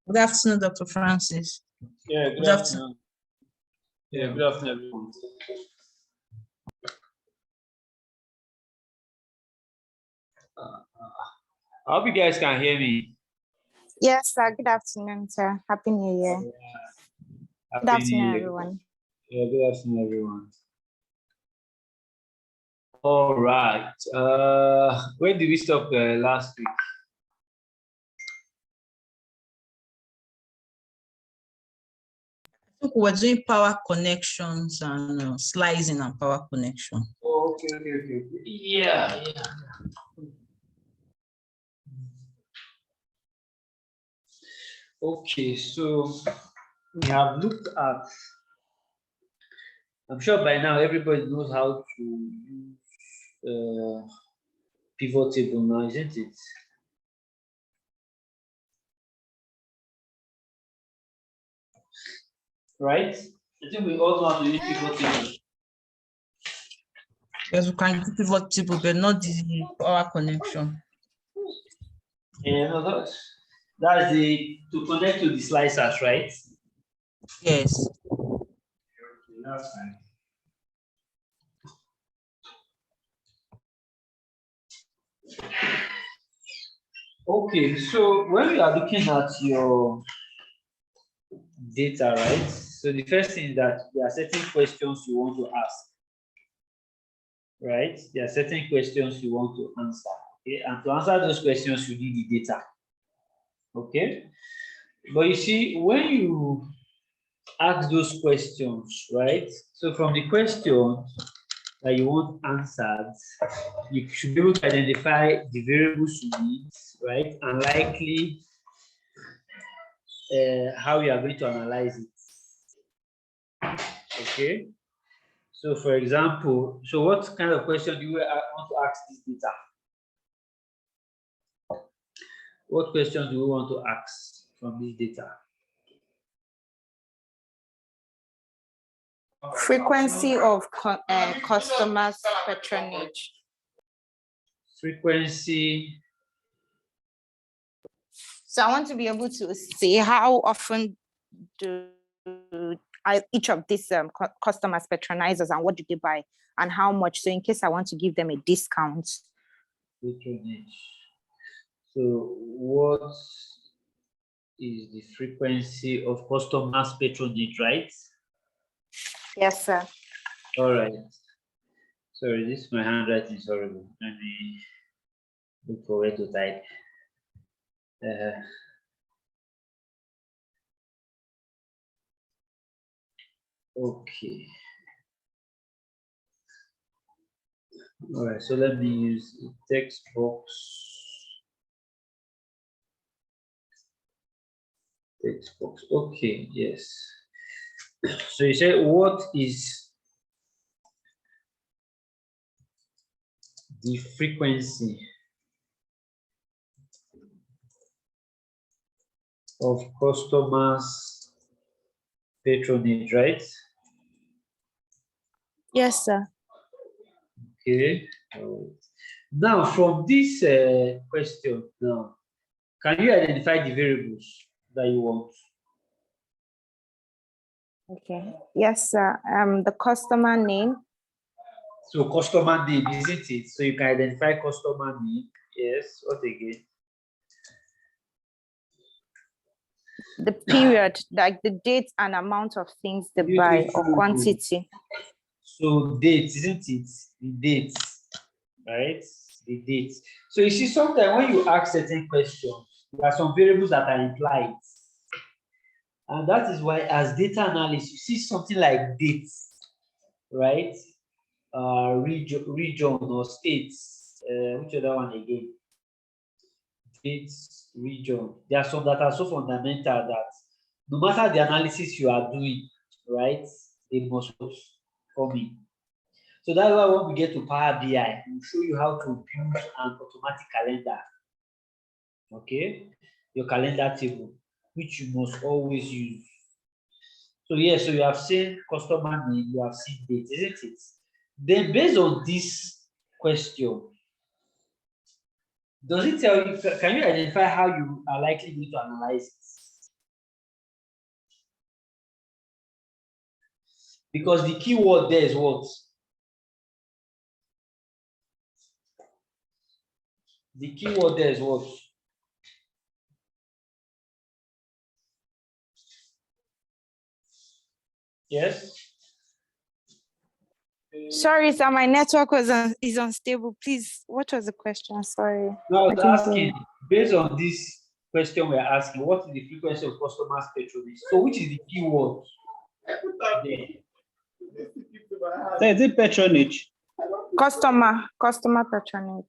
Good afternoon, Dr. Francis. Yeah, good afternoon. Yeah, good afternoon, everyone. I hope you guys can hear me. Yes, sir. Good afternoon, sir. Happy New Year. Good Happy New afternoon, Year. everyone. Yeah, good afternoon, everyone. All right. Where did we stop last week? I think we're doing power connections and slicing and power connection. Oh, okay. Yeah. Okay, so we have looked at, I'm sure by now everybody knows how to use pivot table now, isn't it? Right? I think we all know how to use pivot table. Yes, we can do pivot table, but not the power connection. Yeah, no, that's the to connect to the slicers, right? Yes. Okay, that's fine. Okay, so when we are looking at your data, right? So the first thing is that there are certain questions you want to ask, right? There are certain questions you want to answer, okay? And to answer those questions, you need the data, okay? But you see, when you ask those questions, right? So from the question that you want answered, you should be able to identify the variables you need, right? And likely how you are going to analyze it. Okay. So for example, so what kind of question do you want to ask this data? What questions do we want to ask from this data? Frequency of customers' patronage. Frequency. So I want to be able to see how often do each of these customers patronize us and what do they buy and how much. So in case I want to give them a discount. Patronage. So what is the frequency of customers' patronage, right? Yes, sir. All right. Sorry, this my handwriting is horrible. Let me look for where to type. Okay. All right, so let me use the text box. Text box. Okay, yes. So you said what is the frequency of customers' patronage, right? Yes, sir. Okay. Now, from this question, now, can you identify the variables that you want? Okay. Yes, sir. The customer name. So customer name, isn't it? So you can identify customer name. Yes. What again? The period, like the date and amount of things they buy or quantity. So date, isn't it? The date, right? The date. So you see, sometimes when you ask certain questions, there are some variables that are implied. And that is why, as data analyst, you see something like dates, right? Region or states. Which other one again? Dates, region. There are some that are so fundamental that no matter the analysis you are doing, right, they must come in. So that's why when we get to Power BI, we'll show you how to build an automatic calendar. Okay, your calendar table, which you must always use. So yes, so you have seen customer name, you have seen date, isn't it? Then based on this question, does it tell you, can you identify how you are likely going to analyze it? Because the keyword there is what? The keyword there is what? Yes? Sorry, sir, my network is unstable. Please, what was the question? Sorry. Now, I I was didn't asking, hear. based on this question we're asking, what is the frequency of customers patronage? So, which is the keyword there? So is it patronage? Customer patronage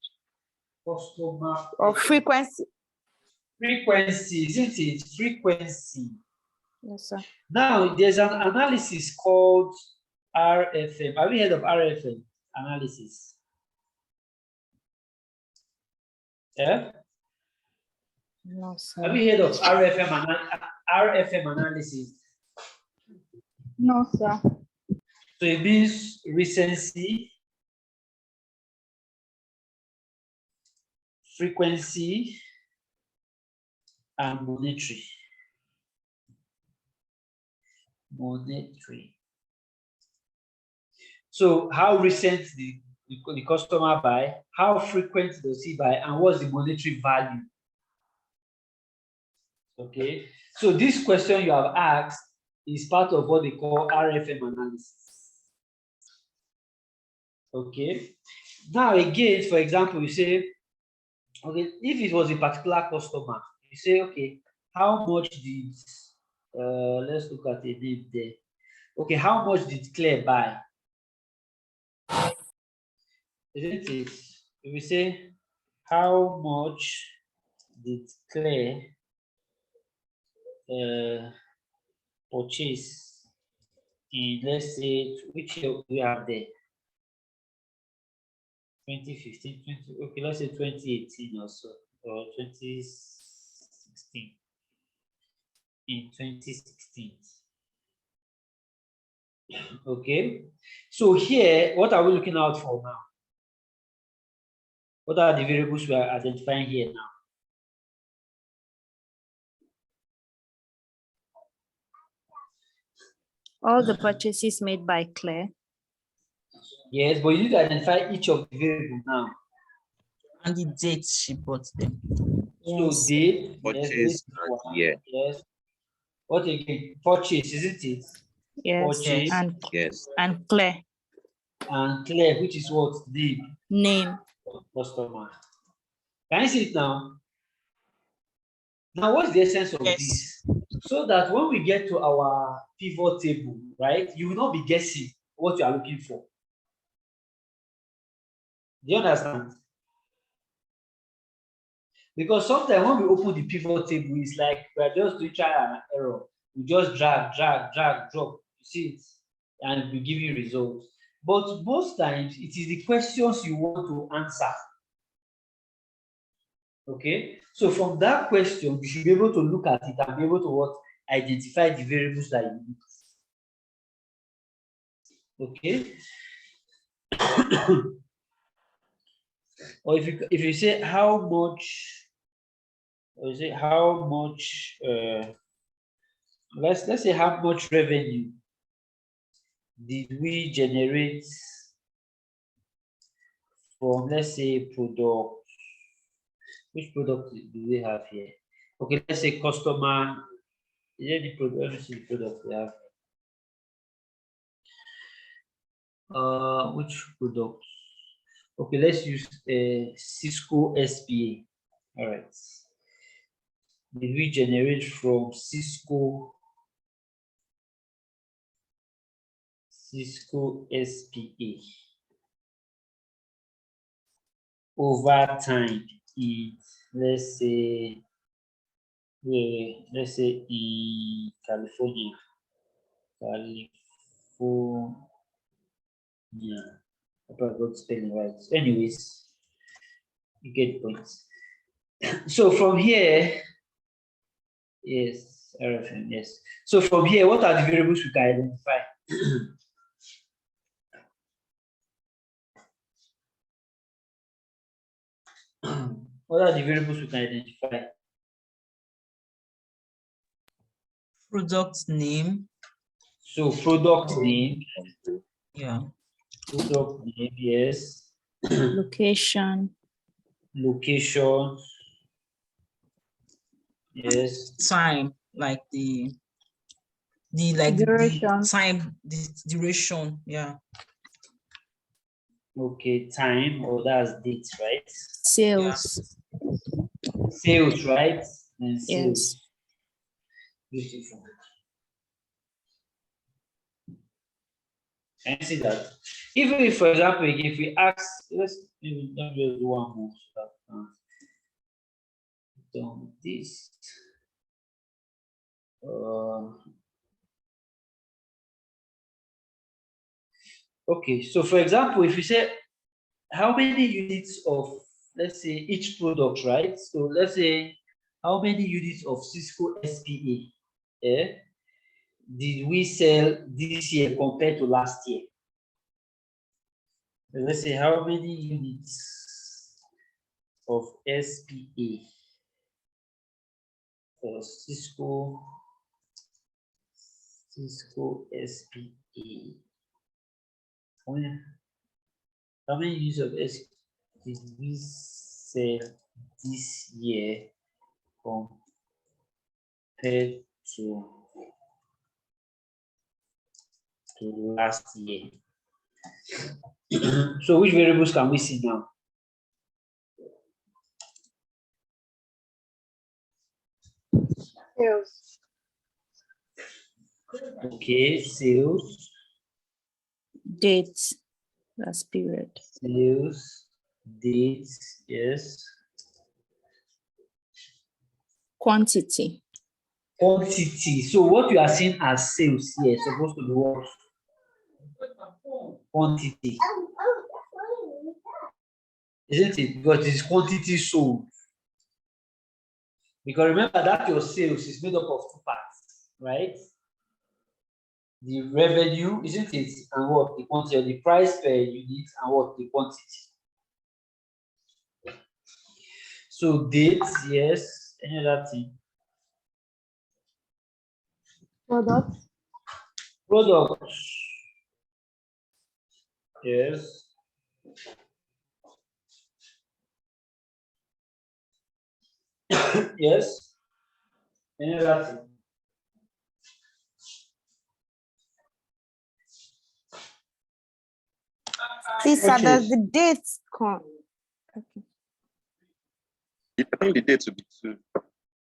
Customer or frequency. frequency, isn't it? Frequency. Yes, sir. Now, there's an analysis called RFM. Have you heard of RFM analysis? Yeah? No, sir. Have you heard of RFM analysis? No, sir. So it means recency, frequency, and monetary. Monetary. So how recent the customer buy, how frequent does he buy, and what's the monetary value? Okay, so this question you have asked is part of what they call RFM analysis. Okay, now again, for example, you say, okay, if it was a particular customer, you say, okay, how much did, let's look at a name there. Okay, how much did Claire buy? Isn't it? If we say, how much did Claire purchase in, let's say, which year we have there? 2015, okay, let's say 2018 or so, or 2016. In 2016. Okay, so here, what are we looking out for now? What are the variables we are identifying here now? All the purchases made by Claire. Yes, but you need to identify each of the variables now. And the date she bought them. Yes. So date, Purchase yes, and year. yes. What again? Purchase, isn't it? Yes. Purchase Yes. And Claire. and Claire, which is what? Name. Customer. Can you see it now? Now, what's the essence of Yes. this? So that when we get to our pivot table, right, you will not be guessing what you are looking for. Do you understand? Because sometimes when we open the pivot table, it's like we are just doing trial and error. We just drag, drop. You see it, and we give you results. But most times, it is the questions you want to answer. Okay, so from that question, you should be able to look at it and be able to what? Identify the variables that you need. Okay. Or if you say how much, or you say how much, let's say how much revenue did we generate from, let's say, product. Which product do we have here? Okay, let's say customer. Is there the product? Let me see the product we have. Which product? Okay, let's use Cisco SPA. All right. Did we generate from Cisco SPA over time in, let's say, in California. Yeah, I probably got spelling right. Anyways, you get the point. So from here, yes, RFM, yes. So from here, what are the variables we can identify? What are the variables we can identify? Product name. So product name, Yeah. product name, yes. Location. Location, yes. Time, like the like the Duration. time, the duration. Yeah. Okay, time, or that's date, right? Sales. Sales, right? And Yes. sales. Beautiful. Can you see that? Even if, for example, if we ask, let's maybe let me just do one more so that done this. Okay, so for example, if you say how many units of, let's say, each product, right? So let's say how many units of Cisco SPA did we sell this year compared to last year? So let's say how many units of SPA for Cisco SPA. How many units of SPA did we sell this year compared to last year? So which variables can we see now? Sales. Okay, sales, Date. Last period. sales, dates, yes. Quantity. Quantity. So what you are seeing as sales here is supposed to be what? Quantity. Isn't it? Because it's quantity sold. Because remember that your sales is made up of two parts, right? The revenue, isn't it? And what? The quantity, or the price per unit, and what? The quantity. So dates, yes. Any other thing? Product. Products. Yes. Yes. Any other thing? Please, sir, does Purchase. the date come? I think the date will be 2.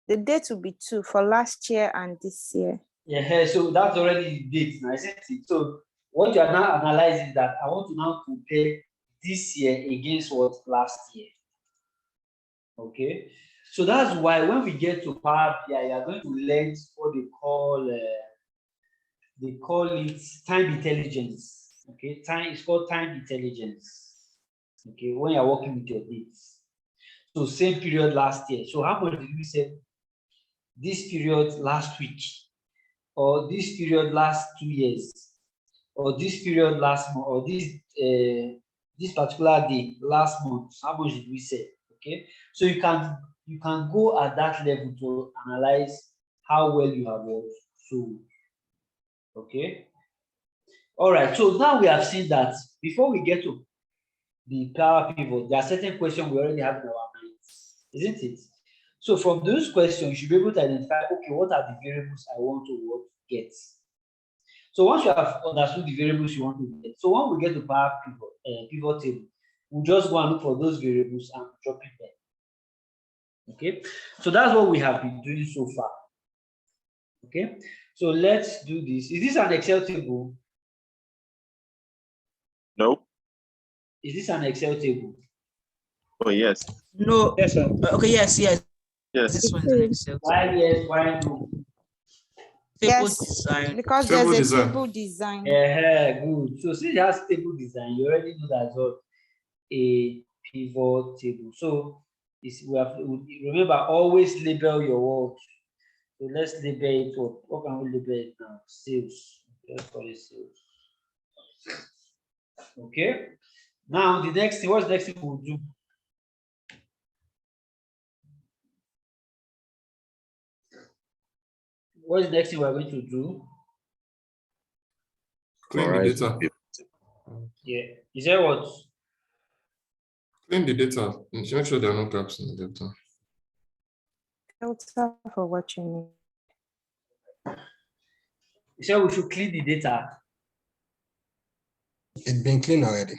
The date will be 2 for last year and this year. Yeah, so that's already the date now, isn't it? So what you are now analyzing is that I want to now compare this year against what last year. Okay, so that's why when we get to Power BI, you are going to learn what they call it time intelligence. Okay, it's called time intelligence. Okay, when you are working with your dates. So same period last year. So how much did we sell this period last week? Or this period last 2 years, or this period last month, or this particular day last month, how much did we sell? Okay, so you can go at that level to analyze how well you have sold. Okay, all right. So now we have seen that before we get to the power pivot, there are certain questions we already have in our minds, isn't it? So from those questions, you should be able to identify, okay, what are the variables I want to get? So once you have understood the variables you want to get, so when we get to power pivot table, we'll just go and look for those variables and drop it there. Okay, so that's what we have been doing so far. Okay, so let's do this. Is this an Excel table? No? Is this an Excel table? Oh, yes. No. Yes, sir. Okay. Yes. Yes. This one's an Excel. Why yes? Why no? Table Yes, design. because Table there's a design. table design. Good. So since it has table design, you already know that's what a pivot table. So remember, always label your work. So let's label it. What can we label it now? Sales. Let's call it sales. Okay. Now the next thing. What's the next thing we'll do? What's the next thing we're going to do? Clean the Summarize data. it. Yeah. Is that what? Clean the data. Make sure there are no gaps in the data. Filter for what you need. You said we should clean the data. It's been clean already.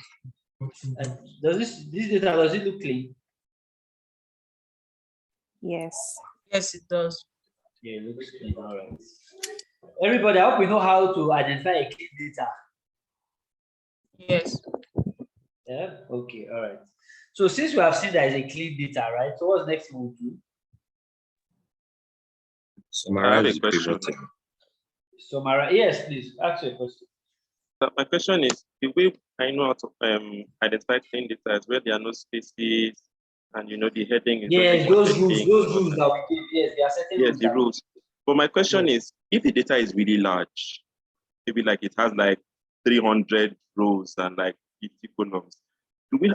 Does this data, does it look clean? Yes. Yes, it does. Yeah, it looks clean. All right. Everybody, I hope we know how to identify a clean data. Yes. Yeah. Okay. All right. So since we have seen there is a clean data, right? So what's next we'll do? Summarize a the question. everything. Summarize. Yes, please. Ask your question. So my question is, the way I know how to identify clean data is where there are no spaces and the heading is Yes, just those one rules heading. that we give. Yes, there are certain Yes, rules. the that- rules. But my question is, if the data is really large, maybe like it has like 300 rows and like 50 columns,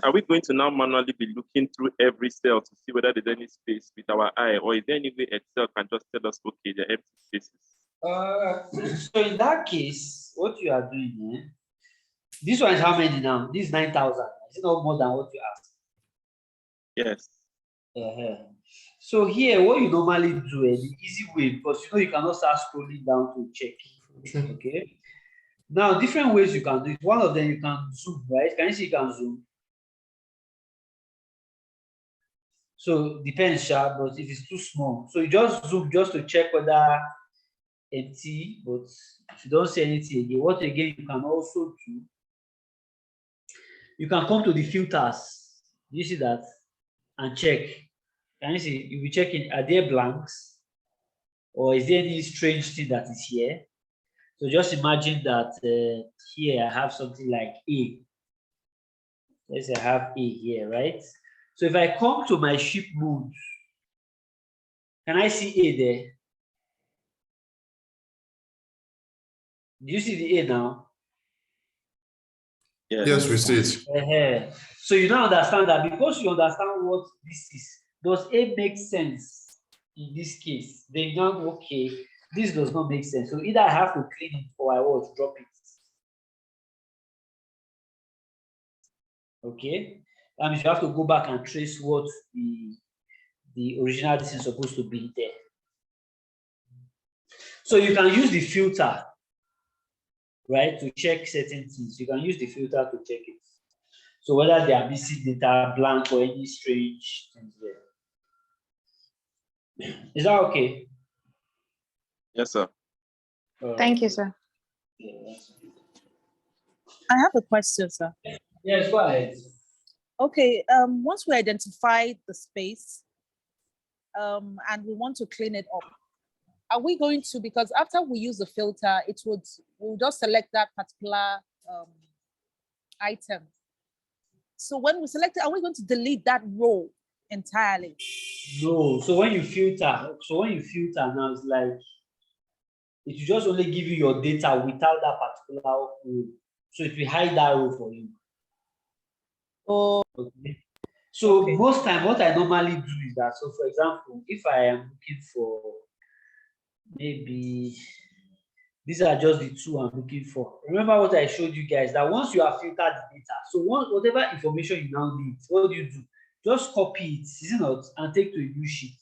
are we going to now manually be looking through every cell to see whether there's any space with our eye, or is there any way Excel can just tell us, okay, there are empty spaces? So in that case, what you are doing here, this one is how many now? This is 9,000. Is it not more than what you asked? Yes. So here, what you normally do, the easy way, because you cannot start scrolling down to check. Okay. Now, different ways you can do it. One of them, you can zoom, right? Can you see you can zoom? So depends, sharp, but if it's too small, so you just zoom just to check whether empty, but if you don't see anything again, what again you can also do, you can come to the filters. You see that? And check. Can you see? You'll be checking, are there blanks? Or is there any strange thing that is here? So just imagine that here I have something like A. Let's say I have A here, right? So if I come to my ship mode, can I see A there? Do you see the A now? Yes, we see it. So you now understand that because you understand what this is, does A make sense in this case? Then you now go, okay, this does not make sense. So either I have to clean it or I will drop it. Okay. That means you have to go back and trace what the original this is supposed to be there. So you can use the filter, right, to check certain things. You can use the filter to check it. So whether they are missing data, blank, or any strange things there. Is that okay? Yes, sir. Thank you, sir. I have a question, sir. Yes, go ahead. Okay, once we identify the space and we want to clean it up, are we going to, because after we use the filter, we'll just select that particular item. So when we select it, are we going to delete that row entirely? No, so when you filter now, it's like, it will just only give you your data without that particular row. So it will hide that row for you. Oh, okay. So okay. Most time, what I normally do is that, so for example, if I am looking for, maybe these are just the two I'm looking for. Remember what I showed you guys, that once you have filtered the data, so whatever information you now need, what do? Just copy it, is it not, and take to a new sheet.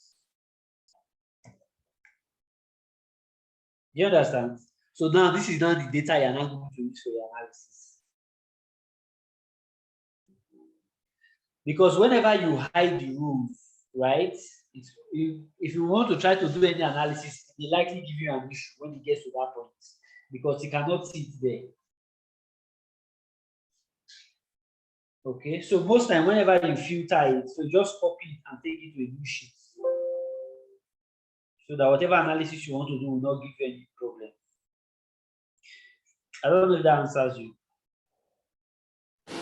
Do you understand? So now this is now the data you're now going to use for your analysis. Because whenever you hide the rules, right, if you want to try to do any analysis, it will likely give you an issue when it gets to that point, because you cannot see it there. Okay, so most time, whenever you filter it, so just copy it and take it to a new sheet, so that whatever analysis you want to do will not give you any problem. I don't know if that answers you.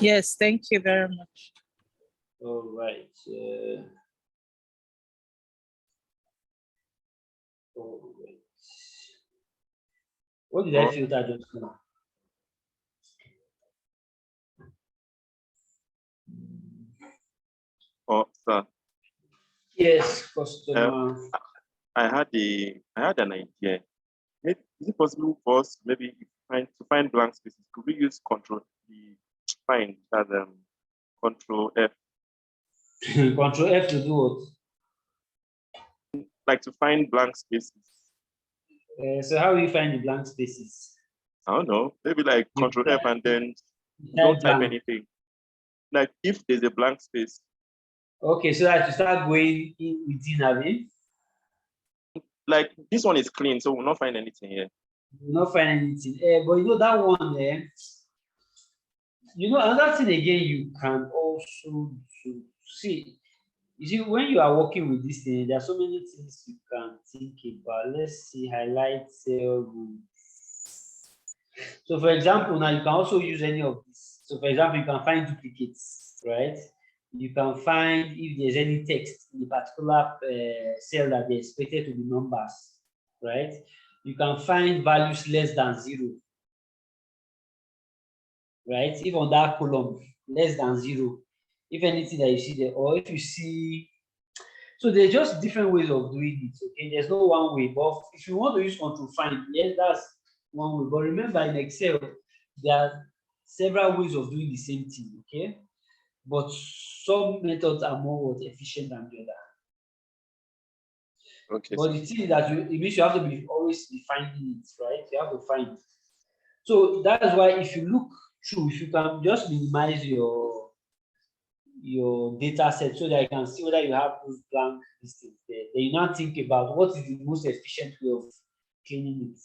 Yes, thank you very much. All right. All right. What did I filter just now? Oh, sir. Yes, customer. I had an idea. Is it possible for us maybe find blank spaces, could we use control control F, Control F to do what? like to find blank spaces? So how will you find the blank spaces? I don't know, maybe like You control F and then Type don't type blank. anything. Like if there's a blank space, Okay, so that you start going in within a bit, like this one is clean, so we'll not find anything here. you will not find anything. But you know that one there. You know another thing again you can also see. You see, when you are working with this thing, there are so many things you can think about. Let's see, highlight cell rules. So for example, now you can also use any of this. So for example, you can find duplicates, right? You can find if there's any text in a particular cell that they expected to be numbers, right? You can find values less than 0, right? If on that column, less than 0, if anything that you see there, or if you see, so there's just different ways of doing it, okay? There's no one way, but if you want to use control find, yes, that's one way. But remember in Excel, there are several ways of doing the same thing, okay? But some methods are more efficient than the other. Okay. But the thing is that it means you have to be always be finding it, right? You have to find. So that is why if you look through, if you can just minimize your data set so that you can see whether you have those blank listings there. Then you now think about what is the most efficient way of cleaning it.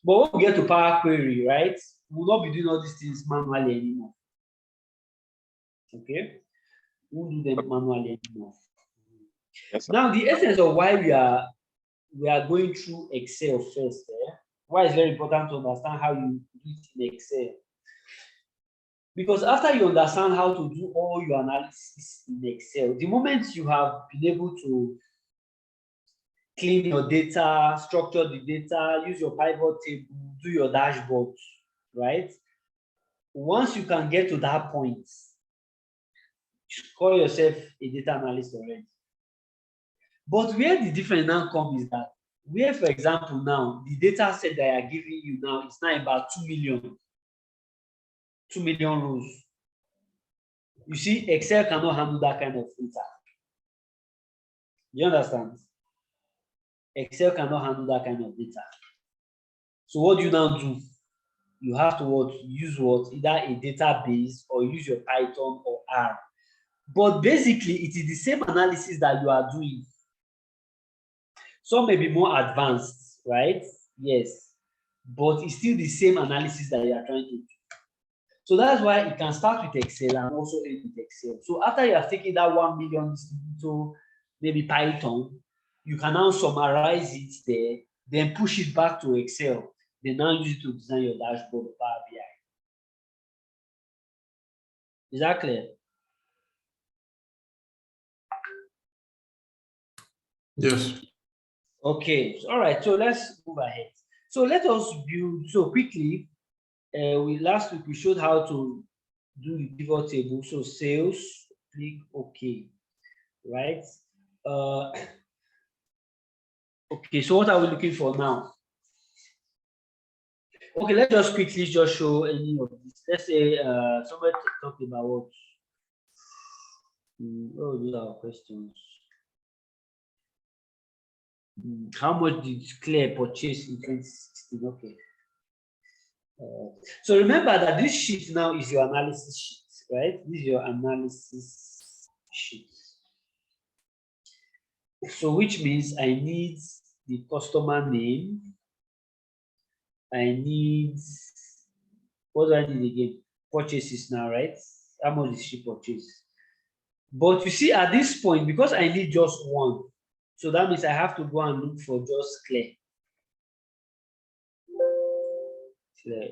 But when we get to Power Query, right, we will not be doing all these things manually anymore. Okay, we won't do them manually anymore. Yes, sir. Now, the essence of why we are going through Excel first, why it's very important to understand how you do it in Excel. Because after you understand how to do all your analysis in Excel, the moment you have been able to clean your data, structure the data, use your pivot table, do your dashboard, right? Once you can get to that point, you call yourself a data analyst already. But where the difference now comes is that, where, for example, now, the data set that I are giving you now is now about 2 million rows. You see, Excel cannot handle that kind of data. You understand? Excel cannot handle that kind of data. So what do you now do? You have to use either a database or use your Python or R. But basically, it is the same analysis that you are doing. Some may be more advanced, right? Yes. But it's still the same analysis that you are trying to do. So that's why it can start with Excel and also end with Excel. So after you have taken that 1 million into maybe Python, you can now summarize it there, then push it back to Excel. Then now use it to design your dashboard of Power BI. Is that clear? Yes. Okay, all right, so let's move ahead. So let us build, so quickly, last week we showed how to do the pivot table. So sales, click OK, right? Okay, so what are we looking for now? Okay, let's just quickly just show any of this. Let's say somebody talk about what? Oh, these are questions. How much did Claire purchase in 2016? Okay. So remember that this sheet now is your analysis sheet, right? This is your analysis sheet. So which means I need the customer name. I need, what do I need again? Purchases now, right? How much did she purchase? But you see, at this point, because I need just one, so that means I have to go and look for just Claire. Claire.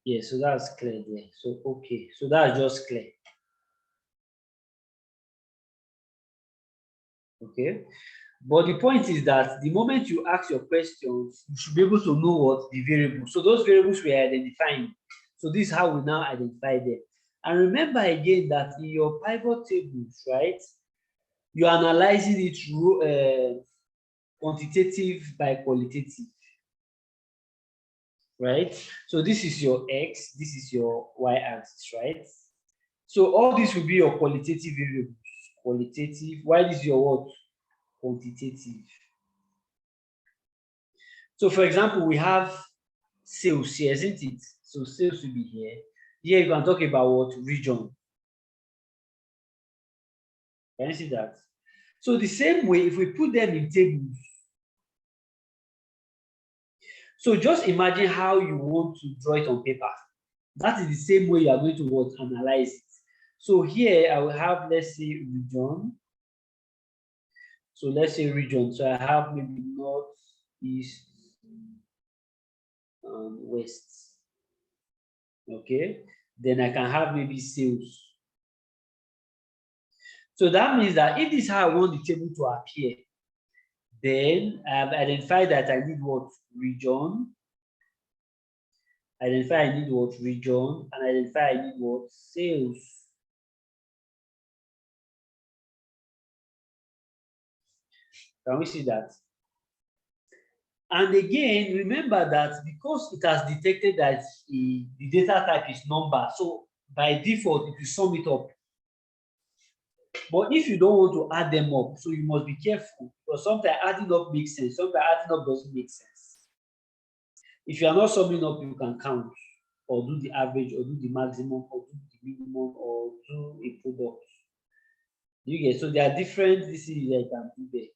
Yeah, so that's Claire there. So, okay, so that's just Claire. Okay, but the point is that the moment you ask your questions, you should be able to know what the variables. So those variables we are identifying. So this is how we now identify them. And remember again that in your pivot tables, right, you're analyzing it through quantitative by qualitative. right? So this is your X, this is your Y axis, right? So all this will be your qualitative variables. Qualitative, why this is your what? Quantitative. So for example, we have sales here, isn't it? So sales will be here. Here you can talk about what? Region. Can you see that? So the same way, if we put them in tables, so just imagine how you want to draw it on paper. That is the same way you are going to what? Analyze it. So here I will have, let's say, region. So let's say region. So I have maybe north, east, and west. Okay. Then I can have maybe sales. So that means that if this is how I want the table to appear, then I have identified that I need what? Region. Identify I need what? Region. And identify I need what? Sales. Can we see that? And again, remember that because it has detected that the data type is number, so by default, it will sum it up. But if you don't want to add them up, so you must be careful, because sometimes adding up makes sense, sometimes adding up doesn't make sense. If you are not summing up, you can count, or do the average, or do the maximum, or do the minimum, or do a product. You get, so there are different, this is that you can do there.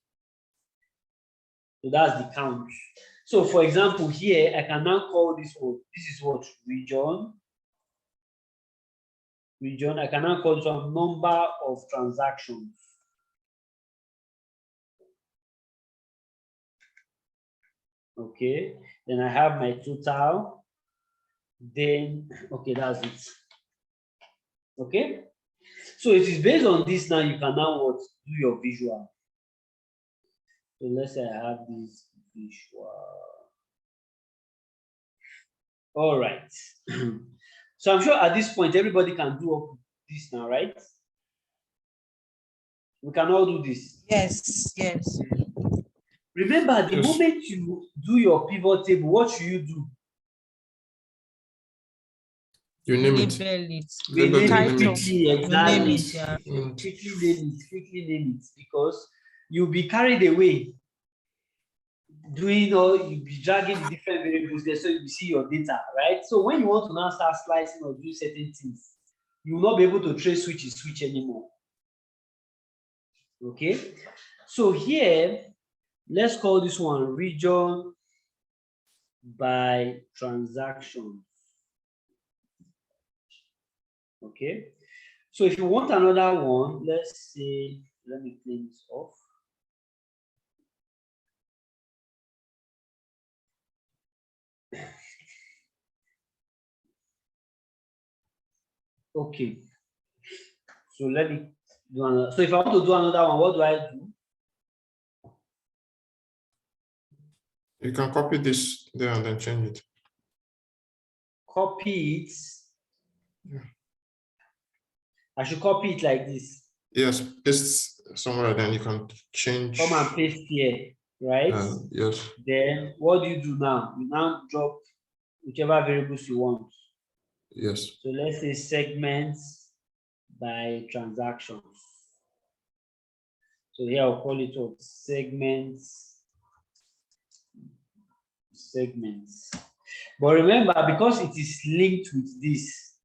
So that's the count. So for example, here I can now call this one, this is what? Region. Region, I can now call this one number of transactions. Okay, then I have my total. Then, okay, that's it. Okay, so it is based on this now, you can now what? Do your visual. So let's say I have this visual. All right. So I'm sure at this point, everybody can do up this now, right? We can all do this. Yes, yes. Remember, the Yes. moment you do your pivot table, what should you do? You name it. Label it. Label it, Title. name it. Quickly, You name exactly. it, yeah. Name it. Quickly name it, because you'll be carried away doing all, you'll be dragging the different variables there, so you see your data, right? So when you want to now start slicing or do certain things, you will not be able to trace which is which anymore. Okay, so here, let's call this one region by transaction. Okay, so if you want another one, let's say, let me clean this off. Okay, so let me do another. So if I want to do another one, what do I do? You can copy this there and then change it. Copy it. Yeah. I should copy it like this. Yes, paste somewhere, then you can change. Come and paste here, right? Yes. Then what do you do now? You now drop whichever variables you want. Yes. So let's say segments by transactions. So here I'll call it what? Segments. But remember, because it is linked with this,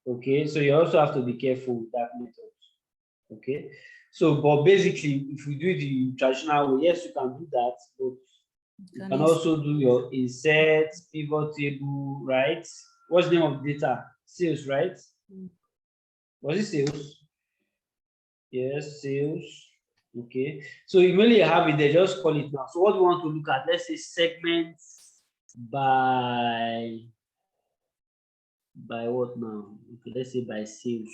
okay, so you also have to be careful with that method. Okay, so but basically, if we do the traditional way, yes, you can do that, but you can also do your insert, pivot table, right? What's the name of the data? Sales, right? Was it sales? Yes, sales. Okay, so you really have it there, just call it now. So what do we want to look at? Let's say segments by what now? Okay, let's say by sales.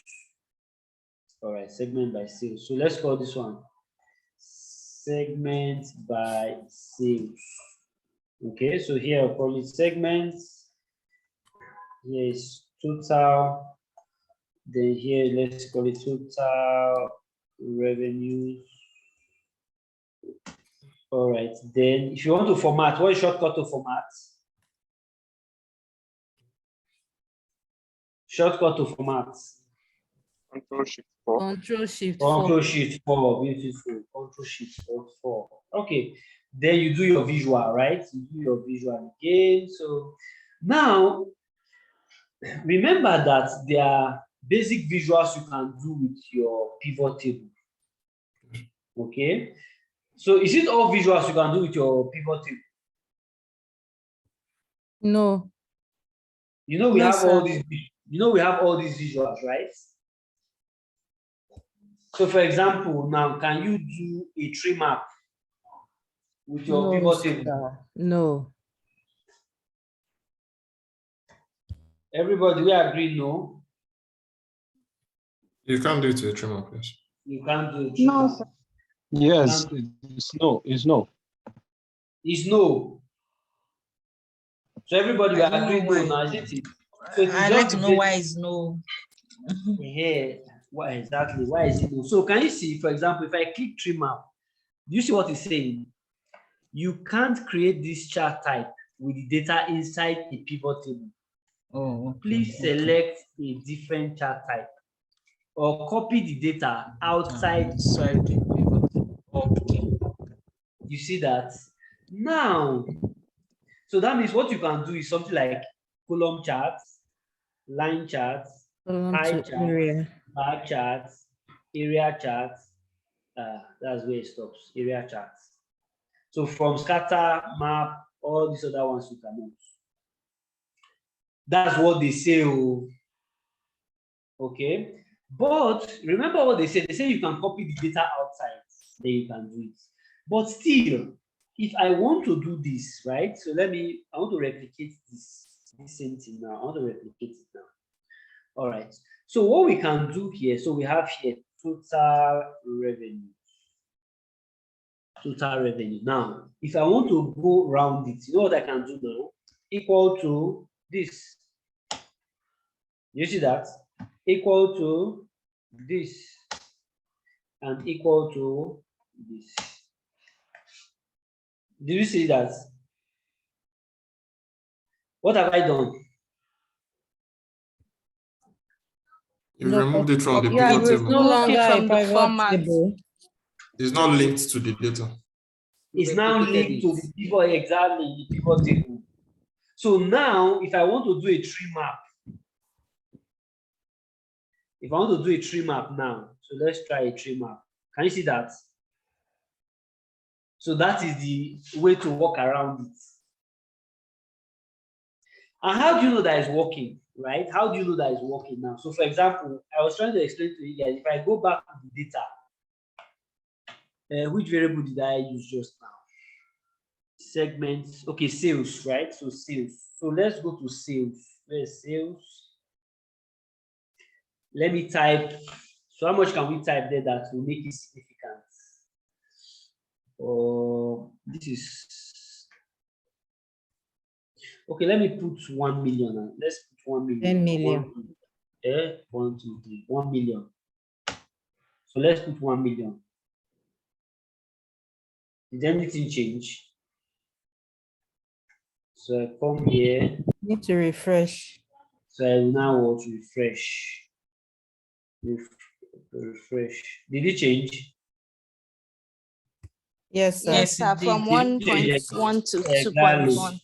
All right, segment by sales. So let's call this one segment by sales. Okay, so here I'll call it segments. Here is total. Then here, let's call it total revenues. All right, then if you want to format, what is shortcut to format? Shortcut to format. Control-Shift-4. Control Shift Control 4. Shift 4, beautiful. Control Shift 4. Okay, then you do your visual, right? You do your visual again. So now, remember that there are basic visuals you can do with your pivot table. Okay, so is it all visuals you can do with your pivot table? No. You know we No, have all sir. these. You know we have all these visuals, right? So, for example, now can you do a tree map with your No, pivot table? sir. No. Everybody, we agree, no? You can't do it to a trimmer, please. You can't do a tree No, map. sir. Yes, Can't do it's no, it's no. It's no. So everybody will I don't agree know no why. now, isn't it? So it is I'd like just to the know basic- why it's no. Yeah, why exactly? Why is it no? So can you see, for example, if I click tree map, do you see what it's saying? You can't create this chart type with the data inside a pivot table. Oh, Please select a different chart type or copy the data outside. Outside the pivot. Okay. You see that? Now, so that means what you can do is something like column charts, line charts, Column pie to charts, area. bar charts, area charts. That's where it stops, area charts. So from scatter, map, all these other ones you can use. That's what they say. Oh. Okay. But remember what they say. They say you can copy the data outside, then you can do it. But still, if I want to do this, right? So I want to replicate this same thing now. I want to replicate it now. All right. So what we can do here, so we have here total revenue. Total revenue. Now, if I want to go around it, you know what I can do now? Equal to this. You see that? Equal to this and equal to this. Do you see that? What have I done? You No, removed it from the You are pivot table. No removed longer it a from the private format. table. It's not linked to the data. It's now linked to the pivot, exactly the pivot table. So now, if I want to do a tree map, if I want to do a tree map now, so let's try a tree map. Can you see that? So that is the way to walk around it. And how do you know that it's working, right? How do you know that it's working now? So for example, I was trying to explain to you guys, if I go back to the data, which variable did I use just now? Segments, okay, sales, right? So sales. So let's go to sales. Where's sales? Let me type. So how much can we type there that will make it significant? This is okay. Let me put 1 million. Let's put 1 million. 10 million. 1, 2, 3, 1 million. So let's put 1 million. Did anything change? So I come here. Need to refresh. So I will now want to refresh. Refresh. Did it change? Yes, sir. Yes, sir. it From did. 1.1 to Exactly. 2.1.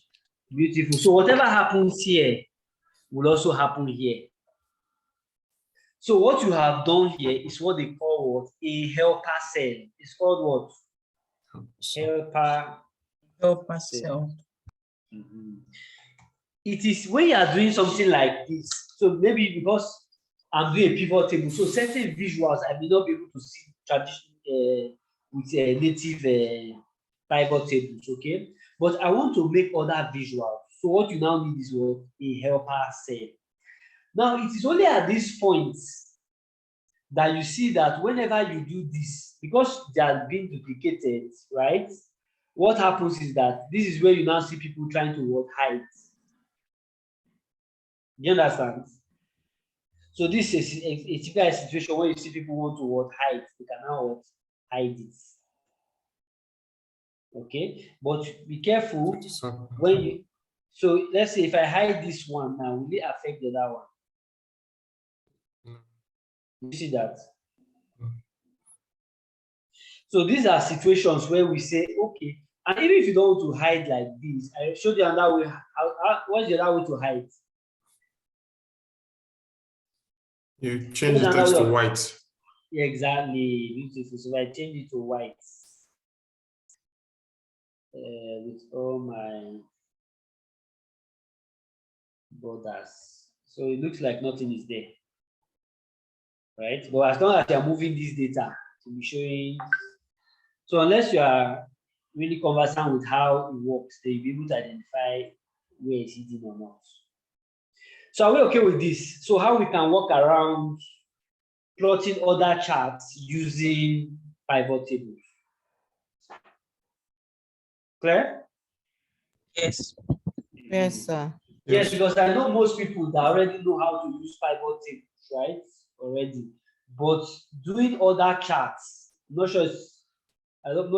Beautiful. So whatever happens here will also happen here. So what you have done here is what they call what? A helper cell. It's called what? Helper. Help us sell. It is when you are doing something like this. So maybe because I'm doing a pivot table, so certain visuals I may not be able to see traditional with native pivot tables, okay? But I want to make other visuals. So what you now need is what? A helper cell. Now it is only at this point that you see that whenever you do this, because they are being duplicated, right? What happens is that this is where you now see people trying to what? Hide. You understand? So this is a typical situation where you see people want to what? Hide. They can now what? Hide it. Okay, but be careful when you. So let's say if I hide this one now, will it affect the other one? You see that? So these are situations where we say, okay, and even if you don't want to hide like this, I showed you another way. What's the other way to hide? You change the What's text another to way of- white. Yeah, exactly. Beautiful. So I change it to white. With all my borders. So it looks like nothing is there. Right? But as long as you are moving this data to be showing, so unless you are really conversant with how it works, then you'll be able to identify where it's hidden or not. So are we okay with this? So how we can work around plotting other charts using pivot tables? Clear? Yes. Yes, sir. Yes, because I know most people that already know how to use pivot tables, right? Already. But doing other charts, I'm not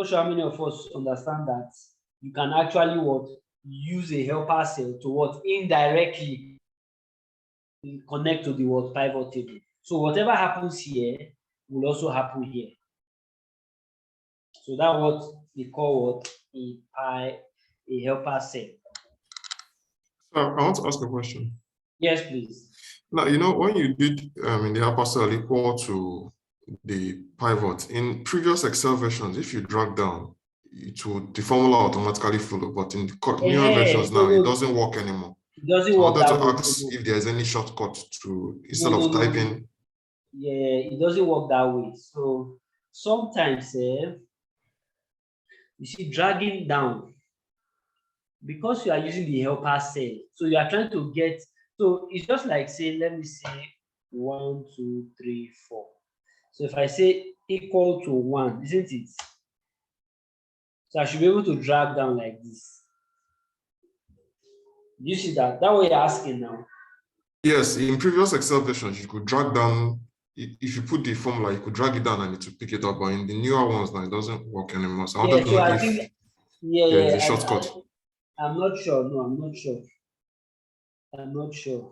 sure how many of us understand that you can actually use a helper cell to indirectly connect to the pivot table. So whatever happens here will also happen here. So that's what we call a helper cell. So I want to ask a question. Yes, please. Now, when you did in the helper cell equal to the pivot, in previous Excel versions, if you drag down, the formula automatically follow, but in the newer versions now, it doesn't work anymore. It doesn't So I work wanted that to way. ask if there's any shortcut to, instead No, of typing. Yeah, it doesn't work that way. So sometimes you see dragging down, because you are using the helper cell, so you are trying to get, so it's just like say, let me say 1, 2, 3, 4. So if I say equal to 1, isn't it? So I should be able to drag down like this. You see that? That way you're asking now. Yes, in previous Excel versions, you could drag down, if you put the formula, you could drag it down and it will pick it up, but in the newer ones now, it doesn't work anymore. So I wanted to know if there is a shortcut. I'm not sure. No, I'm not sure. I'm not sure.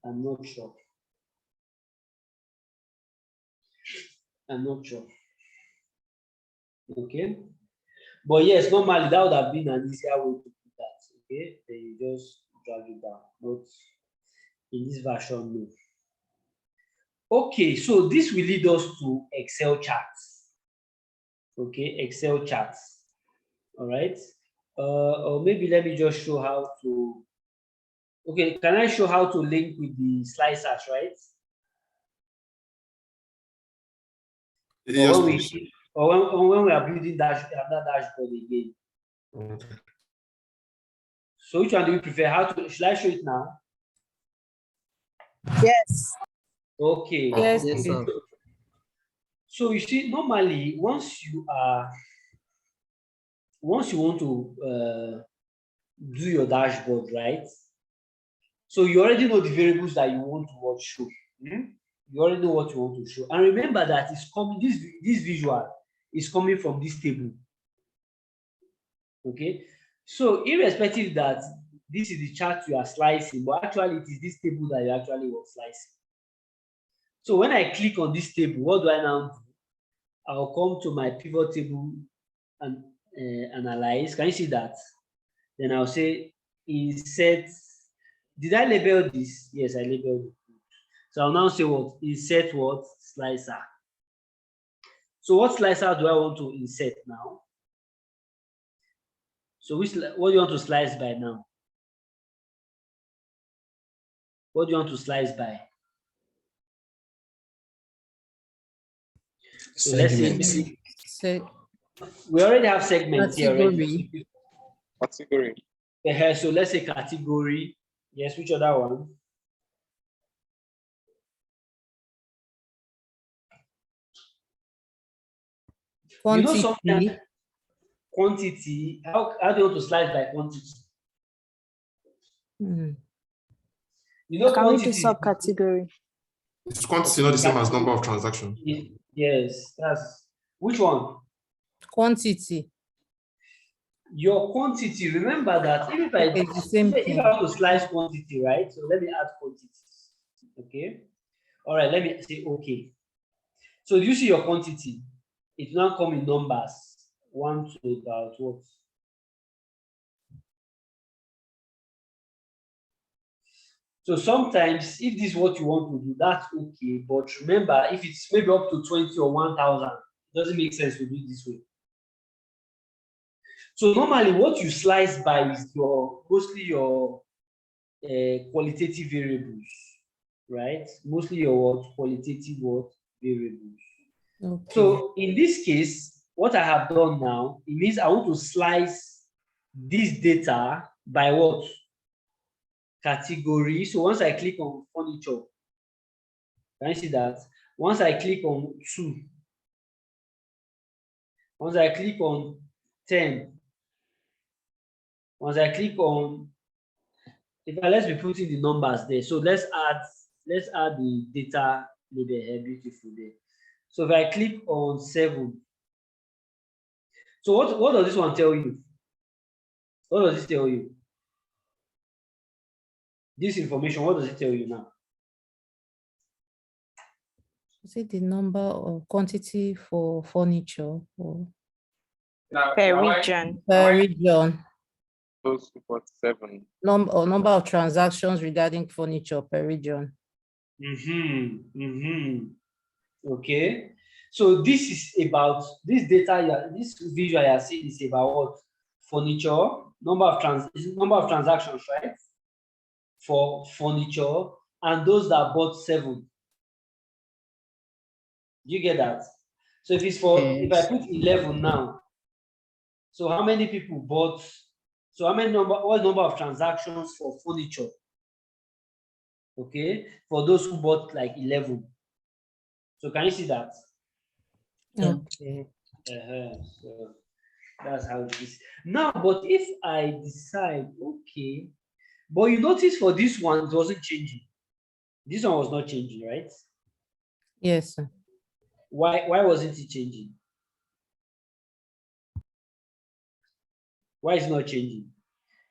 I'm not sure. I'm not sure. Okay. But yes, normally that would have been an easier way to do that. Okay. Then you just drag it down. But in this version, no. Okay, so this will lead us to Excel charts. Okay, Excel charts. All right. Or maybe let me just show how to. Okay, can I show how to link with the slicers, right? Yes, Or please. when we are building another dashboard again. Okay. So which one do you prefer? Should I show it now? Yes. Okay. Yes, Okay. please. So you see, normally once you want to do your dashboard, right? So you already know the variables that you want to show. You already know what you want to show. And remember that it's coming, this visual is coming from this table. Okay. So irrespective that this is the chart you are slicing, but actually it is this table that you actually want slicing. So when I click on this table, what do I now do? I'll come to my pivot table and analyze. Can you see that? Then I'll say insert. Did I label this? Yes, I labeled it. So I'll now say what? Insert what? Slicer. So what slicer do I want to insert now? So what do you want to slice by now? What do you want to slice by? So let's say we already have segments here already. Category. So let's say category. Yes, which other one? Quantity. You know something? Quantity. How do you want to slice by quantity? You know, Can we do quantity. subcategory? Is quantity not the same as number of transactions? Yes, that's which one? Quantity. Your quantity. Remember that if I It's the same if thing. I want to slice quantity, right? So let me add quantity. Okay. All right, let me say okay. So do you see your quantity? It will now come in numbers. 1 to about what? So sometimes if this is what you want to do, that's okay. But remember, if it's maybe up to 20 or 1,000, it doesn't make sense to do it this way. So normally what you slice by is mostly your qualitative variables, right? Mostly your qualitative variables. Okay. So in this case, what I have done now, it means I want to slice this data by what? Category. So once I click on furniture, can you see that? Once I click on 2, once I click on 10, once I click on, let's be putting the numbers there. So let's add the data label here, beautiful there. So if I click on 7, so what does this one tell you? What does this tell you? This information, what does it tell you now? Is it the number or quantity for furniture or Per region. per region? Close to 47. Number of transactions regarding furniture per region. Okay. So this is about this data, this visual you are seeing is about what? Furniture, number of transactions, right? For furniture, and those that bought 7. You get that? So if it's for, if I put 11 now, so how many people bought? So what number of transactions for furniture? Okay, for those who bought like 11. So can you see that? Okay. So that's how it is. Now, but if I decide, okay, but you notice for this one, it wasn't changing. This one was not changing, right? Yes, sir. Why wasn't it changing? Why is it not changing?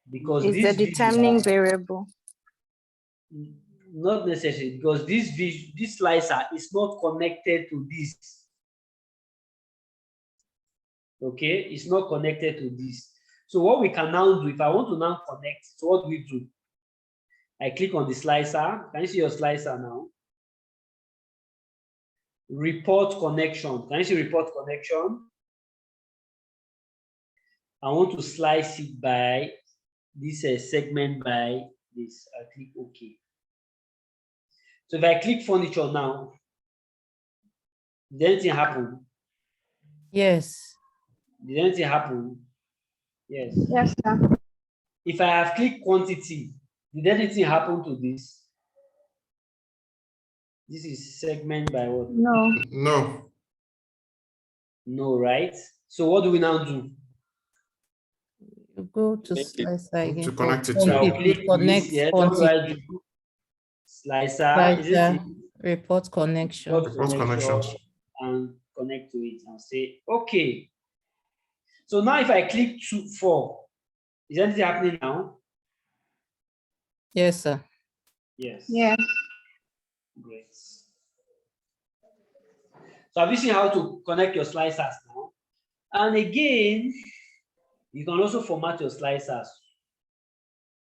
Because Is the this determining variable. not necessarily, because this slicer is not connected to this. Okay, it's not connected to this. So what we can now do, if I want to now connect, so what do we do? I click on the slicer. Can you see your slicer now? Report connection. Can you see report connection? I want to slice it by this segment by this. I click OK. So if I click furniture now, did anything happen? Yes. Did anything happen? Yes. Yes, sir. If I have clicked quantity, did anything happen to this? This is segment by what? No. No. No, right? So what do we now do? You go to Make it- slicer again. To for connect it So I'll quantity, click connect this. Yes. What do I quantity. do? Slicer. Is it Slicer, report connection. Report connections. and connect to it and say okay. So now if I click 4, is anything happening now? Yes, sir. Yes. Yeah. Great. So have you seen how to connect your slicers now? And again, you can also format your slicers.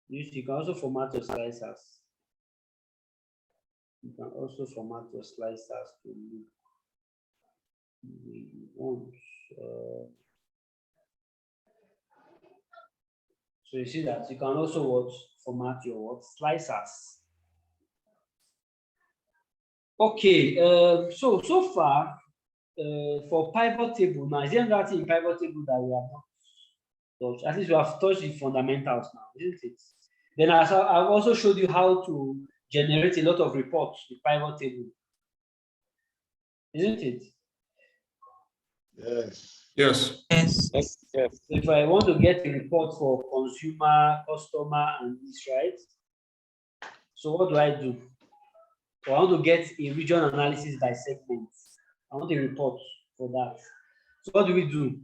You can also format your slicers. You can also format your slicers to look the way you want. So you see that you can also format your slicers. Okay, so far for pivot table now, is there anything in pivot table that we have not touched? At least we have touched the fundamentals now, isn't it? Then I've also showed you how to generate a lot of reports with pivot table, isn't it? Yes. Yes. Yes. So if I want to get a report for consumer, customer, and this, right? So what do I do? So I want to get a region analysis by segments. I want a report for that. So what do we do?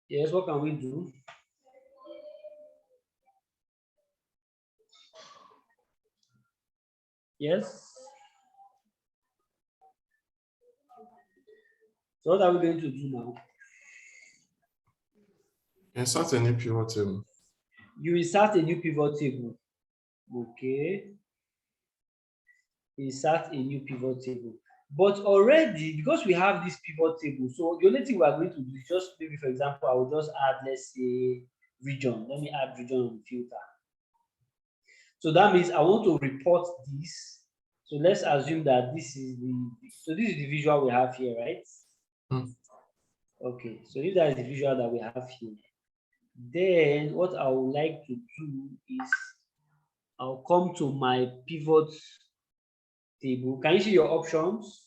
Yes, what can we do? Yes. So what are we going to do now? Insert a new pivot table. You insert a new pivot table. Okay. Insert a new pivot table. But already, because we have this pivot table, so the only thing we are going to do is just maybe, for example, I will just add, let's say, region. Let me add region on the filter. So that means I want to report this. So let's assume that this is the visual we have here, right? Okay, so if that is the visual that we have here, then what I would like to do is I'll come to my pivot table. Can you see your options?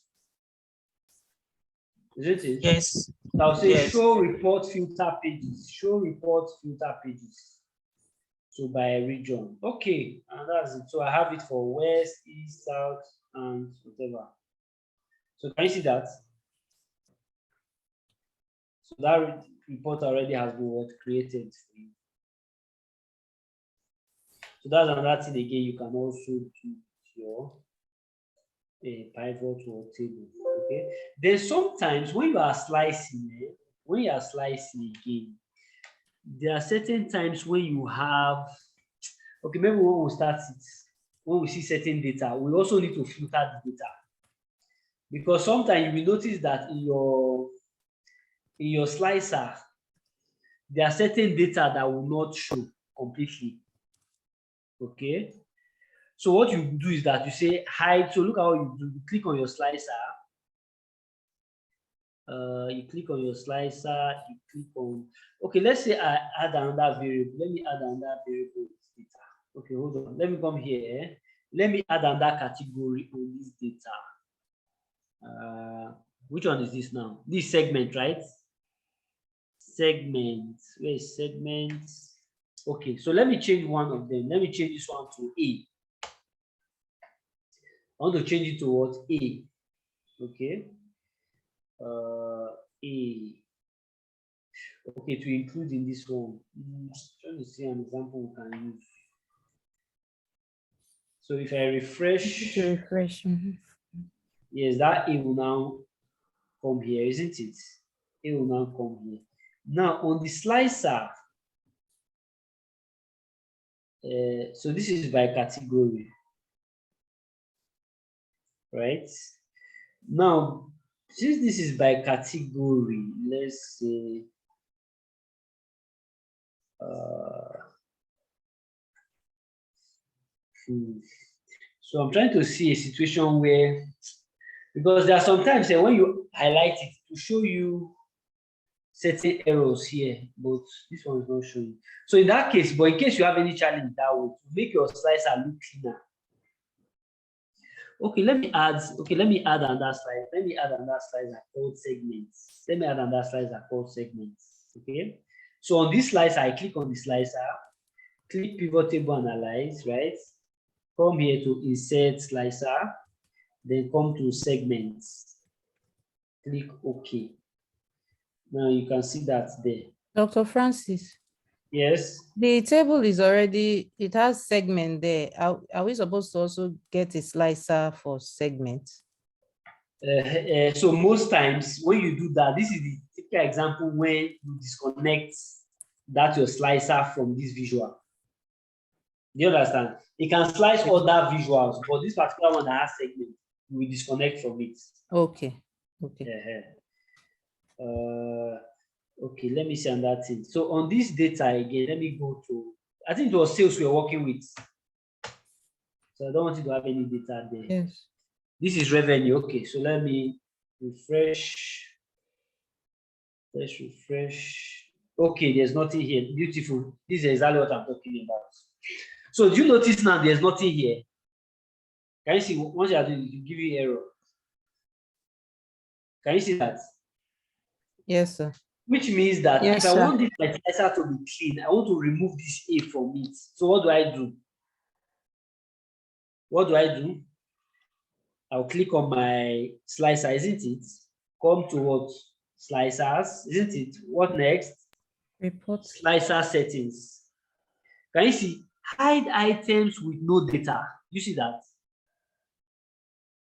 Isn't it? Yes. So I'll say Yes. show report filter pages. Show report filter pages. So by region. Okay, and that's it. So I have it for west, east, south, and whatever. So can you see that? So that report already has been created for you. So that's another thing again. You can also do your pivot or table. Okay. Then sometimes when you are slicing, again, there are certain times when you have. Okay, maybe when we start it, when we see certain data, we also need to filter the data, because sometimes you will notice that in your slicer, there are certain data that will not show completely. Okay, so what you do is that you say hide. So look how you do. You click on your slicer. You click on your slicer. You click on. Okay, let's say I add another variable. Let me add another variable data. Okay, hold on. Let me come here. Let me add another category on this data. Which one is this now? This segment, right? Segment. Where is segment? Okay, so let me change one of them. Let me change this one to A. I want to change it to what? A. Okay. A. Okay, to include in this one. Trying to see an example we can use. So if I refresh, To refresh. yes, that A will now come here, isn't it? A will now come here. Now on the slicer, so this is by category, right? Now, since this is by category, let's say, so I'm trying to see a situation where, because there are sometimes when you highlight it to show you certain errors here, but this one is not showing. So in that case, but in case you have any challenge that way, to make your slicer look cleaner. Okay, let me add another slide. Let me add another slicer called segments. Okay. So on this slicer, I click on the slicer, click pivot table analyze, right? Come here to insert slicer, then come to segments. Click OK. Now you can see that there. Dr. Francis, Yes. the table is already, it has segment there. Are we supposed to also get a slicer for segments? So most times when you do that, this is the typical example when you disconnect that your slicer from this visual. Do you understand? You can slice other visuals, but this particular one that has segment, you will disconnect from it. Okay. Okay, let me see on that thing. So on this data again, let me go to, I think it was sales we're working with. So I don't want you to have any data there. Yes. This is revenue. Okay, so let me refresh. Let's refresh. Okay, there's nothing here. Beautiful. This is exactly what I'm talking about. So do you notice now there's nothing here? Can you see once you are doing it, it will give you error? Can you see that? Yes, sir. Which means that Yes, if I sir. want this slicer to be clean, I want to remove this A from it. So what do I do? I'll click on my slicer, isn't it? Come to what? Slicers, isn't it? What next? Report. Slicer settings. Can you see? Hide items with no data. You see that?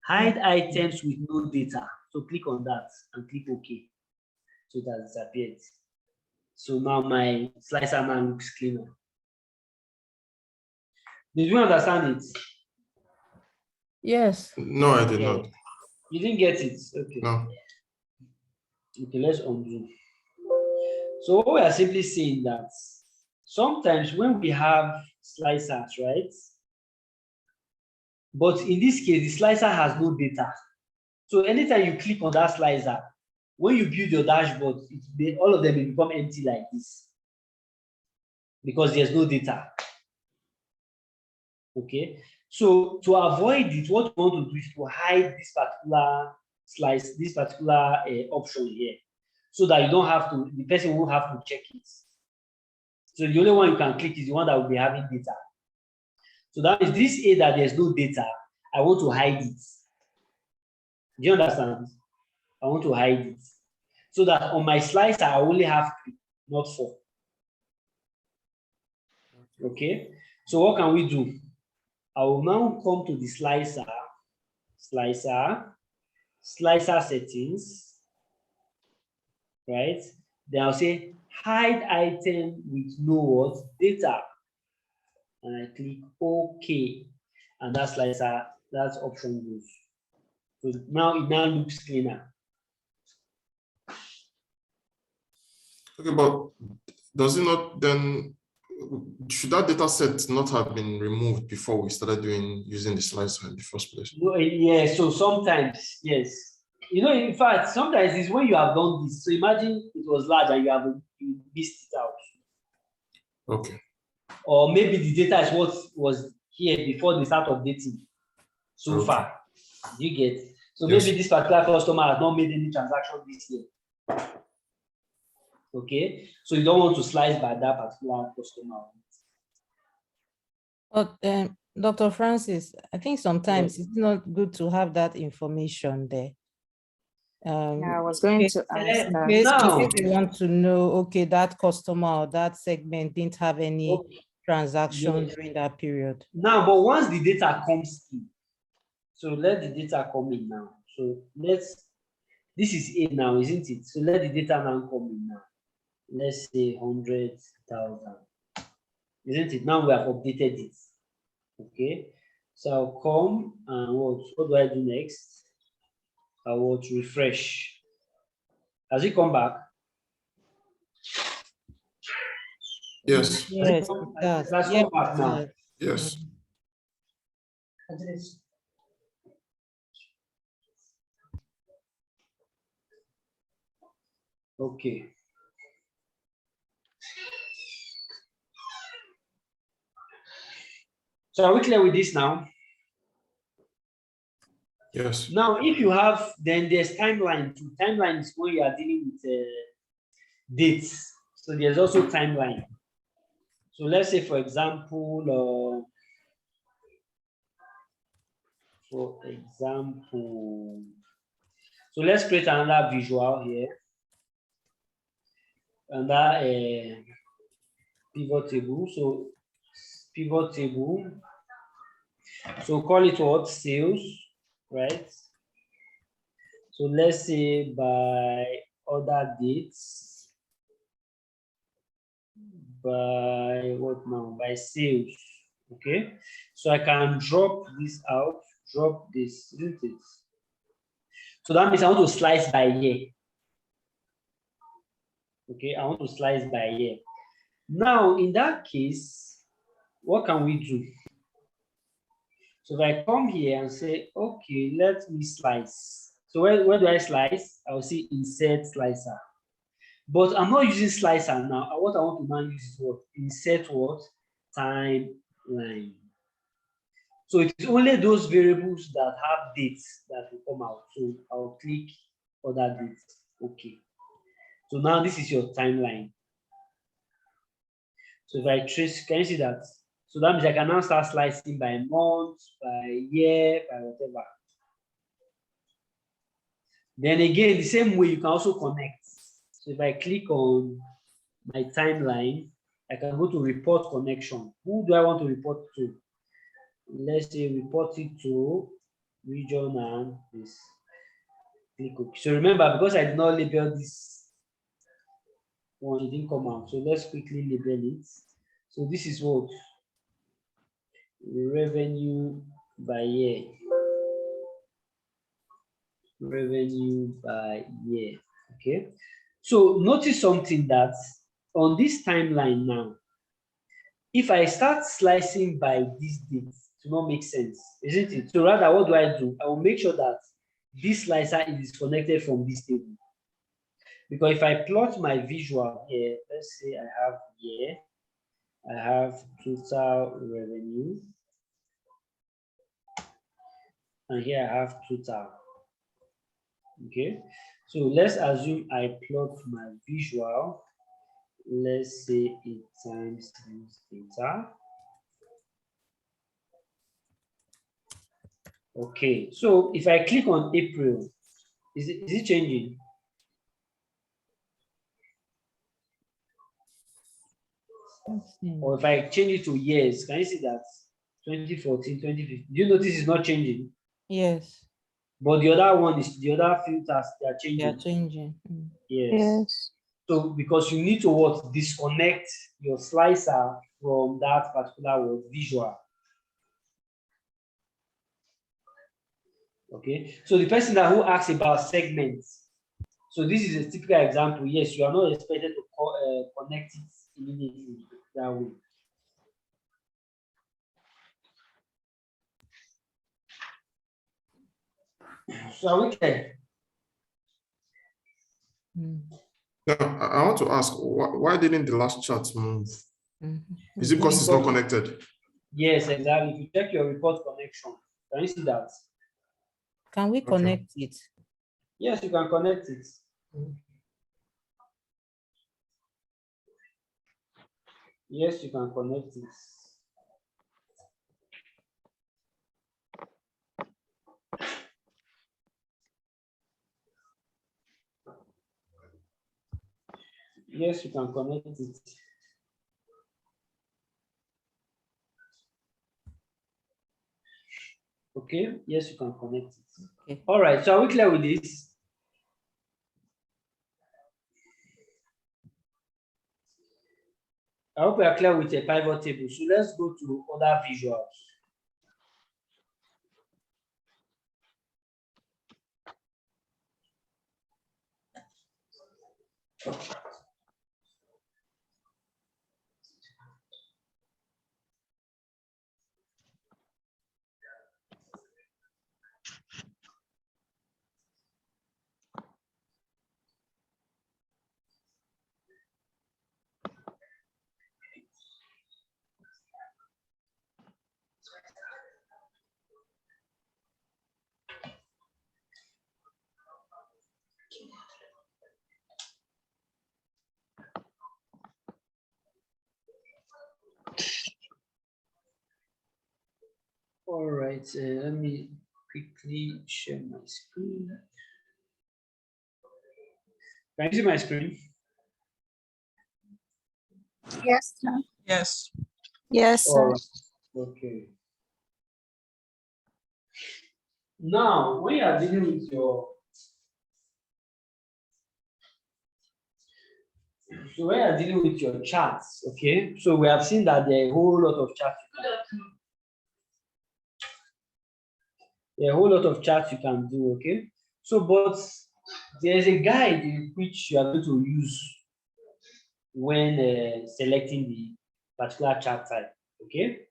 Hide items with no data. So click on that and click OK. So it has disappeared. So now my slicer now looks cleaner. Did you understand it? Yes. No, I did not. You didn't get it? Okay. No. Okay, let's undo. So what we are simply saying that sometimes when we have slicers, right? But in this case, the slicer has no data. So anytime you click on that slicer, when you build your dashboard, all of them will become empty like this because there's no data. Okay, so to avoid it, what we want to do is to hide this particular slice, this particular option here, so that you don't have to, the person won't have to check it. So the only one you can click is the one that will be having data. So that is this A that there's no data, I want to hide it. Do you understand? I want to hide it. So that on my slicer, I only have 3, not 4. Okay, so what can we do? I will now come to the slicer settings, right? Then I'll say hide item with no what? Data. And I click OK. And that slicer, that option goes. So now it now looks cleaner. Okay, but does it not then, should that data set not have been removed before we started using the slicer in the first place? No, yeah, so sometimes, yes. You know, in fact, sometimes it's when you have done this. So imagine it was large and you missed it out. Okay. Or maybe the data is what was here before the start of dating so Okay. far. Do you get? So Yes. maybe this particular customer has not made any transaction this year. Okay, so you don't want to slice by that particular customer. But Dr. Francis, I think sometimes it's not good to have that information there. Yeah, I was going to ask that. In Now- case you want to know, okay, that customer or that segment didn't have any transaction Yes. during that period. Now, but once the data comes in, so let the data come in now. So this is A now, isn't it? So let the data now come in now. Let's say 100,000. Isn't it? Now we have updated it. Okay. So I'll come and what do I do next? I will refresh. Has it come back? Yes. Yes, come- it does. Let's Yeah, come back it now. does. Yes. Okay. So are we clear with this now? Yes. Now, if you have, then there's timeline too. Timeline is when you are dealing with dates. So there's also timeline. So let's say, for example, so let's create another visual here. Another pivot table. So pivot table. So call it what? Sales, right? So let's say by order dates, by what now? By sales. Okay. So I can drop this out, drop this, isn't it? So that means I want to slice by year. Okay, I want to slice by year. Now, in that case, what can we do? So if I come here and say, okay, let me slice. So where do I slice? I'll see insert slicer. But I'm not using slicer now. What I want to now use is what? Insert what? Timeline. So it is only those variables that have dates that will come out. So I'll click other dates. Okay. So now this is your timeline. So if I trace, can you see that? So that means I can now start slicing by month, by year, by whatever. Then again, the same way you can also connect. So if I click on my timeline, I can go to report connection. Who do I want to report to? Let's say report it to region and this. Click OK. So remember, because I did not label this one, it didn't come out. So let's quickly label it. So this is what? Revenue by year. Revenue by year. Okay. So notice something, that on this timeline now, if I start slicing by this date, it will not make sense, isn't it? So rather, what do? I will make sure that this slicer is disconnected from this table. Because if I plot my visual here, let's say I have here, I have total revenue, and here I have total. Okay, so let's assume I plot my visual. Let's say it times this data. Okay, so if I click on April, is it changing? Or if I change it to years, can you see that? 2014, 2015. Do you notice it's not changing? Yes, But the other one is, the other filters, they are changing. they are changing. Mm. Yes. So because you need to what? Disconnect your slicer from that particular word, visual. Okay. So the person that who asks about segments. So this is a typical example. Yes, you are not expected to connect it immediately that way. So are we clear? Mm. Yeah, I want to ask, why didn't the last chart move? Mhm. Is it because it's not connected? Yes, exactly. If you check your report connection, can you see that? Can we connect it? Yes, you can connect it. Yes, you can connect it. Yes, you can connect it. Okay, yes, you can connect it. Okay. All right, so are we clear with this? I hope we are clear with the pivot table. So let's go to other visuals. All right, let me quickly share my screen. Can you see my screen? Yes, sir. Yes. Yes, All sir. right. Okay. Now, when you are dealing with your charts, okay, so we have seen that there are a whole lot of charts. There are a whole lot of charts you can do, okay? So, but there's a guide in which you are going to use when selecting the particular chart type, okay?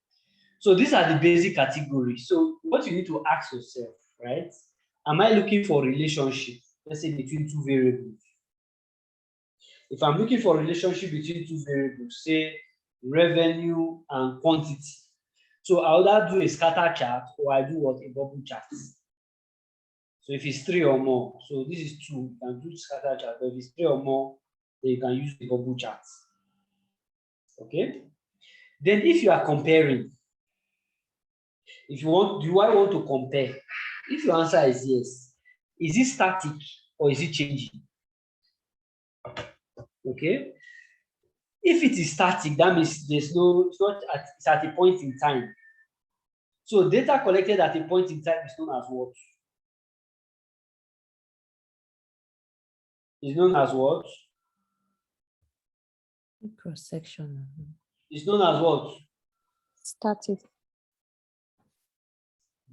So these are the basic categories. So what you need to ask yourself, right? Am I looking for relationship, let's say between two variables? If I'm looking for a relationship between two variables, say revenue and quantity, so I'll either do a scatter chart or I do what? A bubble chart. So if it's 3 or more, so this is 2, you can do scatter chart, but if it's 3 or more, then you can use the bubble chart. Okay? Then if you are comparing, if you want, do I want to compare? If your answer is yes, is it static or is it changing? Okay? If it is static, that means there's no, it's at a point in time. So data collected at a point in time is known as what? Is known as what? Cross section. Is known as what? Static.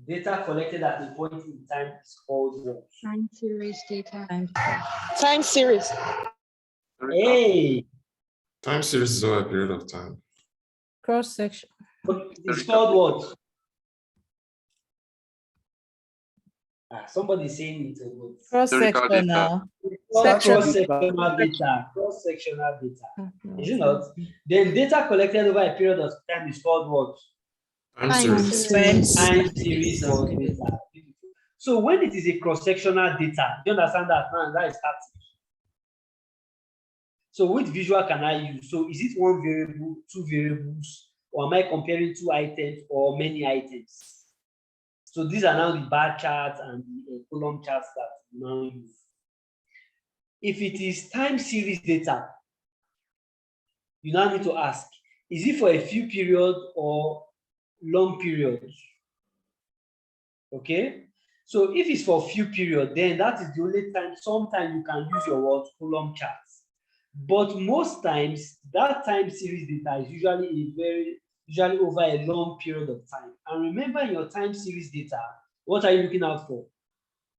Data collected at a point in time is called what? Time series data. Time series. Hey, Time series is over a period of time. Cross section. it's called what? Somebody saying it. Cross Historical data. sectional. Cross-sectional data. Cross-sectional data. Is it not? Then data collected over a period of time is called what? Time series. Time series of data. So when it is a cross-sectional data, do you understand that now? That is static. So which visual can I use? So is it one variable, two variables, or am I comparing two items or many items? So these are now the bar charts and the column charts that we now use. If it is time series data, you now need to ask, is it for a few periods or long periods? Okay, so if it's for a few periods, then that is the only time. Sometimes you can use your word column charts, but most times that time series data is usually over a long period of time. And remember, in your time series data, what are you looking out for?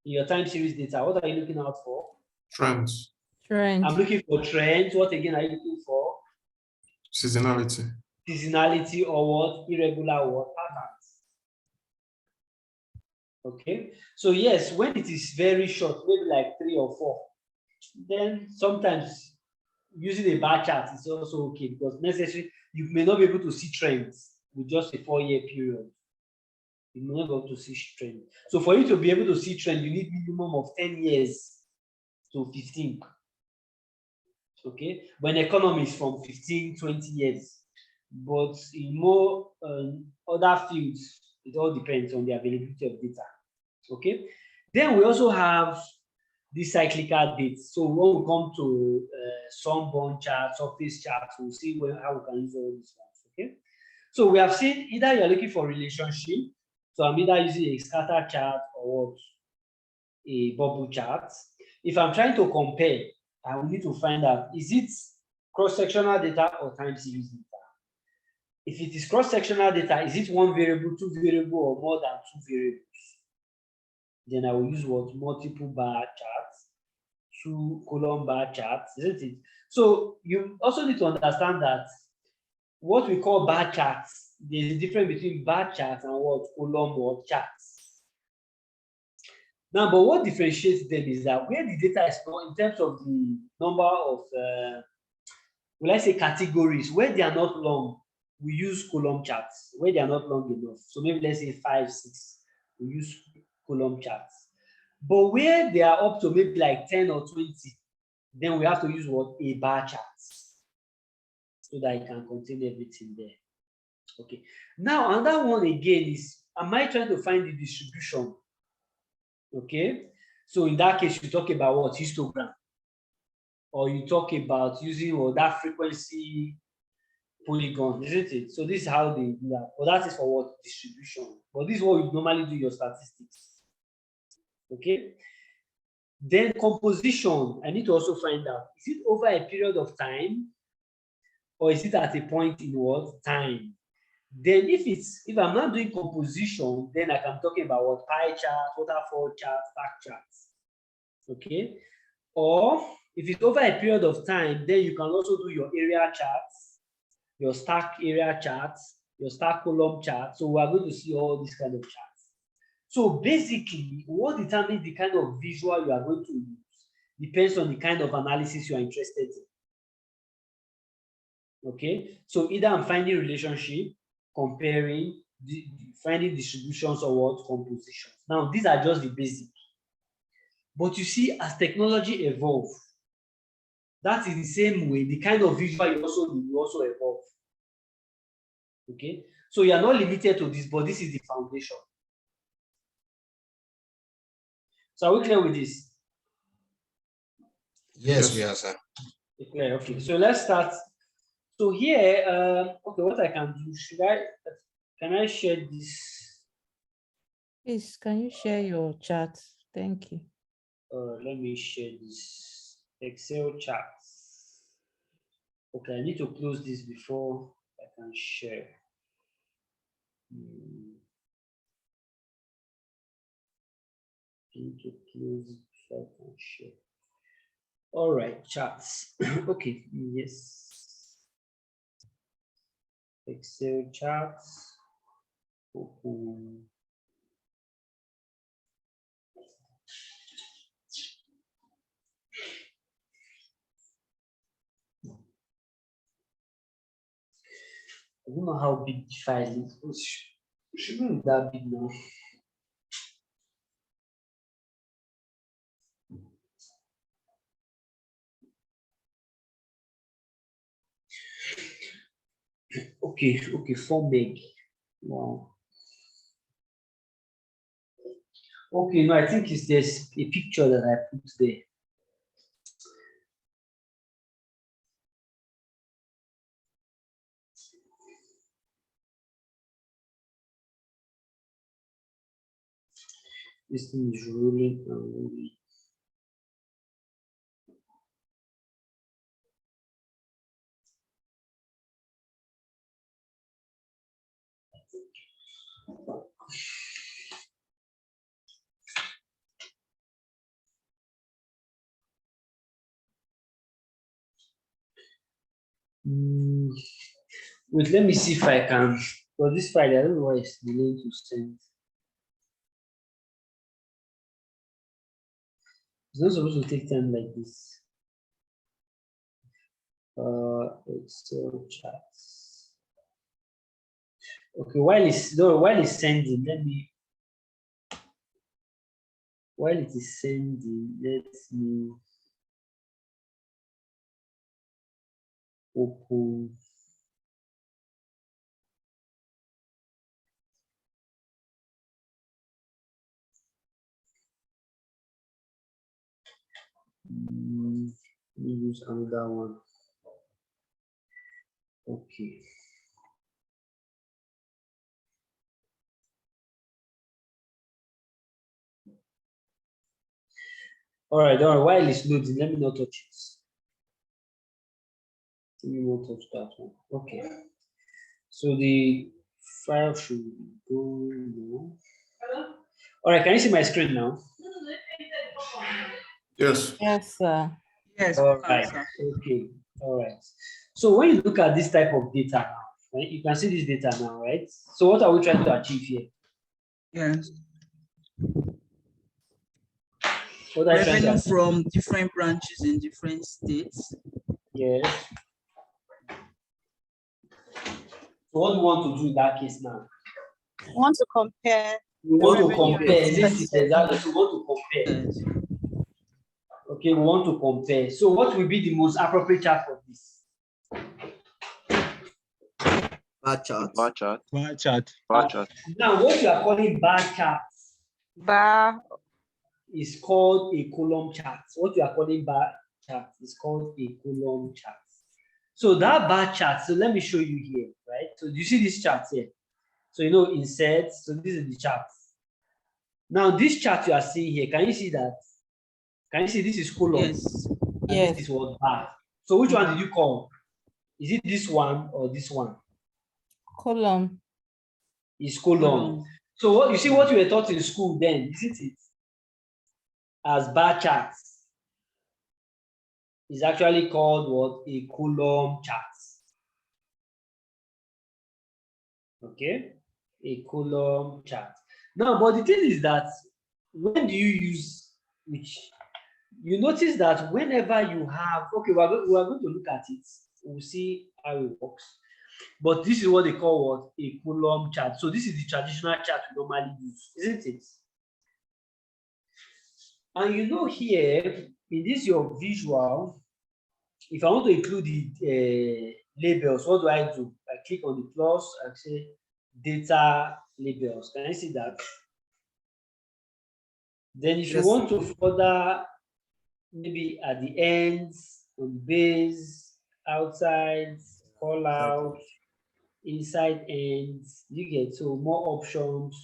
In your time series data, what are you looking out for? Trends. Trend. I'm looking for trends. What again are you looking for? Seasonality. Seasonality or what? Irregular what? Patterns. Okay. So yes, when it is very short, maybe like 3 or 4, then sometimes using a bar chart is also okay, because necessarily you may not be able to see trends with just a 4-year period. You may not be able to see trends. So for you to be able to see trend, you need minimum of 10 years to 15. Okay, when economy is from 15, 20 years, but in more other fields, it all depends on the availability of data. Okay, then we also have the cyclical dates. So when we come to sunburn charts, surface charts, we'll see how we can use all these ones. Okay, so we have seen either you're looking for relationship. So I'm either using a scatter chart or what? A bubble chart. If I'm trying to compare, I will need to find out, is it cross-sectional data or time series data? If it is cross-sectional data, is it one variable, two variable, or more than 2 variables? Then I will use what? Multiple bar charts, 2 column bar charts, isn't it? So you also need to understand that what we call bar charts, there's a difference between bar charts and what? Column or charts. Now, but what differentiates them is that where the data is not in terms of the number of, will I say categories, where they are not long, we use column charts. Where they are not long enough, so maybe let's say 5, 6, we use column charts. But where they are up to maybe like 10 or 20, then we have to use what? A bar chart, so that it can contain everything there. Okay. Now, another one again is, am I trying to find the distribution? Okay, so in that case, you talk about what? Histogram, or you talk about using that frequency polygon, isn't it? So this is how they do that. But that is for what? Distribution. But this is what you normally do your statistics. Okay. Then composition, I need to also find out, is it over a period of time, or is it at a point in what? Time. Then if I'm not doing composition, then I can talk about what? Pie chart, waterfall chart, stack charts. Okay. Or if it's over a period of time, then you can also do your area charts, your stack area charts, your stack column charts. So we are going to see all these kind of charts. So basically, what determines the kind of visual you are going to use depends on the kind of analysis you are interested in. Okay. So either I'm finding relationship, comparing, finding distributions, or what? Compositions. Now, these are just the basic. But you see, as technology evolves, that is the same way, the kind of visual you also need will also evolve. Okay, so you are not limited to this, but this is the foundation. So are we clear with this? Yes, we are, sir. Okay, okay. So let's start. So here, okay, what I can do, can I share this? Please, can you share your chat? Thank you. Let me share this Excel charts. Okay, I need to close this before I can share. I need to close it before I can share. All right, charts. Okay, yes. Excel charts. Open. I don't know how big the file is. It shouldn't be that big now. Okay, 4 meg. Wow. Okay, no, I think there's a picture that I put there. This thing is rolling and rolling. Wait, let me see if I can. For this file, I don't know why it's delaying to send. It's not supposed to take time like this. Excel charts. Okay, while it's sending, while it is sending, let me open. Let me use another one. Okay. All right, while it's loading, let me not touch it. Let me not touch that one. Okay. So the file should go now. All right, can you see my screen now? Yes. Yes, sir. Yes. All we can, right. sir. Okay. All right. So when you look at this type of data now, right, you can see this data now, right? So what are we trying to achieve here? Yes. What are you trying to Revenue achieve? from different branches in different states. Yes. So what do you want to do in that case now? We want to compare. We want to revenue compare. and This is expenses. exactly. So we want to compare. Yes. Okay, we want to compare. So what will be the most appropriate chart for this? Bar chart. Bar chart. Bar chart. Bar chart. Now, what you are calling bar charts Bar, is called a column chart. What you are calling bar chart is called a column chart. So that bar chart, so let me show you here, right? So do you see this chart here? So you know, insert, so this is the chart. Now this chart you are seeing here, can you see that? Can you see this is column? Yes. And Yes. this is what bar. So which one did you call? Is it this one or this one? Column. It's column. Column. So what you see what you were taught in school then, isn't it? As bar charts is actually called what? A column chart. Okay, a column chart. Now, but the thing is that when do you use which? You notice that whenever you have, okay, we are going to look at it. We'll see how it works. But this is what they call what? A column chart. So this is the traditional chart we normally use, isn't it? And you know here, in this your visual, if I want to include the labels, what do? I click on the plus and say data labels. Can you see that? Then if you Yes. want to further, maybe at the ends, on the base, outside, call out, inside ends, you get so more options.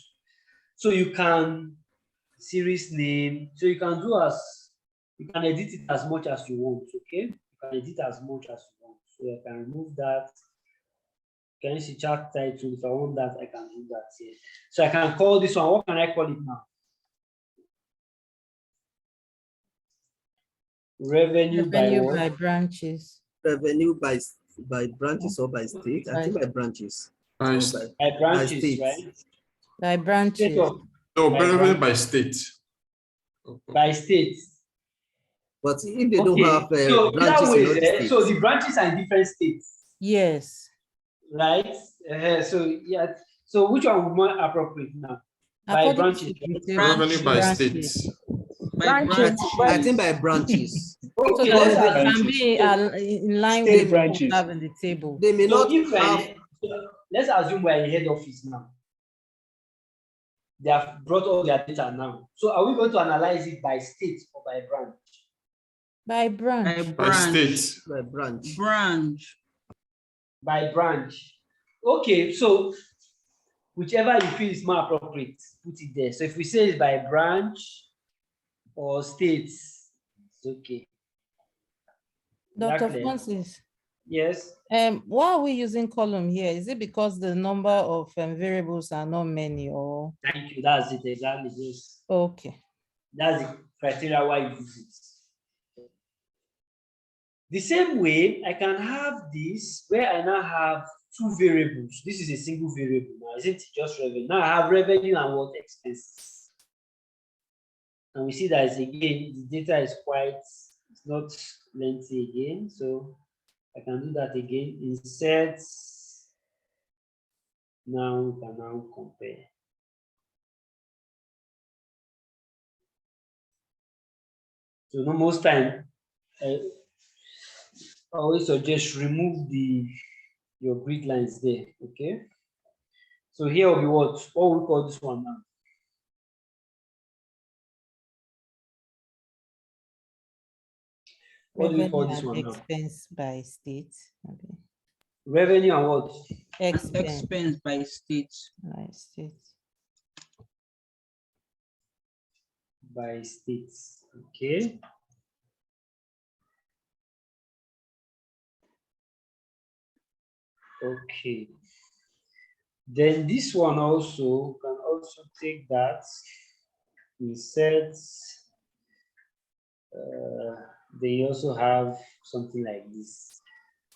So you can series name. So you can edit it as much as you want. Okay, you can edit as much as you want. So I can remove that. Can you see chart title? If I want that, I can do that here. So I can call this one. What can I call it now? Revenue by Revenue what? by branches. Revenue by branches or by state? I think By- by branches. By Or st- By branches, states. right? By State branches. of- No, by revenue branch. by state. by state. But if they don't Okay, have so branches either in way, all the so states, the branches are in different states, Yes. right? So yeah, so which one would more appropriate now? By According branches, to the right? table, Revenue by branches. state. By Branches. I think by branches. So Okay, that let's they assume. can be in line State with what we branches. have in the table. They may So not if have. let's assume we're in head office now. They have brought all their data now. So are we going to analyze it by state or by branch? By by branch. By branch. state. By branch. Branch. By branch. Okay, so whichever you feel is more appropriate, put it there. So if we say it's by branch or states, it's okay. Dr. Exactly. Francis, Yes. why are we using column here? Is it because the number of variables are not many or? Thank you. That's it. Exactly. Yes. Okay. That's the criteria why you use it. The same way, I can have this where I now have two variables. This is a single variable now, isn't it? Just revenue. Now I have revenue and what expenses. And we see that it's again, the data is it's not lengthy again. So I can do that again. Insert. Now we can now compare. So no, most time, I always suggest remove your grid lines there. Okay. So here will be what we call this one now. What do we call Revenue this and one now? expense by state. Okay. Revenue and what? Expense Expense by state. by state. By states. Okay. Okay. Then this one also can also take that. Insert. They also have something like this.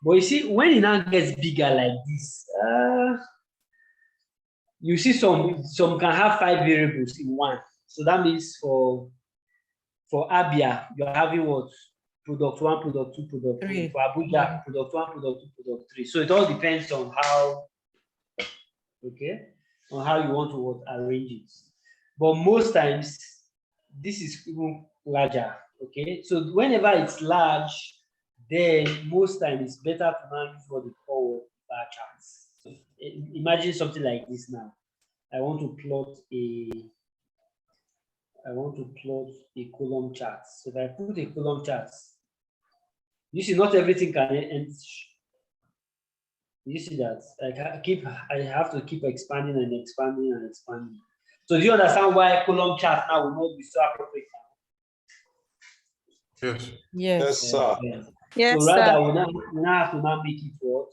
But you see, when it now gets bigger like this, you see some can have 5 variables in one. So that means for Abia, you're having what? Product 1, product 2, product 3. For Abuja, product 1, product 2, product 3. So it all depends on how, on how you want to arrange it. But most times, this is even larger. Okay, so whenever it's large, then most times it's better to now use what they call bar charts. So imagine something like this now. I want to plot a column chart. So if I put a column chart, you see not everything can end. You see that I have to keep expanding and expanding and expanding. So do you understand why column chart now will not be so appropriate now? Yes. Yes. sir. Yes, so rather, sir. we now have to now make it what?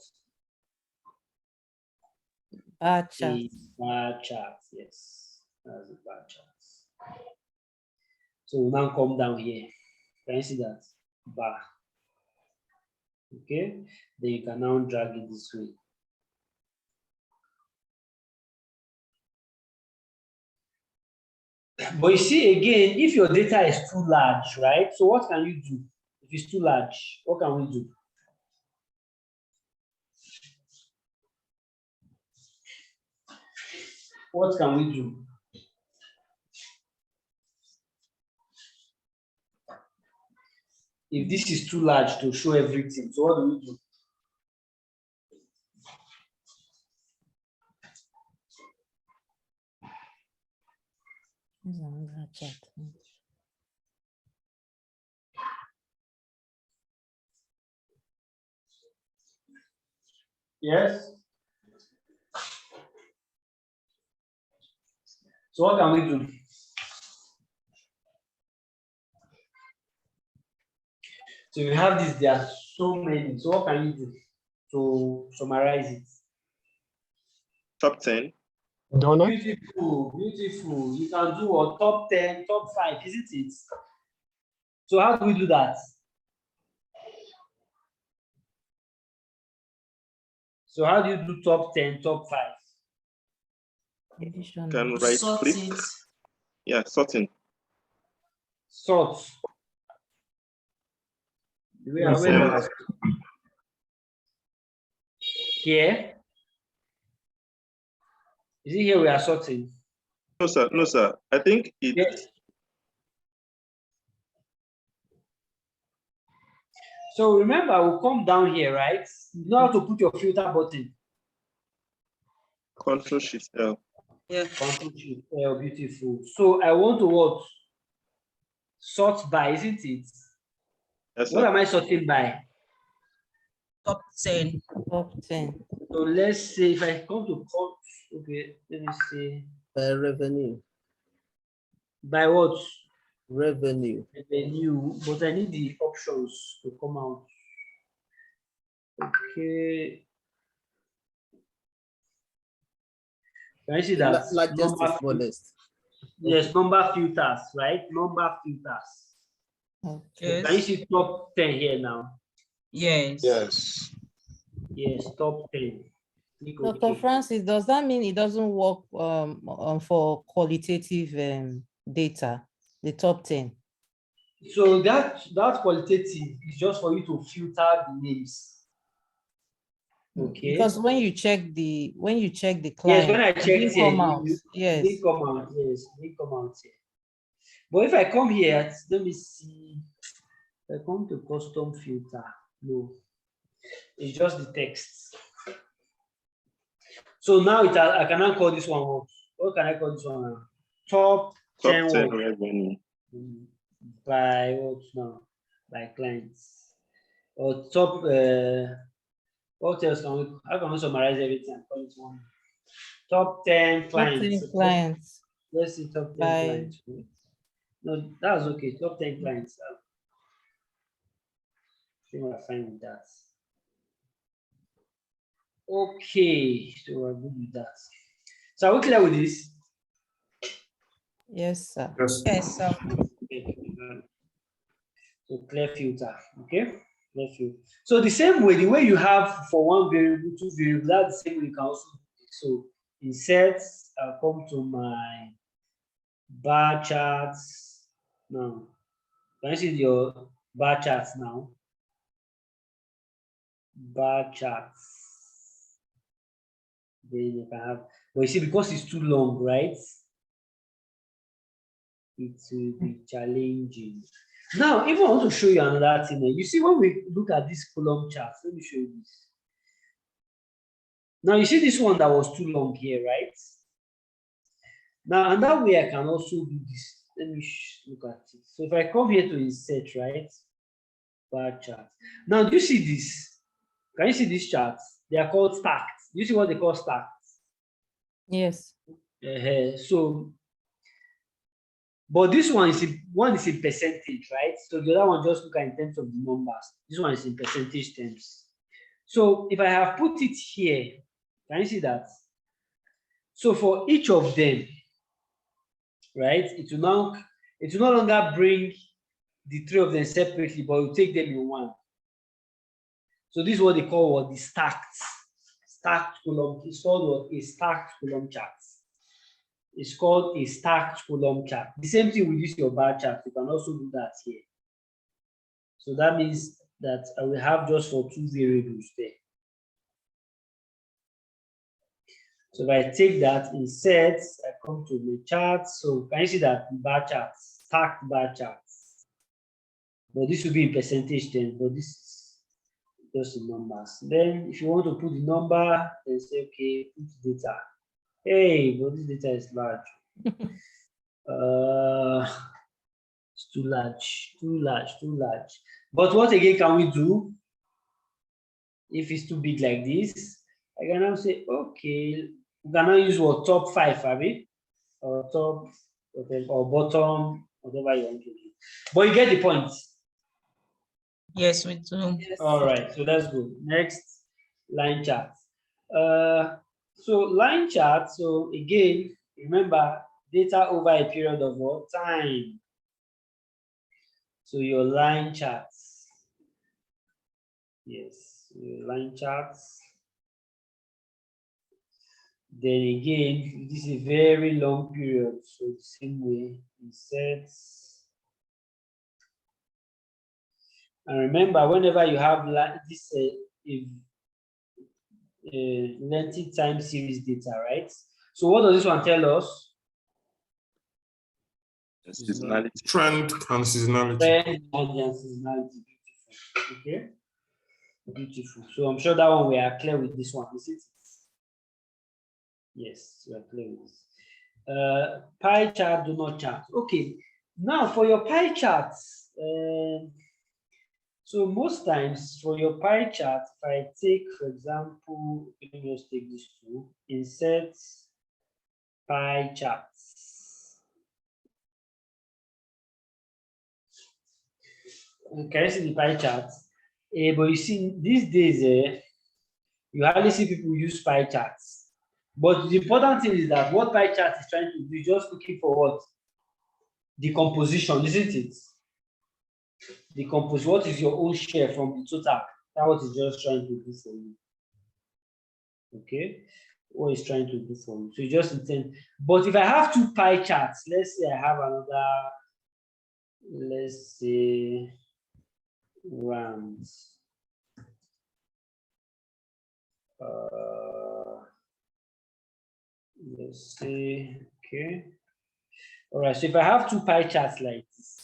Bar A chart. bar chart. Yes, that's a bar chart. So we'll now come down here. Can you see that? Bar. Okay, then you can now drag it this way. But you see again, if your data is too large, right? So what can you do? If it's too large, what can we do? What can we do? If this is too large to show everything, so what do we do? Here's another chart. Yes. So what can we do? So we have this, there are so many. So what can you do to summarize it? Top 10. Donna? Beautiful, beautiful. You can do a top 10, top 5, isn't it? So how do we do that? So how do you do top 10, top 5? Edition. Can right Sort click. it. Yeah, sorting. Sort. We are Yes, where sir. here. Is it here we are sorting? No, sir. No, sir. I think it. Yes. So remember, we'll come down here, right? You know how to put your filter button. Control Shift L. Yeah. Control Shift L, beautiful. So I want to what? Sort by, isn't it? Yes, What sir. am I sorting by? Top 10. Top 10. So let's say if I come to cut, okay, let me see. By revenue. By what? Revenue. Revenue, but I need the options to come out. Okay. Can you see that? Largest to Number, smallest. yes, number filters, right? Number filters. Okay. Can you Yes. see top 10 here now? Yes. Yes. Yes, top 10. Click Dr. OK. Francis, does that mean it doesn't work for qualitative data, the top 10? So that qualitative is just for you to filter the names. Okay. Because when you check the Yes, client, when I it checked didn't here, come out. it Yes. did come out. Yes, it did come out here. But if I come here, let me see. If I come to custom filter, no, it's just the text. So now I can now call this one what? What can I call this one now? Top 10 Top 10 what? revenue. By what now? By clients. Or top what else can we, how can we summarize everything? Call it one. Top 10 Top 10 clients. clients. Let's see top 10 By clients. No, that's okay. Top 10 clients. I think we're fine with that. Okay, so we're good with that. So are we clear with this? yes, sir. Yes. Yes. Okay. So clear filter, okay? Clear filter. So the same way, the way you have for one variable, two variables, that's the same way you can also do it. So insert, I'll come to my bar charts now. Can you see your bar charts now? Bar charts. Then you can have, but you see, because it's too long, right? It will be challenging. Now, if I want to show you another thing, you see, when we look at this column chart, let me show you this. Now, you see this one that was too long here, right? Now, and that way I can also do this. Let me look at it. So if I come here to insert, right? Bar chart. Now, do you see this? Can you see these charts? They are called stacked. Do you see what they call stacked? Yes. So, but this one is in percentage, right? So the other one just look at in terms of the numbers. This one is in percentage terms. So if I have put it here, can you see that? So for each of them, right, it will no longer bring the three of them separately, but it will take them in one. So this is what they call the stacked column. It's called a stacked column chart. It's called a stacked column chart. The same thing with this your bar chart. You can also do that here. So that means that I will have just for two variables there. So if I take that, insert, I come to the chart. So can you see that bar charts, stacked bar charts? But this will be in percentage terms, but this is just in numbers. Then if you want to put the number, then say, okay, put data. Hey, but this data is large. It's too large. But what again can we do? If it's too big like this, I can now say, okay, we can now use what top 5, have we? or top, whatever, or bottom, whatever you want to do. But you get the point. Yes, we do. All right, so let's go. Next, line chart. So line chart, so again, remember data over a period of what? Time. So your line charts. Yes, your line charts. Then again, this is a very long period, so the same way, insert. And remember, whenever you have this lengthy time series data, right? So what does this one tell us? Seasonality. Trend and seasonality. Trend and seasonality. Beautiful. Okay. Beautiful. So I'm sure that one we are clear with this one, is it? Yes, we are clear with this. Pie chart, do not chart. Okay. Now for your pie charts, so most times for your pie chart, if I take, for example, let me just take this two, insert pie charts. Can you see the pie chart? But you see, these days, you hardly see people use pie charts. But the important thing is that what pie chart is trying to do is just looking for what? The composition, isn't it? Decompose what is your own share from the total. That's what it's just trying to do for you. Okay, what it's trying to do for you. So you just intend. But if I have two pie charts, let's say I have another, let's say rounds. Let's see. Okay. All right. So if I have two pie charts like this.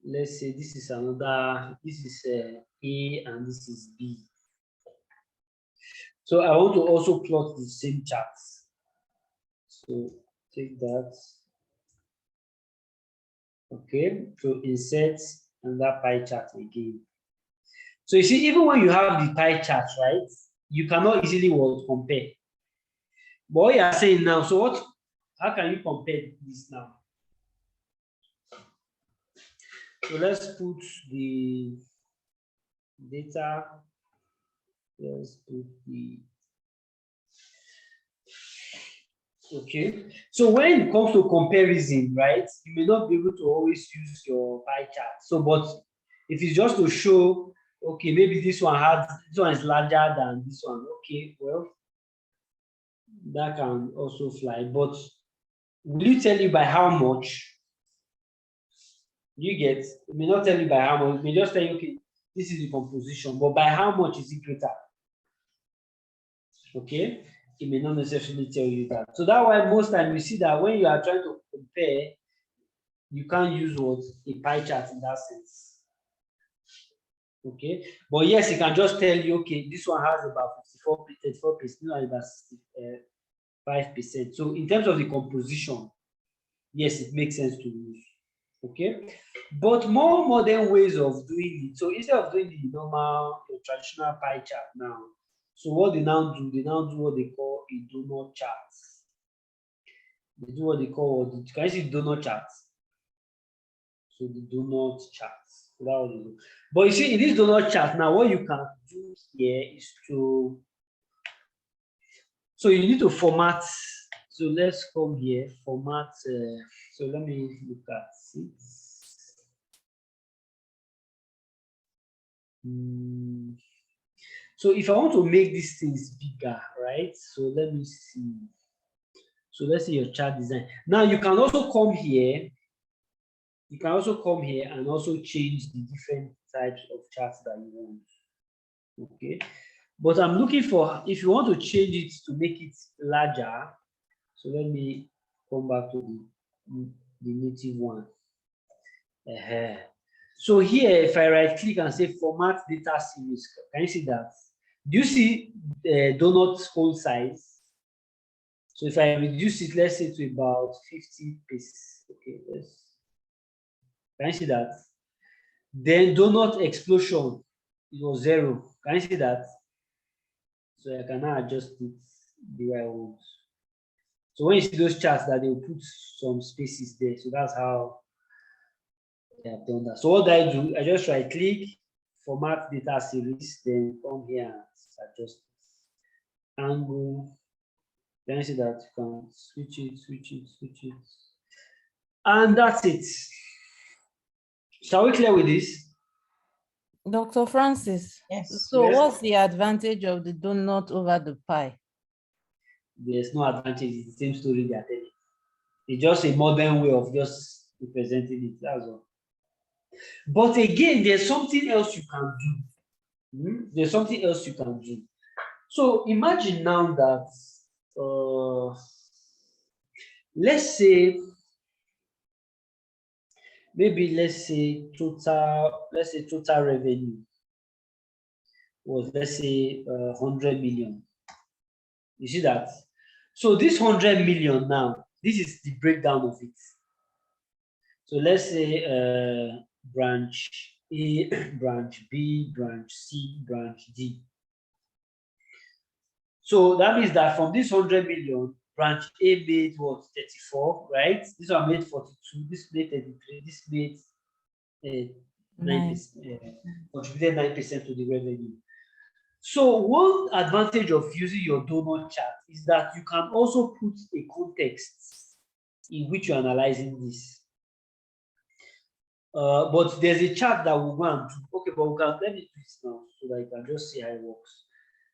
Let's say this is another, this is A and this is B. So I want to also plot the same charts. So take that. Okay, so insert another pie chart again. So you see, even when you have the pie chart, right, you cannot easily compare. But what you are saying now, so what? How can you compare this now? So let's put the data. Let's put the. Okay. So when it comes to comparison, right, you may not be able to always use your pie chart. So, but if it's just to show, okay, maybe this one is larger than this one. Okay, well, that can also fly. But will you tell you by how much? You get, it may not tell you by how much, it may just tell you, okay, this is the composition, but by how much is it greater? Okay, it may not necessarily tell you that. So that's why most times you see that when you are trying to compare, you can't use what? A pie chart in that sense. Okay, but yes, it can just tell you, okay, this one has about 34%, this one about 5%. So in terms of the composition, yes, it makes sense to use. Okay, but more modern ways of doing it. So instead of doing the normal traditional pie chart now, so what they now do what they call a donut chart. They do what they call, can you see donut charts? So the donut charts. So that what they do. But you see, in this donut chart now, what you can do here is to, so you need to format. So let's come here, format. So let me look at it. So if I want to make these things bigger, right? So let me see. So let's see your chart design. Now you can also come here. You can also come here and also change the different types of charts that you want. Okay. But I'm looking for, if you want to change it to make it larger, so let me come back to the native one. So here, if I right click and say format data series, can you see that? Do you see the donut cone size? So if I reduce it, let's say to about 50 pieces, okay, can you see that? Then donut explosion, it was 0. Can you see that? So I can now adjust it the way I want. So when you see those charts, that they will put some spaces there. So that's how they have done that. So what I do, I just right click, format data series, then come here and adjust angle. Then you see that you can switch it. And that's it. Shall we clear with this? Dr. Francis, Yes. so Yes. what's the advantage of the donut over the pie? There's no advantage. It's the same story they are telling. It's just a modern way of just representing it. That's all. But again, there's something else you can do. There's something else you can do. So imagine now that let's say total revenue was, let's say 100 million. You see that? So this 100 million now, this is the breakdown of it. So let's say branch A, branch B, branch C, branch D. So that means that from this 100 million, branch A made what, 34, right? This one made 42, this made 33, this made 9%, contributed 9% to the revenue. So one advantage of using your donut chart is that you can also put a context in which you're analyzing this. But there's a chart that we'll go and do. Okay, but let me do this now so that you can just see how it works.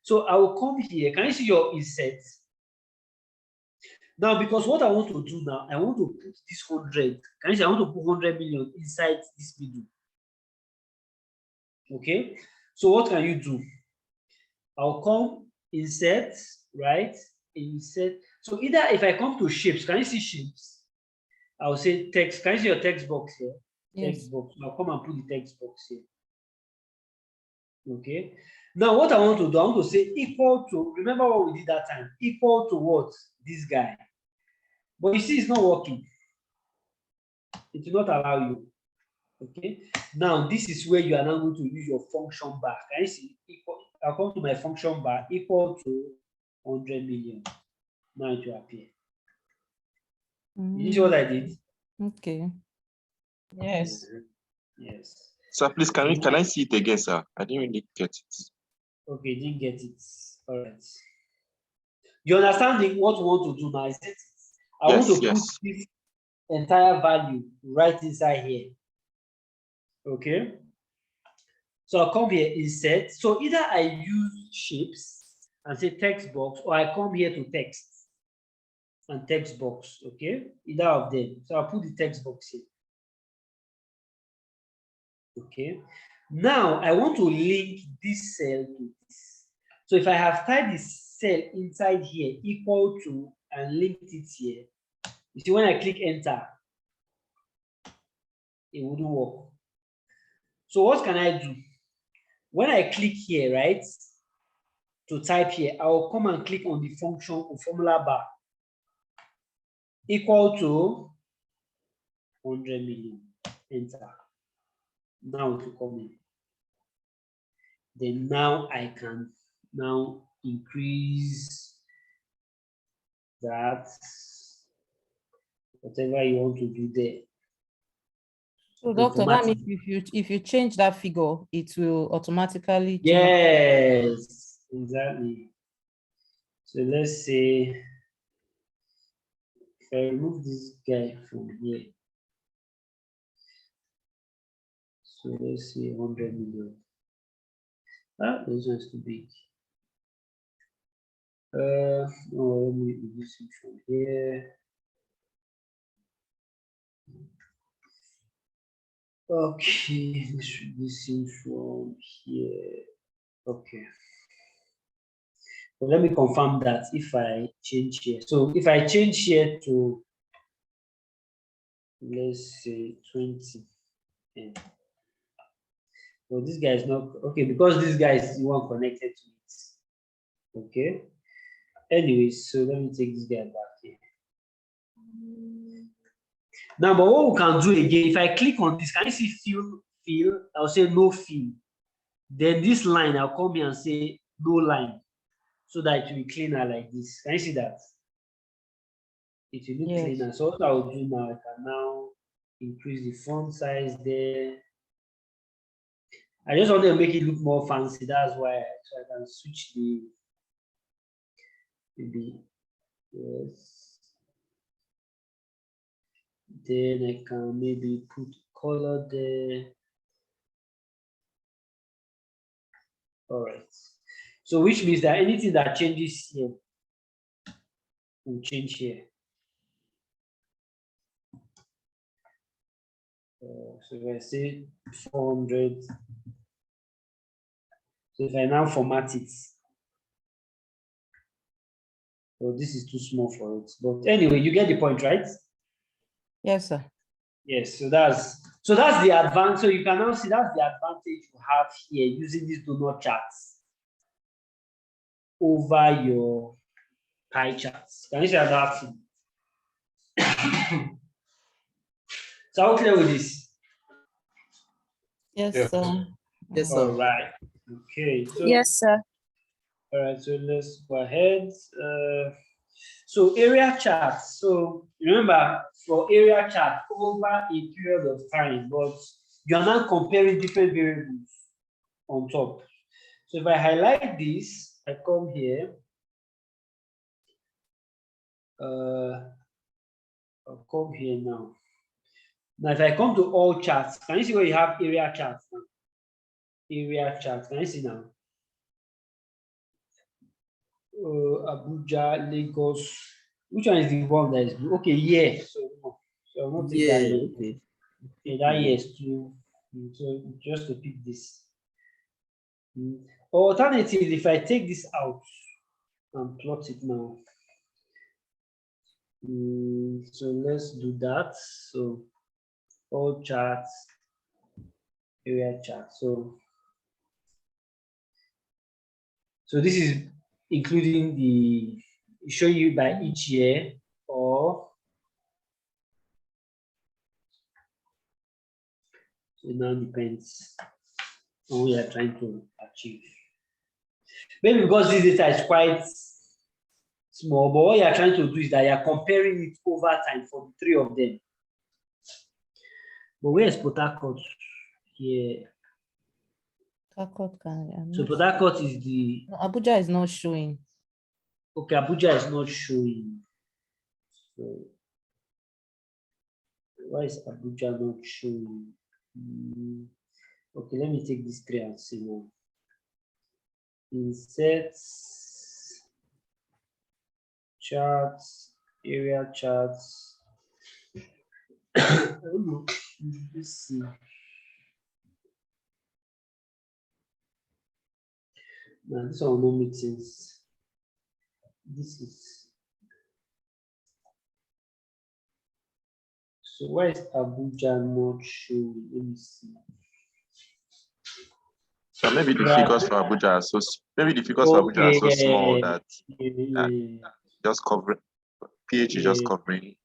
So I will come here. Can you see your inset? Now, because what I want to do now, I want to put this 100. Can you see? I want to put 100 million inside this middle. Okay. So what can you do? I'll come insert, right? Insert. So either if I come to shapes, can you see shapes? I'll say text. Can you see your text box here? Yes. Text box. I'll come and put the text box here. Okay. Now what I want to do, I want to say equal to, remember what we did that time, equal to what? This guy. But you see, it's not working. It will not allow you. Okay. Now this is where you are now going to use your function bar. Can you see? Equal, I'll come to my function bar, equal to 100 million. Now it will appear. You see what I did? Okay. Yes. Yes. Sir, please, can I see it again, sir? I didn't really get it. Okay, didn't get it. All right. You understand what we want to do now? Is it? I want to put this entire value right inside here. Okay. So I'll come here, insert. So either I use shapes and say text box, or I come here to text and text box. Okay. Either of them. So I'll put the text box here. Okay. Now I want to link this cell to this. So if I have typed this cell inside here equal to and linked it here, you see when I click enter, it wouldn't work. So what can I do? When I click here, right, to type here, I will come and click on the function or formula bar equal to 100 million. Enter. Now it will come in. Then now I can now increase that, whatever you want to do there. So doctor, that means if you change that figure, it will automatically change. Yes, exactly. So let's say if I remove this guy from here. So let's say 100 million. Ah, this one's too big. No, let me reduce it from here. Okay, let's reduce it from here. Okay. Well, let me confirm that if I change here. So if I change here to, let's say 20. Yeah. Well, this guy is not, okay, because this guy is the one connected to it. Okay. Anyways, so let me take this guy back here. Now, but what we can do again, if I click on this, can you see fill? I'll say no fill. Then this line, I'll come here and say no line, so that it will be cleaner like this. Can you see that? It will look Yes. cleaner. So what I will do now, I can now increase the font size there. I just want to make it look more fancy. That's why so I can switch the maybe yes. Then I can maybe put color there. All right. So which means that anything that changes here will change here. So if I say 400, so if I now format it, well, this is too small for it. But anyway, you get the point, right? Yes, sir. Yes. So that's the advantage. So you can now see that's the advantage you have here using these donut charts over your pie charts. Can you see that? So how clear with this? Yes, Yeah. sir. Yes, All sir. right. Okay. So Yes, sir. all right. So let's go ahead. So area charts. So remember for area chart over a period of time, but you are now comparing different variables on top. So if I highlight this, I come here. I'll come here now. Now, if I come to all charts, can you see where you have area charts now? Area charts. Can you see now? Abuja, Lagos. Which one is the one that is blue? Okay, yeah. So I'm not taking that Yeah, year. okay. Okay, that year is too. So just to pick this. Alternatively, if I take this out and plot it now. So let's do that. So all charts, area chart. So this is including the show you by each year or so it now depends on what you are trying to achieve. Maybe because this data is quite small, but what you are trying to do is that you are comparing it over time for the three of them. But where is Port Harcourt here? So Port Harcourt is the No, Abuja is not showing. okay. Abuja is not showing. So why is Abuja not showing? Okay, let me take this 3 and see now. Insert charts, area charts. I don't know. Let's see. Now this one will not make sense. This is so why is Abuja not showing? Let me see. So maybe the Right. figures for Abuja are so small that just covering PH is just covering.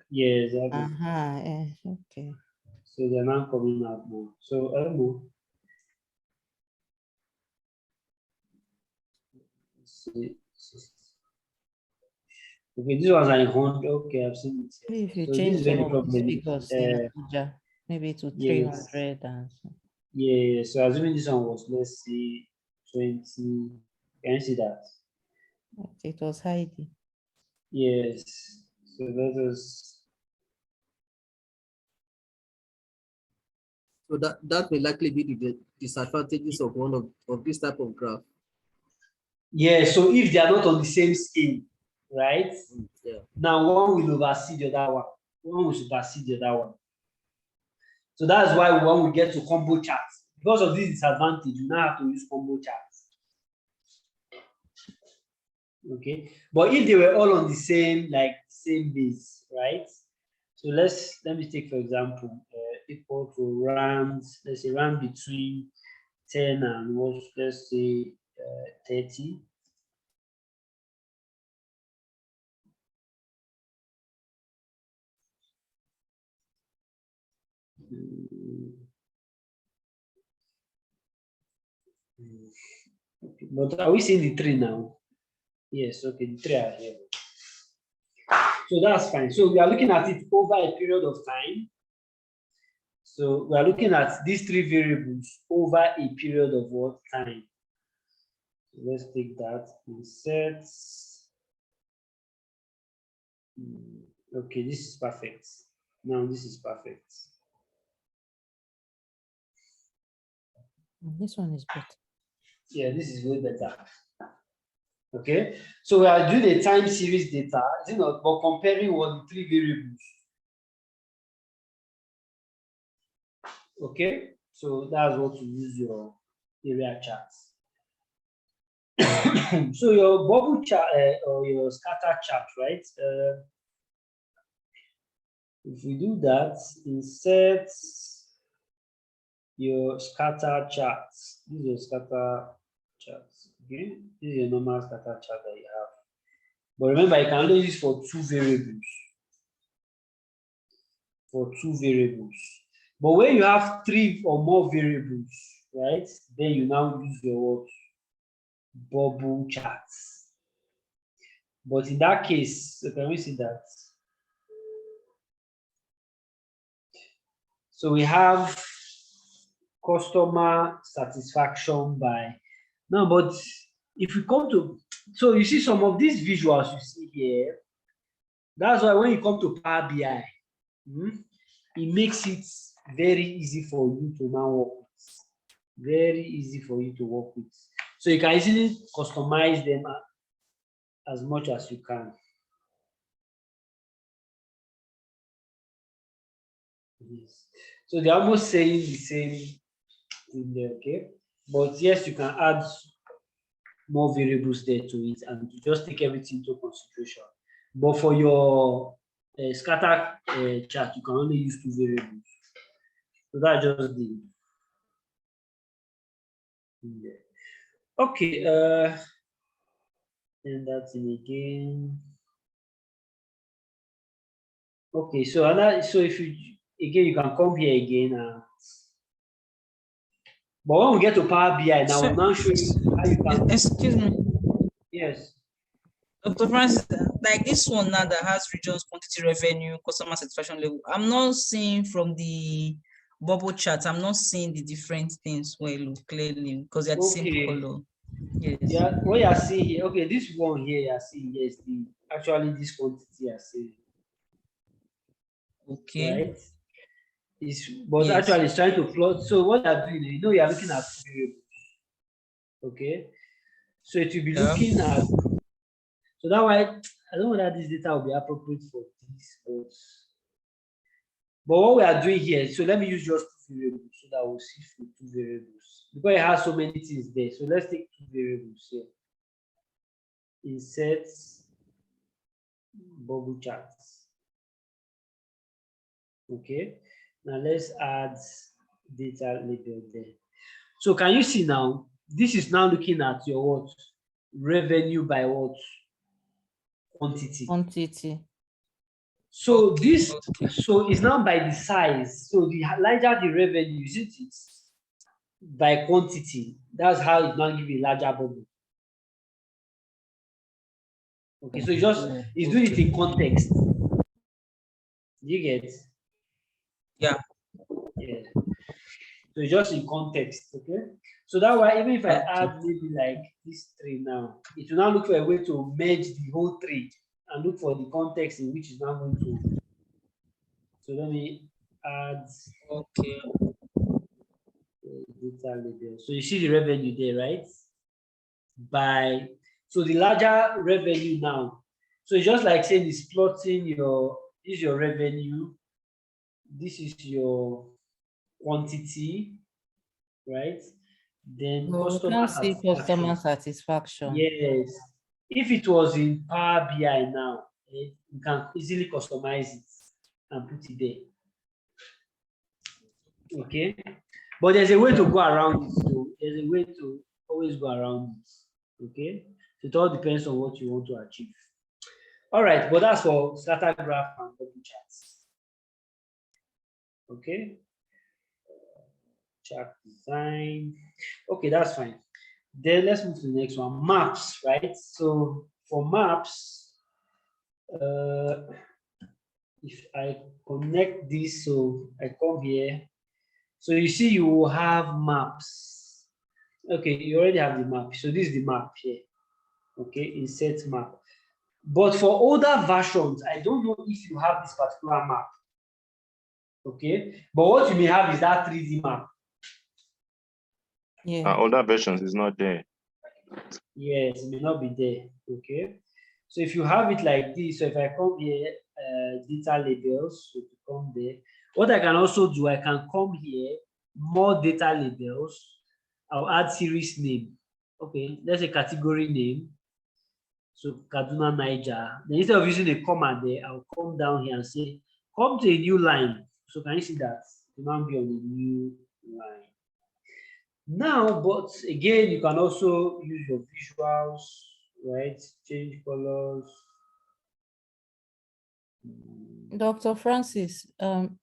Yeah, exactly. Okay. So they're not coming out now. So I don't know. Let's see. Okay, this was like 100. Okay, I've seen it. Maybe if you So this change is where some the of these problem is. figures in Abuja, maybe to Yes. 300 and so. Yeah, so assuming this one was, let's say, 20. Can you see that? Okay, it was hiding. Yes. So let us. So that may likely be the disadvantages of one of this type of graph. Yeah, so if they are not on the same scale, right? Yeah. Now one will oversee the other one. One will supersede the other one. So that's why when we get to combo charts, because of this disadvantage, you now have to use combo charts. Okay, but if they were all on the same base, right? So let me take for example equal to rounds. Let's say round between 10 and what? Let's say 30. Okay, but are we seeing the 3 now? Yes, okay, the 3 are here. So that's fine. So we are looking at it over a period of time. So we are looking at these three variables over a period of what time? So let's take that and set. Okay, this is perfect. Now this is perfect. This one is better. Yeah, this is way better. Okay, so we are doing a time series data, is it not? But comparing what the three variables. Okay, so that's what you use your area charts. So your bubble chart or your scatter chart, right? If we do that, insert your scatter charts. This is your scatter charts. Okay, this is your normal scatter chart that you have. But remember, you can only use for two variables. For two variables. But when you have three or more variables, right? Then you now use your bubble charts. But in that case, so can we see that? So we have customer satisfaction by no, but if we come to, so you see some of these visuals you see here, that's why when you come to Power BI, it makes it very easy for you to now work with. Very easy for you to work with. So you can easily customize them as much as you can. Yes. So they're almost saying the same thing there, okay? But yes, you can add more variables there to it and just take everything into consideration. But for your scatter chart, you can only use two variables. So that's just the yeah. Okay, and that's in again. Okay, so if you again you can come here again and but when we get to Power BI now, we'll now show you how you can. Excuse me, Yes. Dr. Francis, like this one now that has regions, quantity, revenue, customer satisfaction level. I'm not seeing from the bubble chart, I'm not seeing the different things well clearly because they're the same color. Yes. Yeah, what you are seeing here, okay, this one here you are seeing here is the actually this quantity you are seeing. Okay. Right? But Yes. actually it's trying to plot. So what you are doing, you know, you are looking at variables. Okay. So it will be looking at, so that why I don't know that this data will be appropriate for this, but what we are doing here, so let me use just two variables so that we'll see for two variables because it has so many things there. So let's take two variables here. Insert bubble charts. Okay. Now let's add data label there. So can you see now? This is now looking at your what? Revenue by what? Quantity. Quantity. So this, so it's now by the size. So the larger the revenue, isn't it? By quantity. That's how it now give you a larger bubble. Okay, so it's doing it in context. You get? Yeah. Yeah. So just in context, okay? So that way, even if I add maybe like this tree now, it will now look for a way to merge the whole tree and look for the context in which is now going to. So let me add data label. So you see the revenue there, right? So the larger revenue now. So it's just like saying it's plotting this is your revenue, this is your quantity, right? Then customer satisfaction. Yes. If it was in Power BI now, you can easily customize it and put it there. Okay. But there's a way to go around it. So there's a way to always go around it. Okay. So it all depends on what you want to achieve. All right, but that's for scatter graph and bubble charts. Okay. Chart design. Okay, that's fine. Then let's move to the next one. Maps, right? So for maps, If I connect this, so I come here. So you see, you will have maps. Okay, you already have the map. So this is the map here. Okay, insert map. But for older versions, I don't know if you have this particular map. Okay, but what you may have is that 3D map. Yeah. Older versions is not there. Yes, it may not be there. Okay, so if you have it like this, so if I come here, data labels, so to come there, what I can also do, I can come here, more data labels. I'll add series name. Okay, there's a category name. So Kaduna, Niger. Then instead of using a comma there, I'll come down here and say, come to a new line. So can you see that? It will now be on a new line. Now, but again, you can also use your visuals, right? Change colors. Dr. Francis,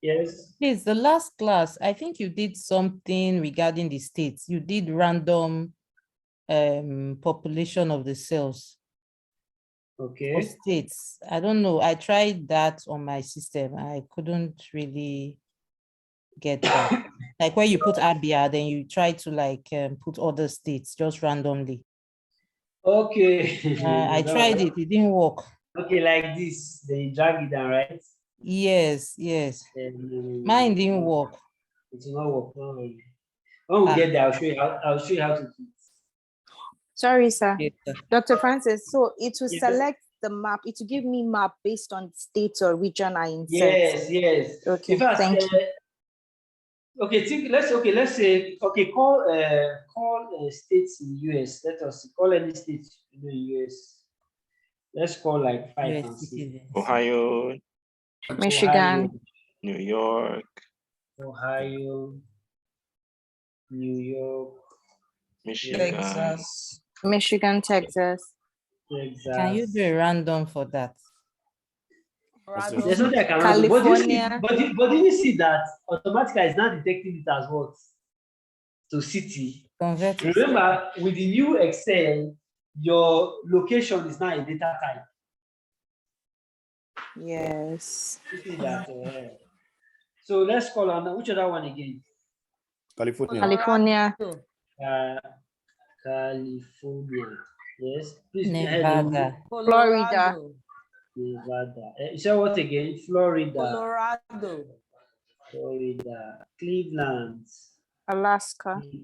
Yes. please, the last class, I think you did something regarding the states. You did random population of the cells for Okay. states. I don't know. I tried that on my system. I couldn't really get that. Like where you put Abia, then you try to like put other states just randomly. Okay. I tried it. It didn't work. Okay, like this. Then you drag it down, right? Yes, yes. Then, Mine didn't work. it will not work. No worry. When we get there, I'll show you how. I'll show you how to do it. Sorry, sir. Yes, sir. Dr. Francis, so it will Yes, sir. select the map. It will give me map based on state or region I insert. Yes, yes. Okay, In fact, thank you. okay, let's say call states in US. Let us see, call any state in the US. Let's call like 5 Yes, and see. citizens. Ohio, Michigan, New York, Ohio, New York, Michigan. Texas. Michigan, Texas. Texas. Can you do a random for that? There's nothing I cannot do. California. But did you see that automatically it's not detecting it as what? To city. Convert it. Remember, with the new Excel, your location is now a data type. Yes. You see that? So let's call on which other one again? California. California. California. Yes. Please Nevada. Florida. Nevada. You said what again? Florida. Colorado. Florida. Cleveland. Alaska. Okay.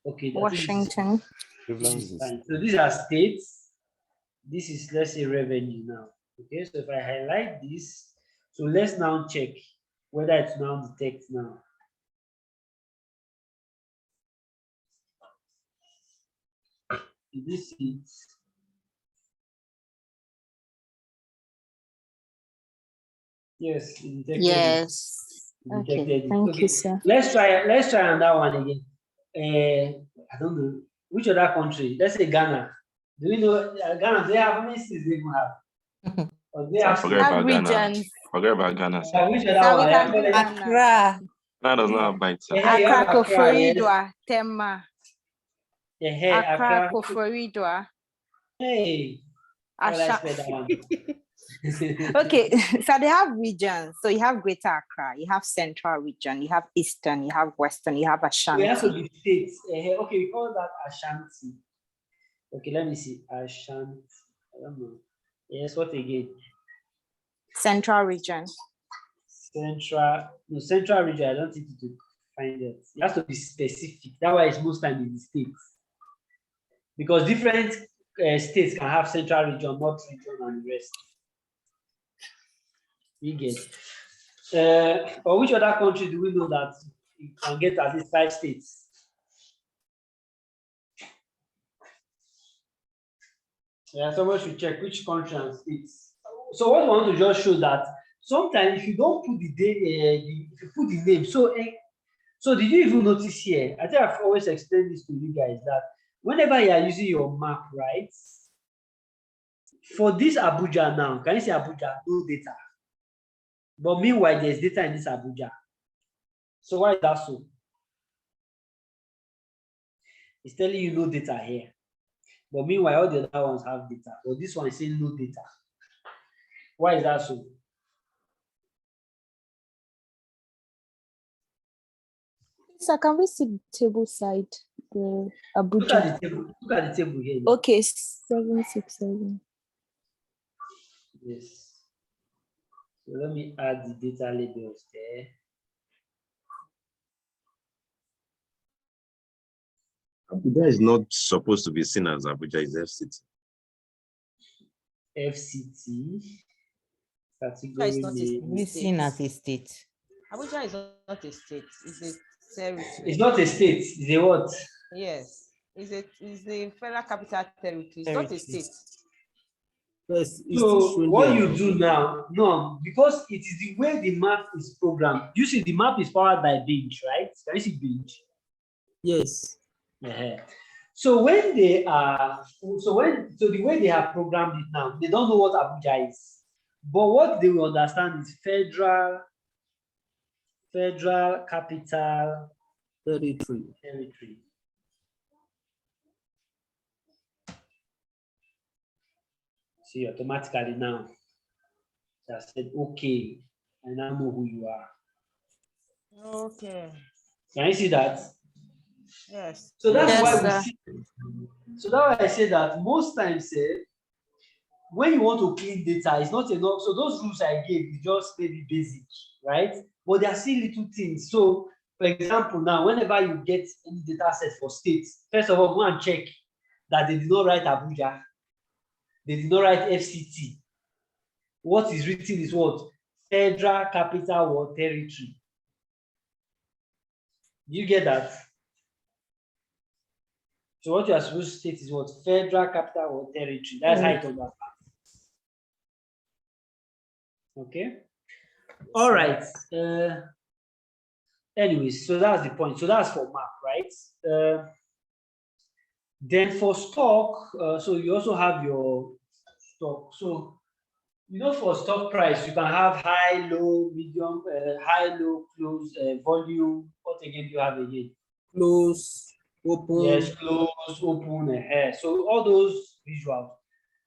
I think Washington. Cleveland is- fine. So these are states. This is, let's say, revenue now. Okay. So if I highlight this, so let's now check whether it's now detect now. Is this it? Yes, it detected it. Yes. It Okay, detected it. thank Okay, you, sir. let's try another one again. I don't know which other country. Let's say Ghana. Do we know Ghana? Do they have how many states they even have? Or they have Forget about Ghana. Regions. Forget about Ghana. which Sir, other we one? can do Yeah, Ghana. Accra. Ghana does not have bites. yeah, you have Accra, Accra, yes. Koforidua, Tema. Yeah, Accra, Accra. Koforidua. Hey, how will I Asha- spell that one? Okay, so they have regions. So you have Greater Accra, you have Central Region, you have Eastern, you have Western, you have We have to Ashanti. be states. Okay, we call that Ashanti. Okay, let me see. Ashanti. I don't know. Yes, what again? Central Region. Central region. I don't think you could find it. It has to be specific. That's why it's most times in the states. Because different states can have central region, north region, and the rest. You get. Or which other country do we know that you can get at least 5 states? Yeah, someone should check which country and states. So what we want to just show that sometimes if you don't put if you put the name, so did you even notice here? I think I've always explained this to you guys that whenever you are using your map, right? For this Abuja now, can you see Abuja? No data. But meanwhile, there's data in this Abuja. So why is that so? It's telling you no data here. But meanwhile, all the other ones have data. But this one is saying no data. Why is that so? So can we see the table side? The Look Abuja. at the table. Look at the table here. Okay, 767. Yes. So let me add the data labels there. Abuja is not supposed to be seen as Abuja is FCT. FCT. Abuja is Category not a name. Missing as a state. Abuja is not a state. It's a territory. It's not a state. It's a what? Yes. It's a federal capital territory. It's not a state. Yes, it's So still showing what there you now. do now, no, because it is the way the map is programmed. You see, the map is powered by Binge, right? Can you see Binge? Yes. So when they are, so the way they have programmed it now, they don't know what Abuja is, but what they will understand is federal capital territory. See, automatically now, I said, okay, I now know who you are. Okay. Can you see that? Yes. So that's Yes, why sir. we see. So that's why I say that most times, when you want to clean data, it's not enough. So those rules I gave is just maybe basic, right? But there are still little things. So, for example, now whenever you get any data set for states, first of all, go and check that they did not write Abuja, they did not write FCT. What is written is what? Federal Capital or Territory. Do you get that? So what you are supposed to state is what? Federal Capital or Territory. That's how it understands. Okay. All right. Anyways, so that's the point. So that's for map, right? Then for stock, so you also have your stock. So you know, for stock price, you can have high, low, medium, high, low, close, volume. What again do you have again? Close, open. Yes, close, open, so all those visuals.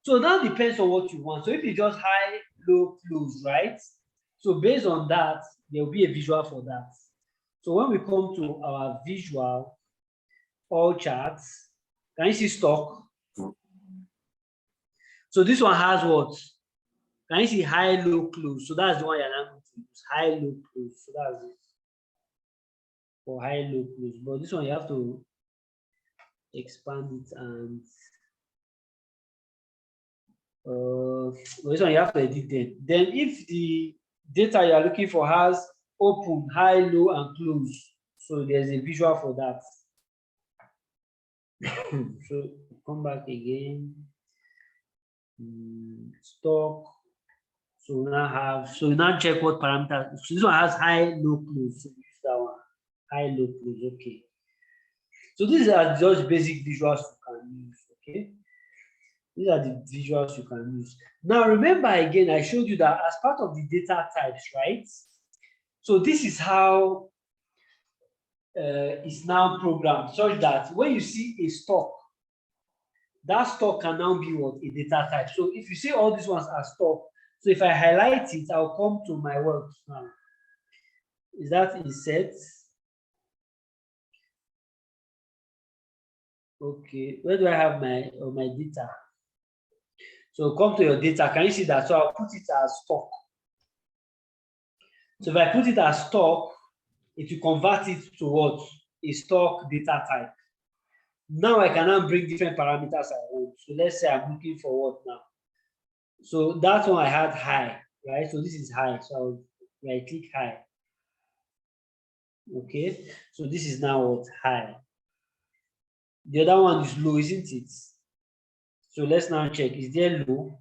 So that depends on what you want. So if it's just high, low, close, right? So based on that, there will be a visual for that. So when we come to our visual, all charts, can you see stock? So this one has what? Can you see high, low, close? So that's the one you're not going to use. High, low, close. So that's it. For high, low, close. But this one you have to expand it and this one you have to edit it. Then if the data you are looking for has open, high, low, and close, so there's a visual for that. So come back again. Stock. So now check what parameters. So this one has high, low, close. So use that one. High, low, close. Okay. So these are just basic visuals you can use. Okay. These are the visuals you can use. Now, remember again, I showed you that as part of the data types, right? So this is how it's now programmed, such that when you see a stock, that stock can now be what? A data type. So if you see all these ones are stock, so if I highlight it, I'll come to my works now. Is that insert? Okay, where do I have my data? So come to your data. Can you see that? So I'll put it as stock. So if I put it as stock, it will convert it to what? A stock data type. Now I can now bring different parameters I want. So let's say I'm looking for what now? So that one I had high, right? So this is high. So I'll right click high. Okay. So this is now what? High. The other one is low, isn't it? So let's now check. Is there low?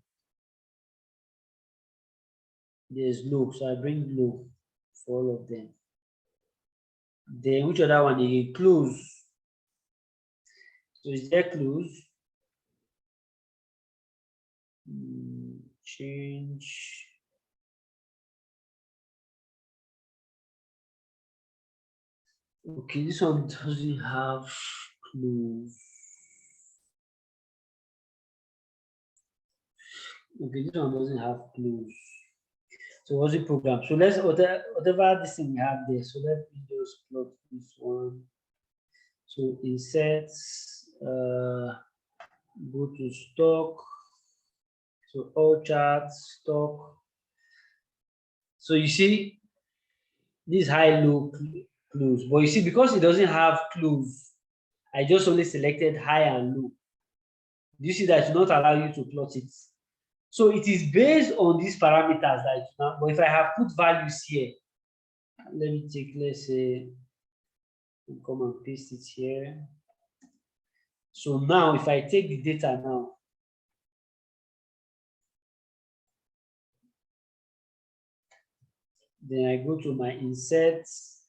There's low. So I bring low for all of them. Then which other one again? Close. So is there close? Change. Okay, this one doesn't have close. Okay, this one doesn't have close. So what's the program? So let's whatever this thing we have there. So let me just plot this one. So insert, go to stock. So all charts, stock. So you see this high, low, close. But you see, because it doesn't have close, I just only selected high and low. Do you see that it will not allow you to plot it? So it is based on these parameters that but if I have put values here, let me take, let's say, come and paste it here. So now if I take the data now, then I go to my inserts,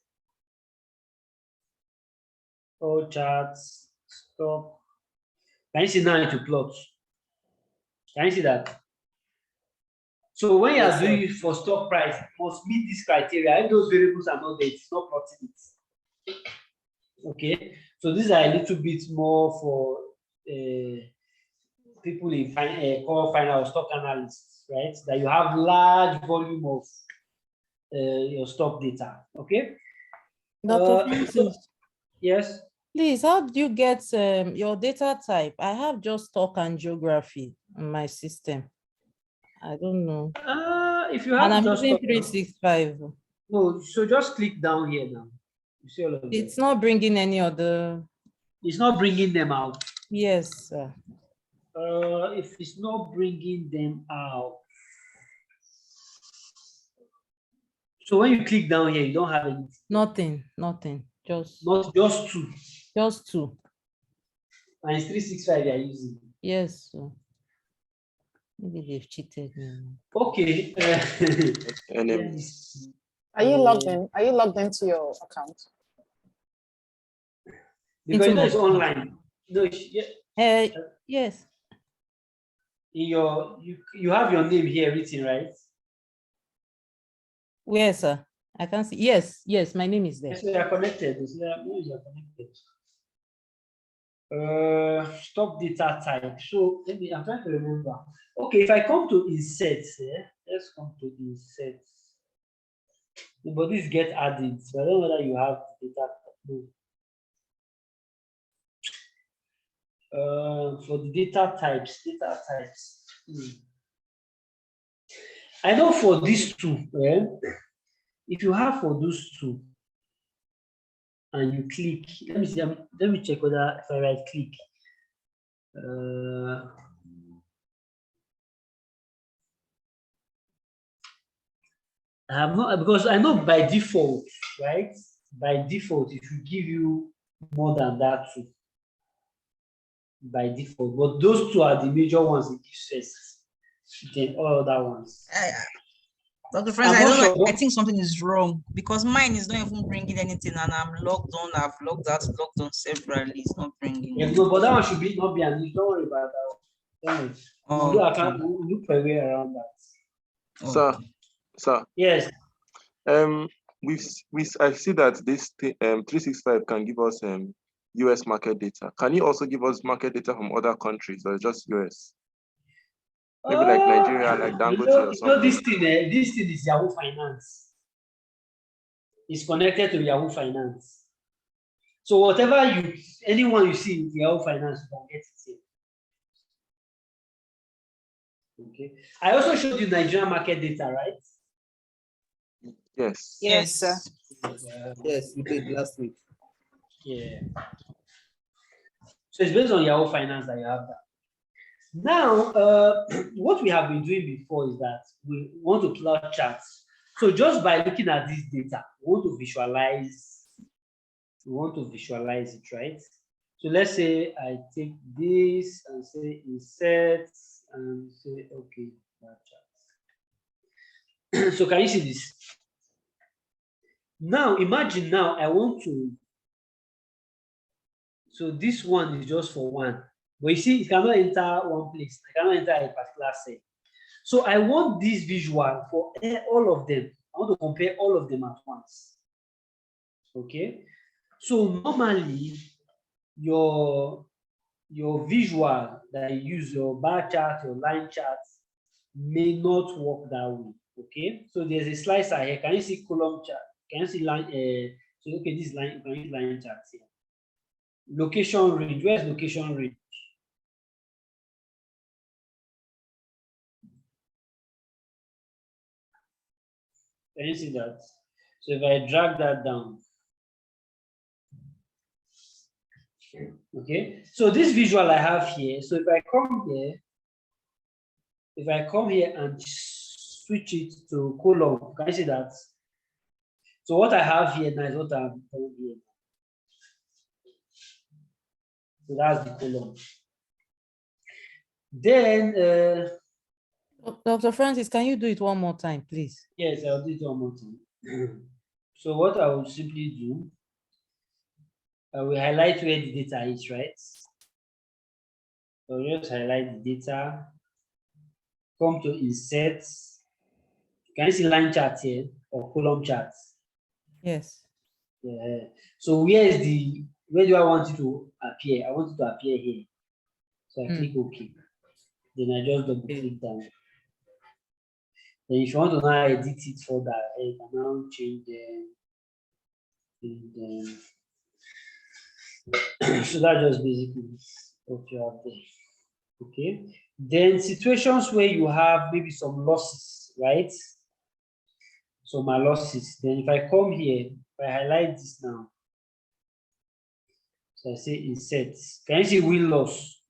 all charts, stop. Can you see now it will plot? Can you see that? So when you are doing it for stock price, it must meet this criteria. If those variables are not there, it's not plotting it. Okay, so these are a little bit more for people in core finance stock analysts, right? That you have large volume of your stock data. Okay. Dr. Francis, Yes. please, how do you get your data type? I have just stock and geography on my system. I don't know. If you have And I'm just using stock, 365. no, so just click down here now. You see all of them. It's not bringing any other. It's not bringing them out. Yes, sir. If it's not bringing them out, so when you click down here, you don't have anything. Nothing. Just two. Just two. And it's 365 you are using. Yes, sir. Maybe they've cheated me. Okay. Are you logged in? Are you logged into your account? Because it's online. No, yes. In your you have your name here written, right? Where, sir? I can see. Yes, my name is there. So you are connected. You are connected. Stock data type. So I'm trying to remember. Okay, if I come to inserts, let's come to inserts. But this get added. So I don't know whether you have data. No. For the data types. I know for these two, if you have for those two, and you click, let me check whether if I right click. I have not, because I know by default, right? By default, it will give you more than that too. By default, but those two are the major ones it gives first. Then all other ones. Dr. Francis, I don't know. I think something is wrong because mine is not even bringing anything, and I'm logged on. I've logged out, logged on separately. It's not bringing. Yeah, no, but that one should not be an issue. Don't worry about that. We'll look for a way around that. Sir. Yes. I see that this 365 can give us US market data. Can you also give us market data from other countries or just US? Maybe like Nigeria, like Dangote or something. This thing is Yahoo Finance. It's connected to Yahoo Finance. So whatever anyone you see in Yahoo Finance, you can get it here. Okay. I also showed you Nigerian market data, right? Yes. Yes, sir. Yes, you did last week. Yeah. So it's based on Yahoo Finance that you have that. Now, what we have been doing before is that we want to plot charts. So just by looking at this data, we want to visualize it, right? So let's say I take this and say insert and say, okay, chart. So can you see this? Now, imagine now I want to, so this one is just for one. But you see, it cannot enter one place. I cannot enter a particular cell. So I want this visual for all of them. I want to compare all of them at once. Okay. So normally, your visual that you use, your bar chart, your line chart, may not work that way. Okay, so there's a slicer here. Can you see column chart? Can you see line? So okay, this line, can you see line chart here? Location range. Where's location range? Can you see that? So if I drag that down, okay. So this visual I have here. So if I come here, and switch it to column, can you see that? So what I have here now is what I'm doing here. So that's the column. Then, Dr. Francis, can you do it one more time, please? yes, I'll do it one more time. So what I will simply do, I will highlight where the data is, right? So just highlight the data, come to insert. Can you see line chart here or column charts? Yes. Yeah. So where do I want it to appear? I want it to appear here. So I click OK. Then I just double click down. Then if you want to now edit it further, you can now change them. So that just basically what you have there. Okay. Then situations where you have maybe some losses, right? So my losses. Then if I come here, if I highlight this now, so I say insert. Can you see win loss?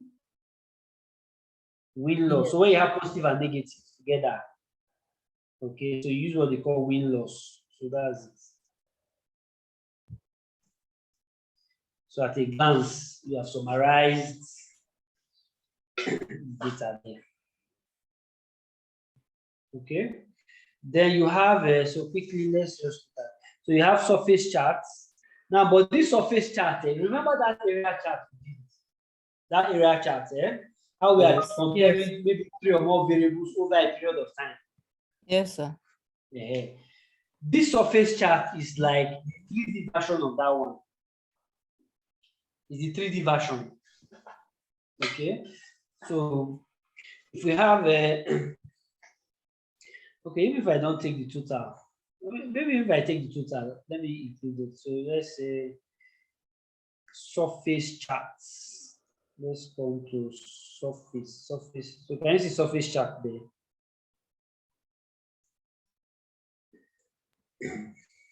Win loss. So when you have positive and negative together, okay, so you use what they call win loss. So that's it. So at a glance, you have summarized data there. Okay. Then you have, so quickly, let's just start. So you have surface charts. Now, but this surface chart, remember that area chart? That area chart, how we are comparing maybe 3 or more variables over a period of time. Yes, sir. Yeah. This surface chart is like the 3D version of that one. It's the 3D version. Okay. So if we have a okay, even if I don't take the total, maybe if I take the total, let me include it. So let's say surface charts. Let's come to surface. So can you see surface chart there?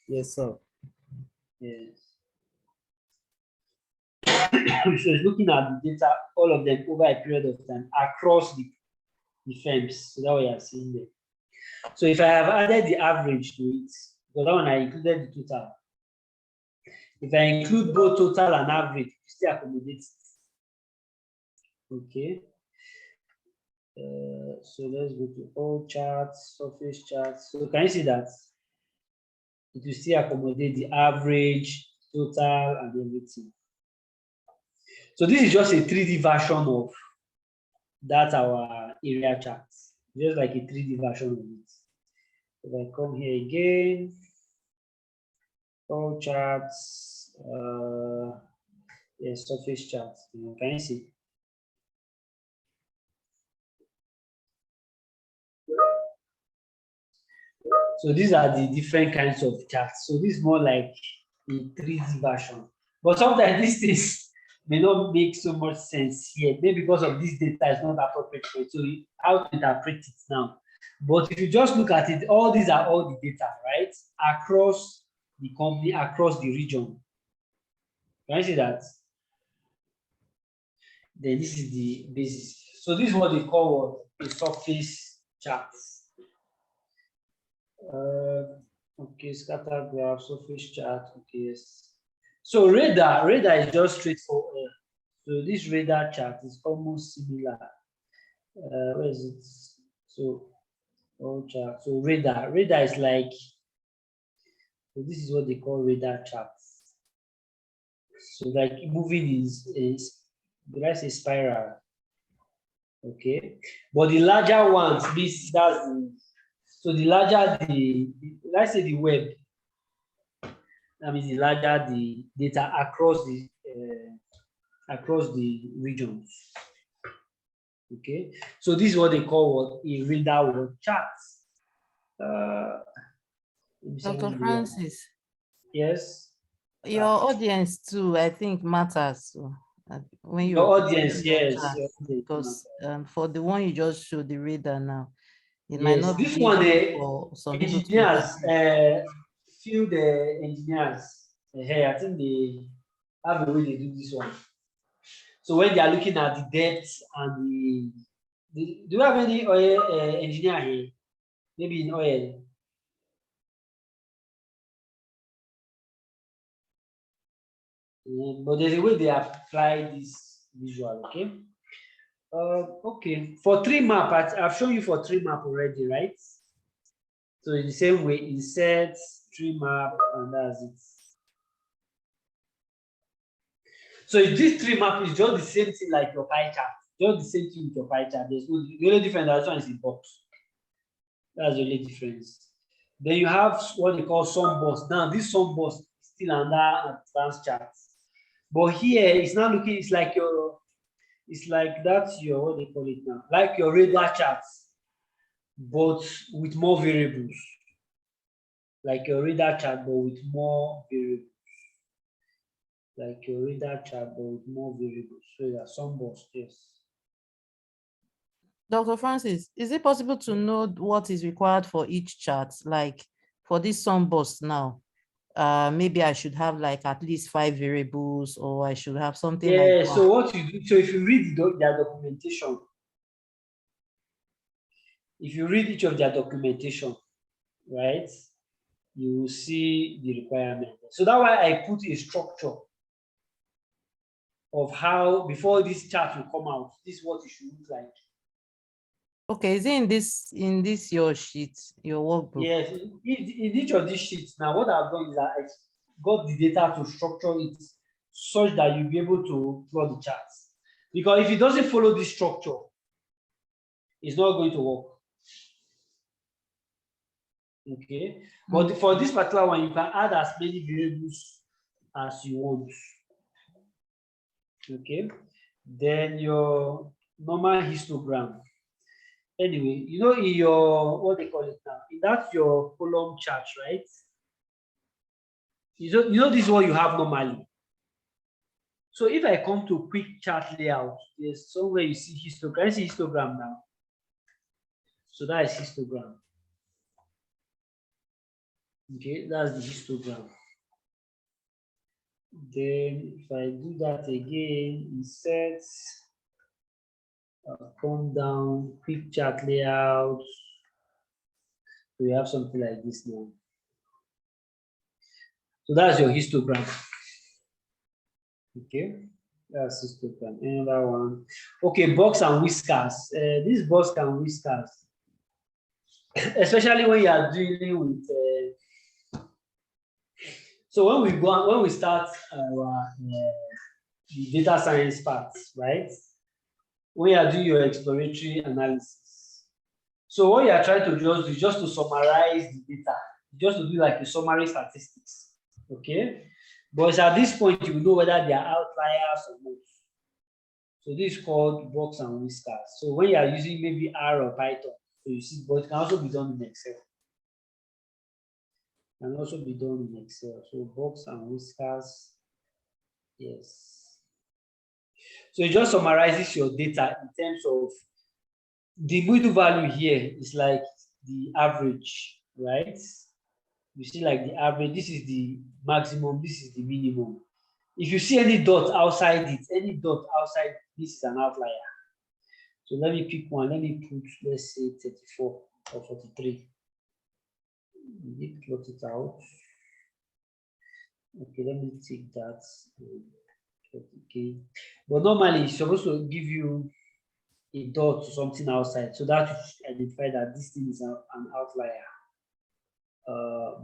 Yes, sir. Yes. So it's looking at the data, all of them over a period of time across the firms. So that way I've seen there. So if I have added the average to it, because that one I included the total. If I include both total and average, it still accommodates. Okay. So let's go to all charts, surface charts. So can you see that? It will still accommodate the average, total, and everything. So this is just a 3D version of that our area chart. Just like a 3D version of it. If I come here again, all charts, yes, surface charts. Can you see? So these are the different kinds of charts. So this is more like a 3D version. But sometimes these things may not make so much sense here. Maybe because of this data is not appropriate for it. So how to interpret it now? But if you just look at it, all these are all the data, right? Across the company, across the region. Can you see that? Then this is the basis. So this is what they call a surface chart. Okay, scatter graph, surface chart. Okay, yes. So radar is just straightforward. So this radar chart is almost similar. Where is it? So all chart. So radar is like. So this is what they call radar charts. So like moving is did I say spiral? Okay, but the larger ones, that's the. So the larger let's say the web, that means the larger the data across the regions. Okay, so this is what they call what a radar word chart. Let me see how Dr. many we have. Francis, Yes, your audience too, I think matters. So, when your you're audience, putting your yes, chart, your audience because matters. for the one you just showed, the radar now, it might Yes, not this be one, easy for some people to engineers, interpret. field engineers, I think they have a way they do this one. So when they are looking at the depth and do you have any oil engineer here? Maybe in oil. But there's a way they apply this visual, okay? Okay, for tree map, I've shown you for tree map already, right? So in the same way, insert tree map, and that's it. So this tree map is just the same thing like your pie chart, just the same thing with your pie chart. There's no, the only difference, that one is in box. That's the only difference. Then you have what they call sum boss. Now this sum boss is still under advanced charts. But here it's not looking, it's like that's your, what they call it now, like your radar charts, but with more variables. Like your radar chart, but with more variables. Like your radar chart, but with more variables. So yeah, some boss, yes. Dr. Francis, is it possible to know what is required for each chart? Like for this sum bus now, maybe I should have like at least 5 variables, or I should have something like Yeah, that. so what you do, so if you read their documentation, if you read each of their documentation, right, you will see the requirement. So that's why I put a structure of how, before this chart will come out, this is what it should look like. Okay, is it in this your sheet, your workbook? Yes, in each of these sheets. Now, what I've done is that I got the data to structure it such that you'll be able to plot the charts. Because if it doesn't follow this structure, it's not going to work. Okay, but for this particular one, you can add as many variables as you want. Okay, then your normal histogram. Anyway, you know, in your, what they call it now, that's your column chart, right? You know this is what you have normally. So if I come to quick chart layout, there's somewhere you see histogram. I see histogram now. So that is histogram. Okay, that's the histogram. Then if I do that again, insert, come down, quick chart layout. So we have something like this now. So that's your histogram. Okay, that's histogram. Another one. Okay, box and whiskers. This box and whiskers, especially when you are dealing with. So when we start our the data science part, right? When you are doing your exploratory analysis. So what you are trying to just do, just to summarize the data, just to do like a summary statistics. Okay, but at this point you know whether they are outliers or not. So this is called box and whiskers. So when you are using maybe R or Python, so you see, but it can also be done in Excel. Can also be done in Excel. So box and whiskers, yes. So it just summarizes your data in terms of the middle value here is like the average, right? You see like the average, this is the maximum, this is the minimum. If you see any dot outside it, any dot outside, this is an outlier. So let me pick one, let me put, let's say 34 or 43. Let me plot it out. Okay, let me take that. Okay, but normally it's supposed to give you a dot to something outside, so that you identify that this thing is an outlier.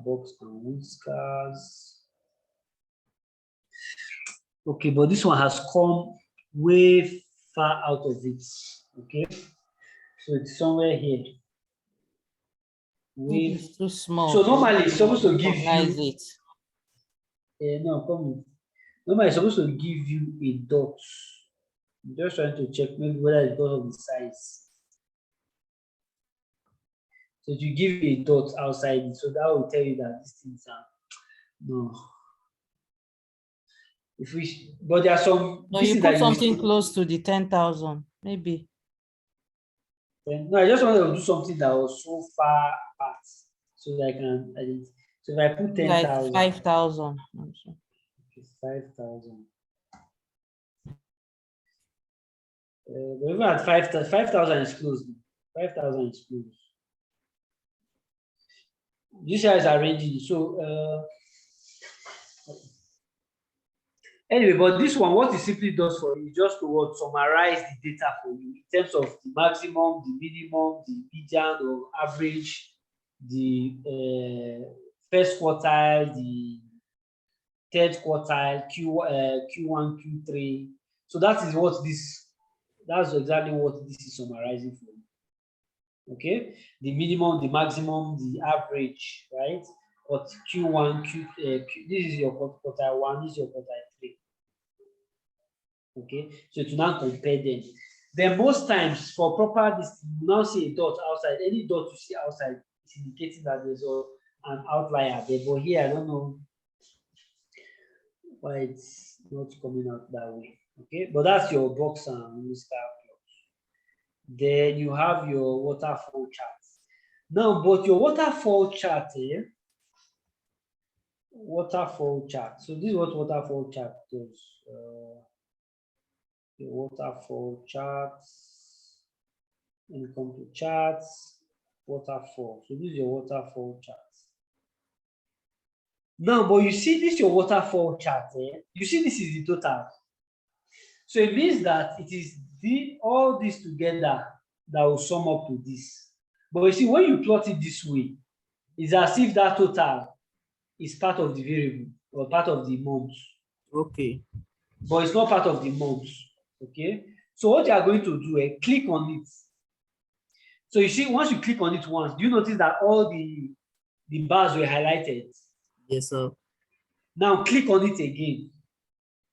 Box and whiskers. Okay, but this one has come way far out of it. Okay, so it's somewhere here. It's too small. So normally it's supposed to give you it. No, come on. Normally it's supposed to give you a dot I'm just trying to check maybe whether it's because of the size. So if you give a dot outside, so that will tell you that these things are no. If we, but there are some. No, this you is put that something see- close to the 10,000, maybe. No, I just wanted to do something that was so far apart, so that I can. So if I put 10,000, Like 5,000. 5,000. But even at 5,000 is close. 5,000 is close. This guys are arranging. So anyway, but this one, what it simply does for you is just to what, summarize the data for you in terms of the maximum, the minimum, the median or average, the first quartile, the third quartile, Q1, Q3. So that is what this. That's exactly what this is summarizing for you. Okay, the minimum, the maximum, the average, right? But Q1, this is your quartile 1, this is your quartile 3. Okay, so to now compare them. Then most times for proper this, you now see a dot outside. Any dot you see outside is indicating that there's an outlier there. But here, I don't know why it's not coming out that way. Okay, but that's your box and Mr. Then you have your waterfall chart. Now, but your waterfall chart here, waterfall chart. So this is what waterfall chart does. The waterfall charts. When you come to charts, waterfall. So this is your waterfall chart. Now, but you see this your waterfall chart here. You see this is the total. So it means that it is all this together that will sum up to this. But you see, when you plot it this way, it's as if that total is part of the variable or part of the month. Okay. But it's not part of the month. Okay. So what you are going to do, click on it. So you see, once you click on it once, do you notice that all the bars were highlighted? Yes, sir. Now click on it again.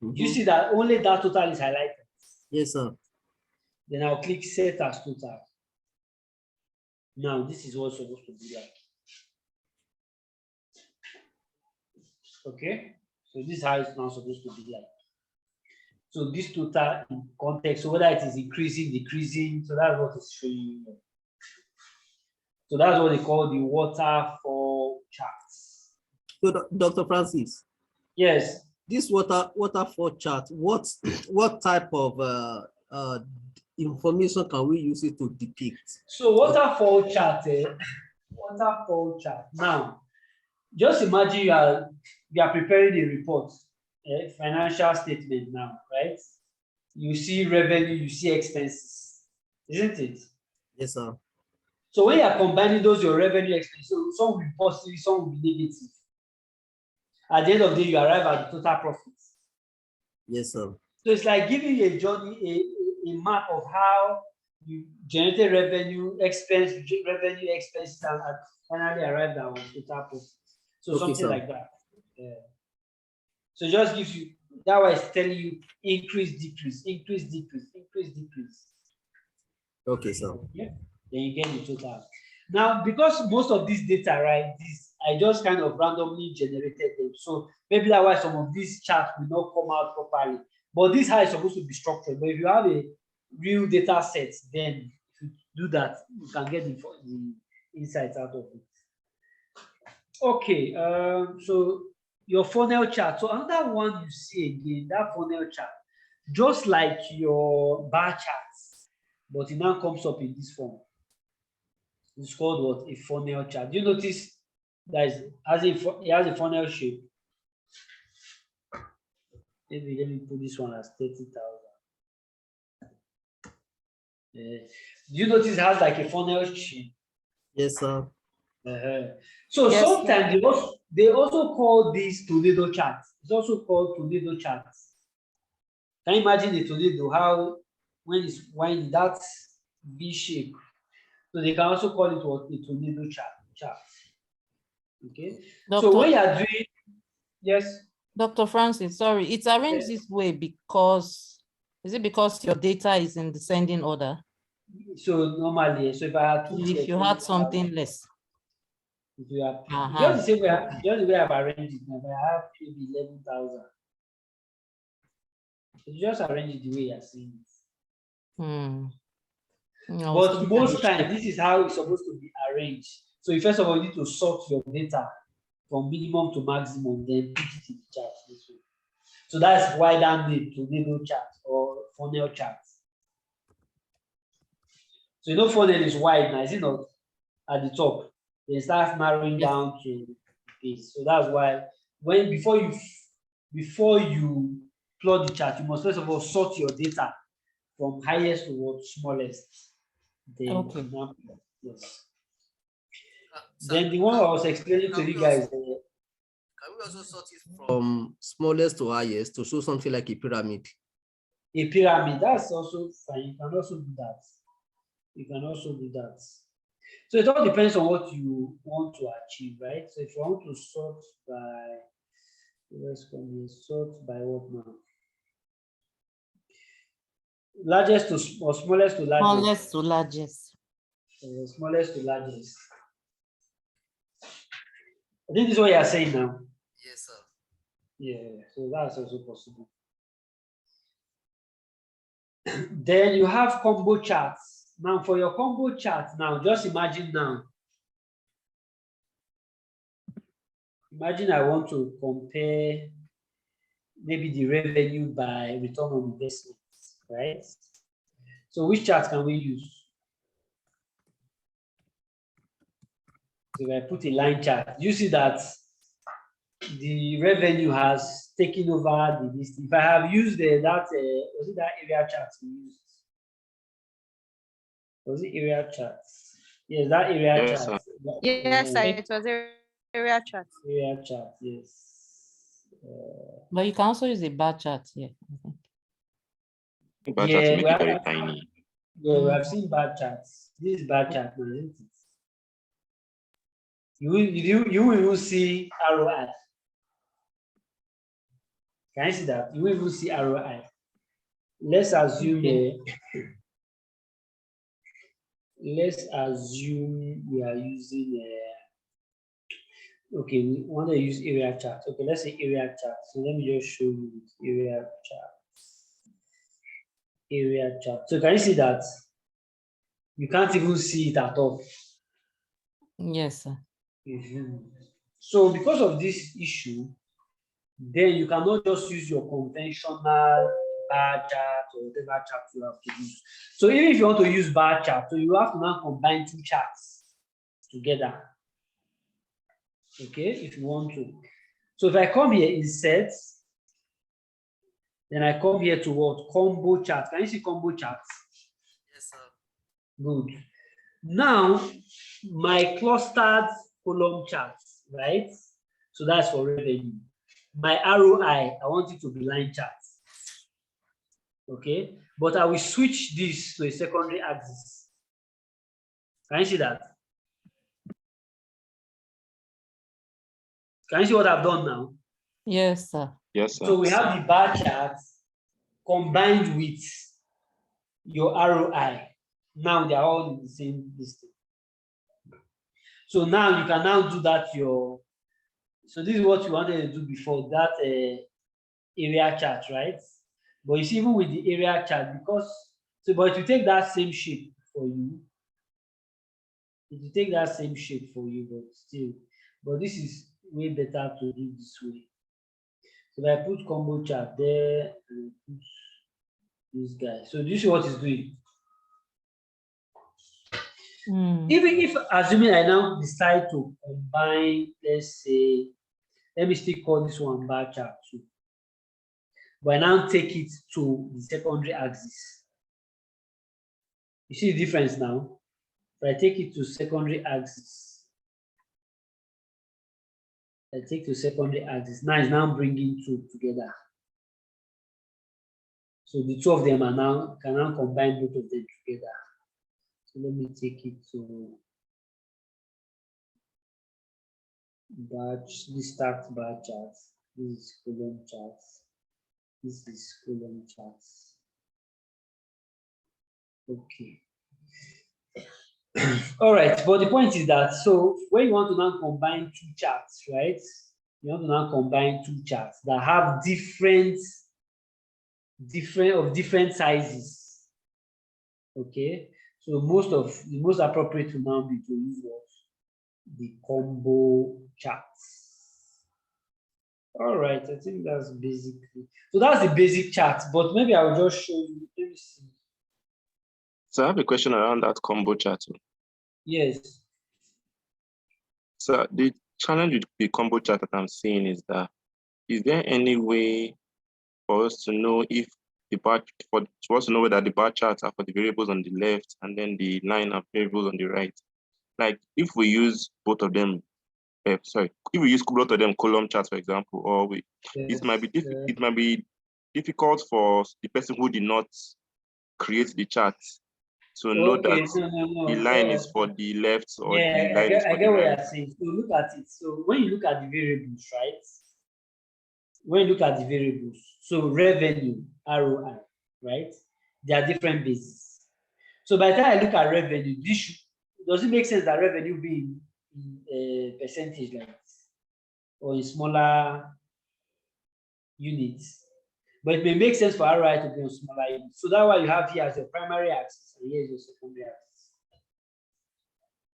You see that only that total is highlighted. Yes, sir. Then I'll click set as total. Now this is what's supposed to be like. Okay, so this is how it's now supposed to be like. So this total in context, so whether it is increasing, decreasing, so that's what it's showing you. So that's what they call the waterfall charts. So, Dr. Francis. Yes. This waterfall chart, what type of information can we use it to depict? So waterfall chart, waterfall chart. Now, just imagine you are preparing a report, a financial statement now, right? You see revenue, you see expenses, isn't it? Yes, sir. So when you are combining those your revenue expenses, so some will be positive, some will be negative. At the end of the day, you arrive at the total profits. Yes, sir. So it's like giving you a journey, a map of how you generated revenue, expenses, and finally arrived at total profits. So Okay, something sir. like that. Yeah. So it just gives you, that way it's telling you increase, decrease, increase, decrease, increase, decrease. Okay, sir. Yeah. Then you get the total. Now, because most of this data, right, I just kind of randomly generated them. So maybe that's why some of these charts will not come out properly. But this is how it's supposed to be structured. But if you have a real data set, then if you do that, you can get the insights out of it. Okay, so your funnel chart. So another one you see again, that funnel chart, just like your bar charts, but it now comes up in this form. It's called what? A funnel chart. Do you notice that it has a funnel shape? Maybe let me put this one as 30,000. Do you notice it has like a funnel shape? Yes, sir. So Yes, sometimes they also call these tornado charts. It's also called tornado charts. Can you imagine a tornado, how when it's winding that V shape? So they can also call it what? A tornado chart. Okay. So when you are doing, yes. Dr. Francis, sorry, it's arranged this way because Is it because your data is in descending order? So normally, so if I had put here If you had 20,000, something less. if you have Uh-huh. just the same way, just the way I've arranged it now, if I have maybe 11,000. So you just arrange it the way you're seeing it. Hmm. I was But thinking most I times, this is how it's supposed to be arranged. So you first of all need to sort your data from minimum to maximum, then put it in the chart this way. So that's why that name tornado chart or funnel chart. So you know funnel is wide now, is it not? At the top, then start narrowing Yes. down to the base. So that's why before you plot the chart, you must first of all sort your data from highest to what smallest. Then Okay. yes. Sir, Then the one I was explaining to can you we guys. also- can we also sort it from smallest to highest to show something like a pyramid? A pyramid, that's also fine. You can also do that. You can also do that. So it all depends on what you want to achieve, right? So if you want to sort by, let's come here, sort by what now? Largest to or smallest to largest? Smallest to largest. Smallest to largest. I think this is what you are saying now. Yes, sir. Yeah, so that's also possible. Then you have combo charts. Now for your combo chart, now just imagine now. Imagine I want to compare maybe the revenue by return on investment, right? So which chart can we use? So if I put a line chart, you see that the revenue has taken over the list. If I have used was it that area chart we used? Was it area chart? Yes, that area Yes, chart. Yes, sir, it was area chart. Area chart, yes. But you can also use a bar chart here. But Yeah, to make it very tiny. Yeah, we have seen bad charts. This is bad chart, now, isn't it? You will even see ROI. Can you see that? You will even see ROI. Let's assume we are using okay, we want to use area chart. Okay, let's say area chart. So let me just show you area chart. Area chart. So can you see that? You can't even see it at all. Yes, sir. So because of this issue, then you cannot just use your conventional bar chart or whatever chart you have to use. So even if you want to use bar chart, so you have to now combine two charts together. Okay, if you want to. So if I come here, insert, then I come here to what? Combo chart. Can you see combo charts? Yes, sir. Good. Now, my clustered column charts, right? So that's for revenue. My ROI, I want it to be line charts. Okay, but I will switch this to a secondary axis. Can you see that? Can you see what I've done now? Yes, sir. Yes, sir. So we have the bar chart combined with your ROI. Now they are all in the same listing. So now you can now do that so this is what you wanted to do before, that area chart, right? But you see, even with the area chart, but if you take that same shape for you, but this is way better to do this way. So if I put combo chart there and put this guy. So do you see what it's doing? Even if, assuming I now decide to combine, let's say, let me still call this one bar chart too. But I now take it to the secondary axis. You see the difference now? If I take it to secondary axis, now it's now bringing two together. So the two of them can now combine both of them together. So let me take it to this stacked bar chart. This is column charts. This is column charts. Okay. All right, but the point is that, so when you want to now combine two charts, right? You want to now combine two charts that have different sizes. Okay, so the most appropriate to now be to use what? The combo charts. All right, I think that's basically, so that's the basic chart, but maybe I'll just show you. Let me see. So I have a question around that combo chart. Yes. So the challenge with the combo chart that I'm seeing is that, is there any way for us to know if the bar, for us to know whether the bar charts are for the variables on the left and then the line of variables on the right? Like if we use both of them, if we use both of them column charts, for example, or it might be difficult for the person who did not create the chart to know that the line is for the left or the line is for I the get what right. you're saying. So look at it. So when you look at the variables, right? When you look at the variables, so revenue, ROI, right? They are different bases. So by the time I look at revenue, does it make sense that revenue be in percentage like this, or in smaller units? But it may make sense for ROI to be on smaller units. So that's why you have here as your primary axis, and here is your secondary axis.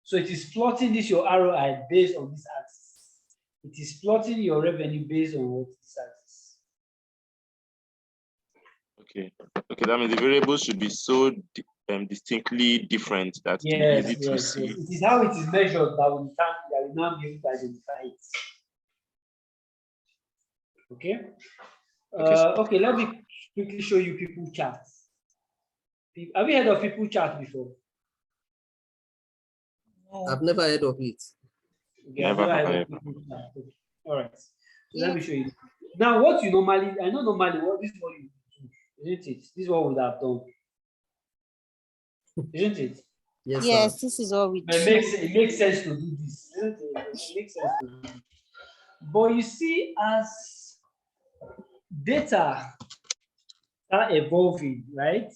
So it is plotting this your ROI based on this axis. It is plotting your revenue based on what this axis. Okay, that means the variables should be so distinctly different that it's easy to see. It is how it is measured that will now be able to identify it. Okay. Okay, let me quickly show you people charts. Have you heard of people chart before? I've never heard of it. Okay, never heard of people chart. Okay. All right. So let me show you. Now, what you normally, I know normally what this is what you do, isn't it? This is what we would have done. Isn't it? Yes, this is all we do. It makes sense to do this. Isn't it? It makes sense to do this. But you see, as data are evolving, right?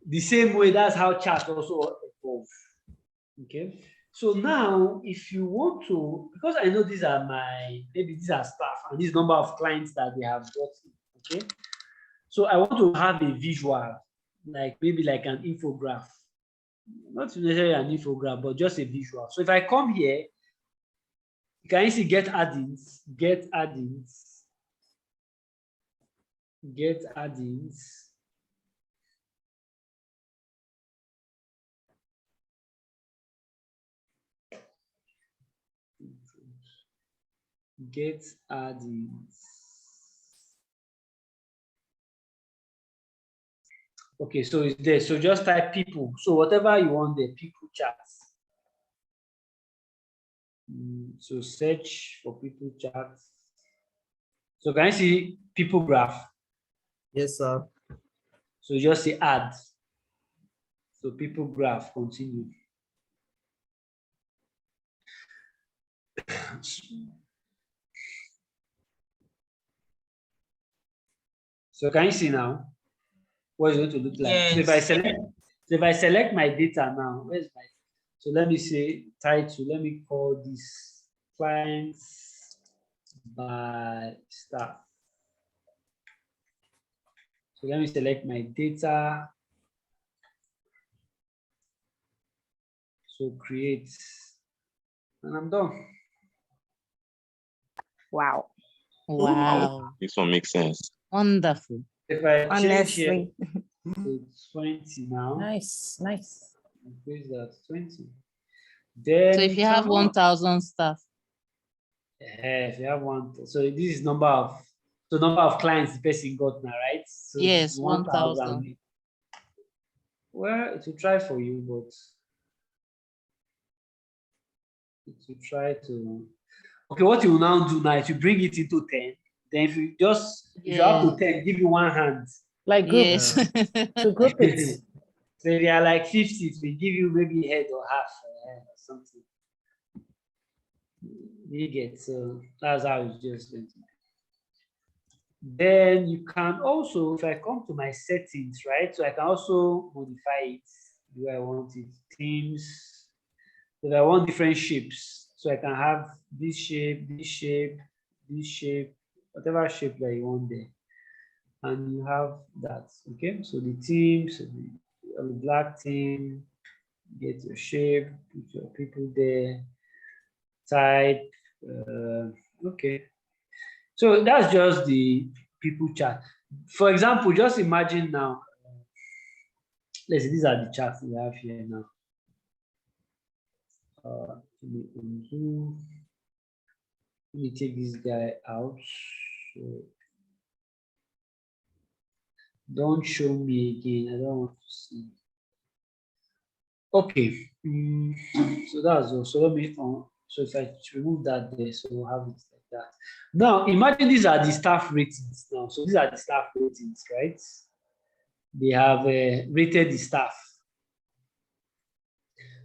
The same way, that's how charts also evolve. Okay. So now, if you want to, because I know these are maybe these are staff and this number of clients that they have got. Okay. So I want to have a visual, like maybe like an infograph. Not necessarily an infograph, but just a visual. So if I come here, you can easily get add-ins, get add-ins. Okay, so it's there. So just type people. So whatever you want there, people charts. So search for people charts. So can you see people graph? Yes, sir. So just say add. So people graph, continue. So can you see now what it's going to look like? Yes. So if I select my data now, where's my, so let me say title, let me call this clients by staff. So let me select my data. So create, and I'm done. Wow. Wow. This one makes sense. Wonderful. If I change here Honestly. to 20 now, Nice. increase that 20. Then So if you have 1,000 staff. if you have one, so this is number of clients the person got now, right? So Yes, 1,000. Well, it will try for you, but it will try to. Okay, what you will now do now is you bring it into 10. Then if you have to 10, give you one hand. Like group, Yes. to group it. So if you are like 50, it will give you maybe head or half or something. You get, so that's how it's just going to be. Then you can also, if I come to my settings, right? So I can also modify it the way I want it. Themes. So I want different shapes. So I can have this shape, this shape, this shape, whatever shape that you want there. And you have that, okay? So the theme, so the black theme, get your shape, put your people there, type, okay. So that's just the people chart. For example, just imagine now, let's see, these are the charts we have here now. Let me undo. Let me take this guy out. So don't show me again. I don't want to see. Okay. So that's all. So let me so if I remove that there, so we'll have it like that. Now imagine these are the staff ratings now. So these are the staff ratings, right? They have rated the staff.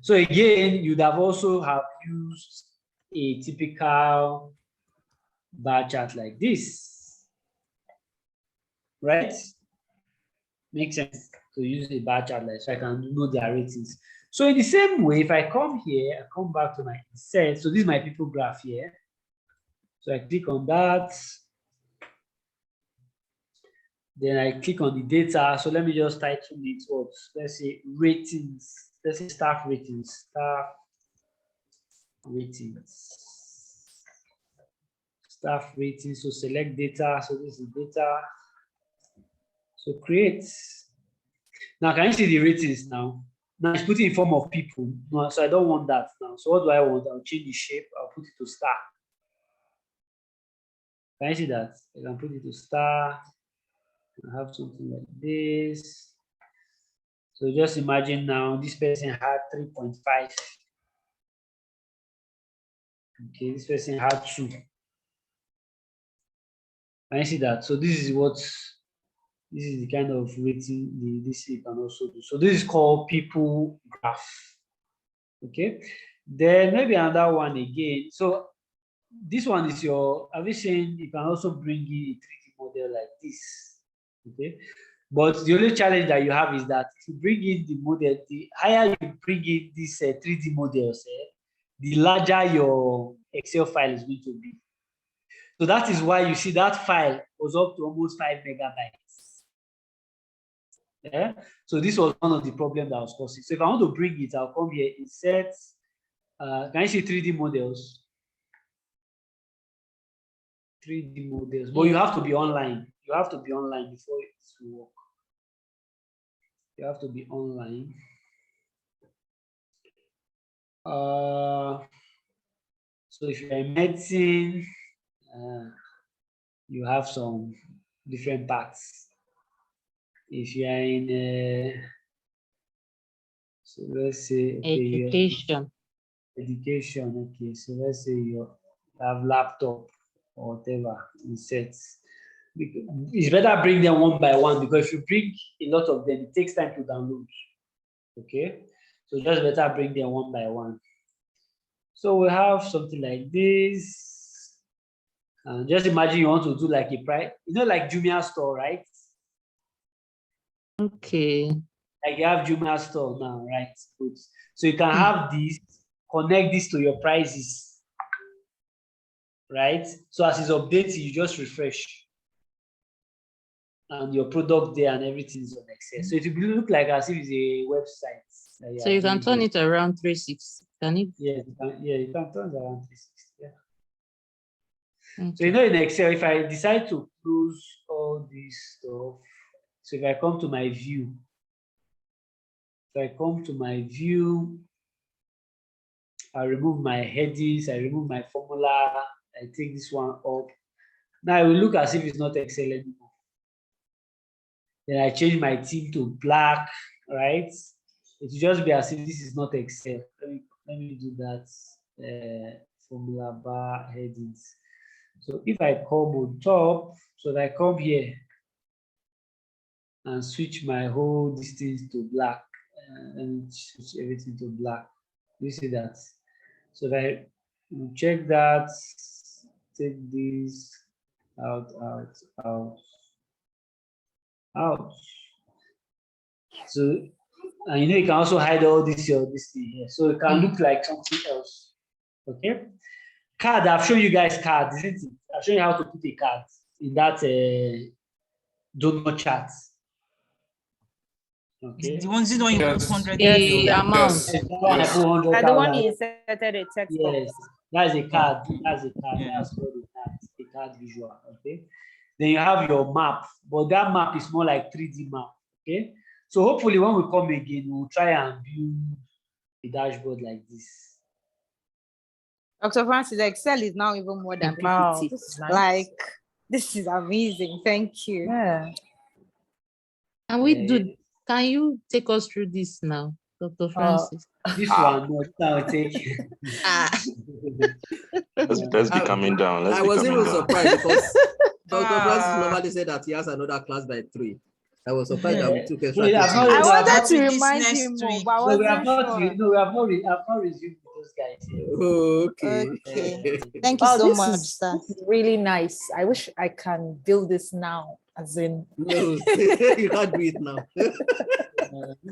So again, you'd have also have used a typical bar chart like this, right? Makes sense to use a bar chart like so I can know their ratings. So in the same way, if I come here, I come back to my insert. So this is my people graph here. So I click on that. Then I click on the data. So let me just title it what? Let's say ratings. Let's say staff ratings. Staff ratings. Staff ratings. So select data. So this is data. So create. Now can you see the ratings now? Now it's put in form of people. No, so I don't want that now. So what do I want? I'll change the shape. I'll put it to star. Can you see that? I can put it to star. I have something like this. So just imagine now this person had 3.5. Okay, this person had 2. Can you see that? So this is what, this is the kind of rating this you can also do. So this is called people graph. Okay, then maybe another one again. So this one is your, have you seen, you can also bring in a 3D model like this. Okay, but the only challenge that you have is that if you bring in the model, the higher you bring in these 3D models, the larger your Excel file is going to be. So that is why you see that file was up to almost 5 megabytes. Yeah. So this was one of the problems that I was causing. So if I want to bring it, I'll come here, insert. Can you see 3D models? 3D models, but you have to be online. You have to be online before it will work. You have to be online. So if you're in medicine, you have some different parts. If you're in, so let's say okay, Education. Education. Okay, so let's say you have laptop or whatever insets. It's better bring them one by one, because if you bring a lot of them, it takes time to download. Okay, so just better bring them one by one. So we have something like this. And just imagine you want to do like a price, you know, like Jumia store, right? Okay. Like you have Jumia store now, right? Good. So you can have this, connect this to your prices, right? So as it's updated, you just refresh. And your product there and everything is on Excel. So it will look like as if it's a website. So you can turn it around 360, can it? Yeah, you can turn it around 360. Yeah. Okay. So you know in Excel, if I decide to close all this stuff, so if I come to my view, I remove my headings, I remove my formula, I take this one up. Now it will look as if it's not Excel anymore. Then I change my theme to black, right? It will just be as if this is not Excel. Let me do that. Formula bar headings. So if I come on top, so that I come here and switch my whole distance to black, and switch everything to black. You see that? So that I check that, take this, out, out, out. So, and you can also hide all this thing here. So it can look like something else. Okay. Card, I've shown you guys cards, isn't it? I've shown you how to put a card in that donut chart. Okay. The ones you don't Yes. use 100. The amount. Yes. That one I Yes. put 100,000. And the one you inserted a text box. Yes, that's a card. That's a card. Yeah. That's called a card visual. Okay. Then you have your map, but that map is more like 3D map. Okay. So hopefully when we come again, we'll try and build a dashboard like this. Dr. Francis, Excel is now even more than Wow, PPT. this is nice. Like, this is amazing. Thank you. Yeah. Can we do? Can you take us through this now, Dr. Francis? This one, no, that will take. Let's be coming down. Let's I be was coming even down. surprised because Dr. Ah. Francis normally said that he has another class by 3. I was surprised that we took extra. We have time. not- I we have wanted not- to this remind next him more, week. but I No, we have wasn't not. sure. No, we have not. I've not resumed with those guys yet. Okay. Okay. Thank you Wow, so this much, is, sir. this is really nice. I wish I can build this now, as in. No, you can't do it now. This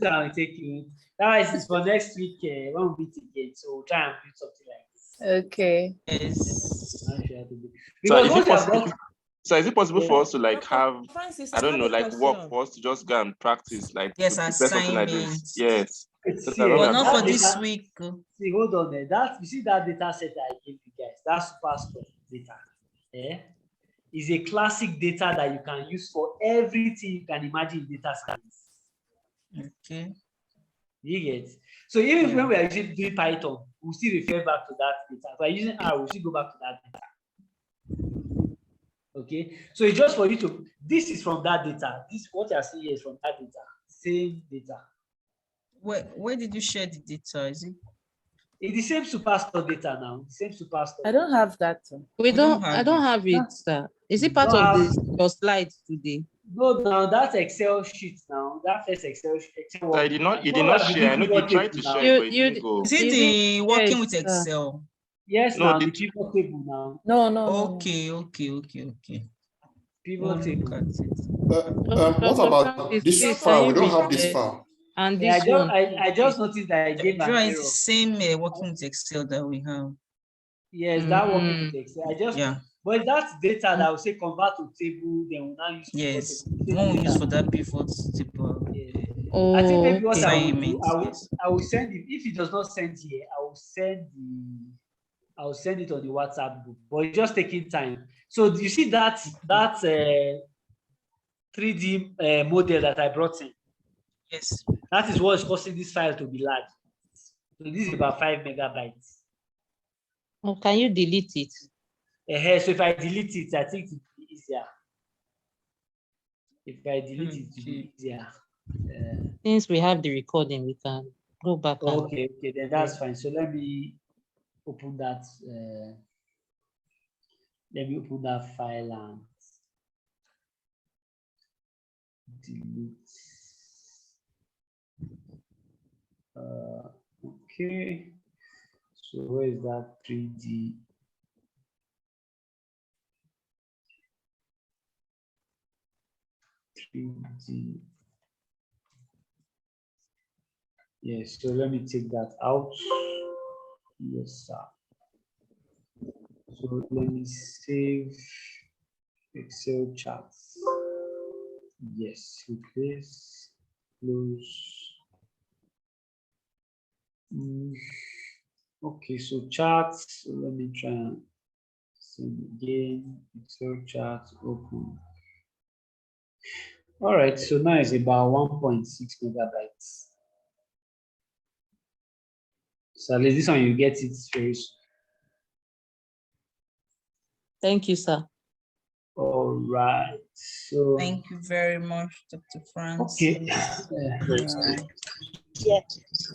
one will take you. That is for next week. When we meet again, so we'll try and build something like this. Okay. Yes. I'm sure it will be- So Because is it what you have possible? got- So is it possible for us to like Dr. have, Francis, I don't have know, a like work question. for us to just go and practice, like Yes, to prepare something like this? assignments. Yes. It's Because here. I don't But have not time. for this data- week. See, hold on there. That you see that data set I gave you guys. That's Superstore data. Yeah, is a classic data that you can use for everything you can imagine in data science. Okay. You get? So even when we are using doing Python, we'll still refer back to that data. If we're using R, we'll still go back to that data. Okay, so it's just for you to. This is from that data. This what you are seeing here is from that data. Same data. Where did you share the data? Is it? It's the same Superstore data now. Same Superstore. I don't have that. We don't don't. have I don't it. have it, sir. Is it part Don't of have- this your slides today? No, now that's Excel sheet now. That first Excel sheet. Excel So you did not What share. I know you pivot tried to table share now? it, but You- it didn't go. Is it Is the working yes, with sir. Excel? Yes, No, now the the- pivot table now. No, no, no. Okay. Pivot Look table. at it. What Dr. about Francis, this please, file? can We you don't have this read it? file. And Yeah, this one. I just noticed that I gave an Joa error. is the same working with Excel that we have. Yes, that working Mm. with Excel. I just Yeah. but that's data that will say convert to table, then we'll now use pivot Yes. table. The one we use for that pivot table. Yeah. Oh, I think maybe what okay. I will do, Assignment, yes. I will send it. If it does not send here, I will send it on the WhatsApp group. But it's just taking time. So you see that 3D model that I brought in. Yes. That is what is causing this file to be large. So this is about 5 megabytes. Oh, can you delete it? So if I delete it, I think it will be easier. If I delete it, it will be easier. Since we have the recording, we can go back. and- Okay, then that's fine. So let me open that. Let me open that file and delete. Okay. So where is that 3D? Yes, so let me take that out. Yes, sir. So let me save Excel charts. Yes, replace, close. Okay, so charts. So let me try and send again. Excel charts open. All right, so now it's about 1.6 megabytes. So at least this one you get it very soon. Thank you, sir. All right. So Thank you very much, Dr. Francis. okay. Alright. Yeah.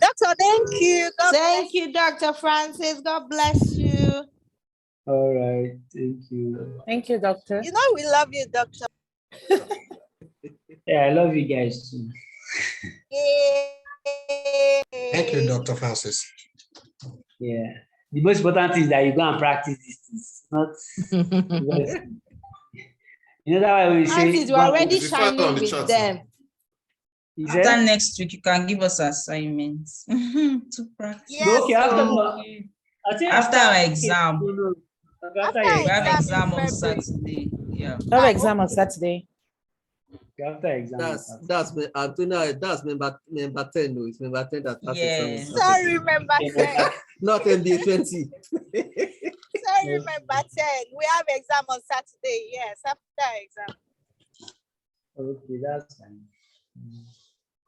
Doctor, thank you. Thank you, Dr. Francis. God bless you. All right. Thank you. Thank you, doctor. You know we love you, Doctor. Yeah, I love you guys too. Thank you, Dr. Francis. Yeah. The most important thing is that you go and practice these things, not You know that way we say. Francis, you're already It's fine on shining the with chat them. He After said, next week, you can give us assignments to practice. Yes, okay, after so I think After our exam. After After We have exam in exam on February. Saturday. Yeah. Have exam on Saturday. After exam. Antonia, that's member 10. No, it's member 10 that has exam on Yeah. Saturday. Sorry, member 10. Not NBA 20. Sorry, member 10. We have exam on Saturday. Yes, after exam. Okay, that's fine.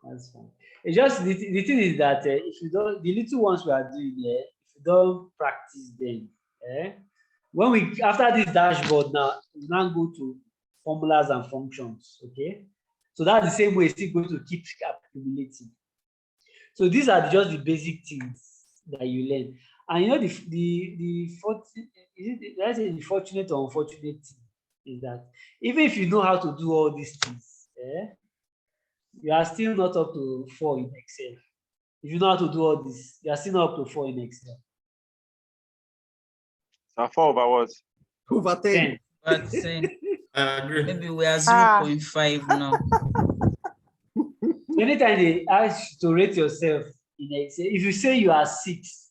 That's fine. It's just the thing is that if you don't, the little ones we are doing there, if you don't practice them, when we after this dashboard now, we now go to formulas and functions. Okay, so that's the same way it's still going to keep accumulating. So these are just the basic things that you learn, and you know let's say the fortunate or unfortunate thing is that even if you know how to do all these things, you are still not up to 4 in Excel. If you know how to do all this, you are still not up to 4 in Excel. So 4 over what? Over 10. But I agree. maybe we are 0.5 now. Anytime they ask you to rate yourself in Excel, if you say you are 6,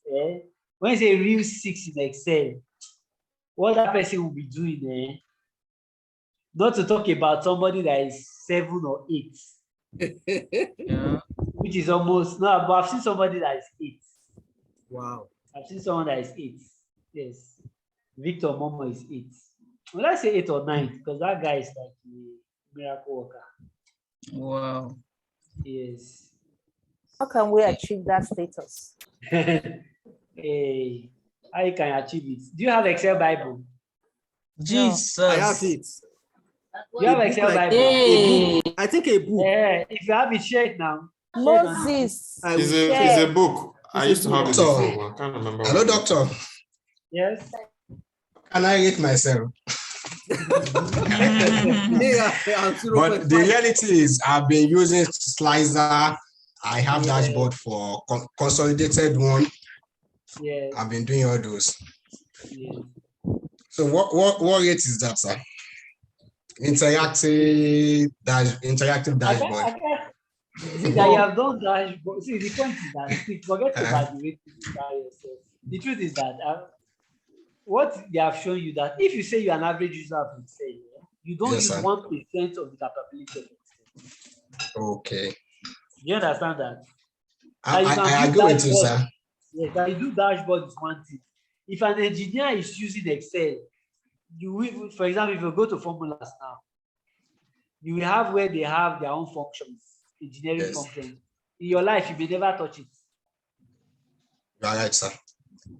when you say real 6 in Excel, what that person will be doing, not to talk about somebody that is 7 or 8. Yeah. Which is almost no, but I've seen somebody that is 8. Wow. I've seen someone that is 8. Yes. Victor Momo is 8. Well, I say 8 or 9 because that guy is like a miracle worker. Wow. Yes. How can we achieve that status? Hey, how you can achieve it? Do you have Excel Bible? Jesus. I have it. Do you have Excel Bible? A book. I think a book. Yeah, if you have it, share it now. Moses. It's a book. I used to have it Doctor. before. I can't remember. Hello, doctor. Yes. Can I rate myself? But the reality is, I've been using Slicer. I have dashboard for consolidated one. Yes. I've been doing all those. Yes. So what rate is that, sir? Interactive dashboard. See that you have done dashboard. See, the point is that forget about the rating by yourself. The truth is that what they have shown you that if you say you're an average user of Excel, you don't use 1% of the capability of Excel. Okay. You understand that? I agree with you, sir. Yes, that you do dashboard is one thing. If an engineer is using Excel, you will, for example, if you go to formulas now, you will have where they have their own functions, engineering functions. In your life, you may never touch it. You are right, sir.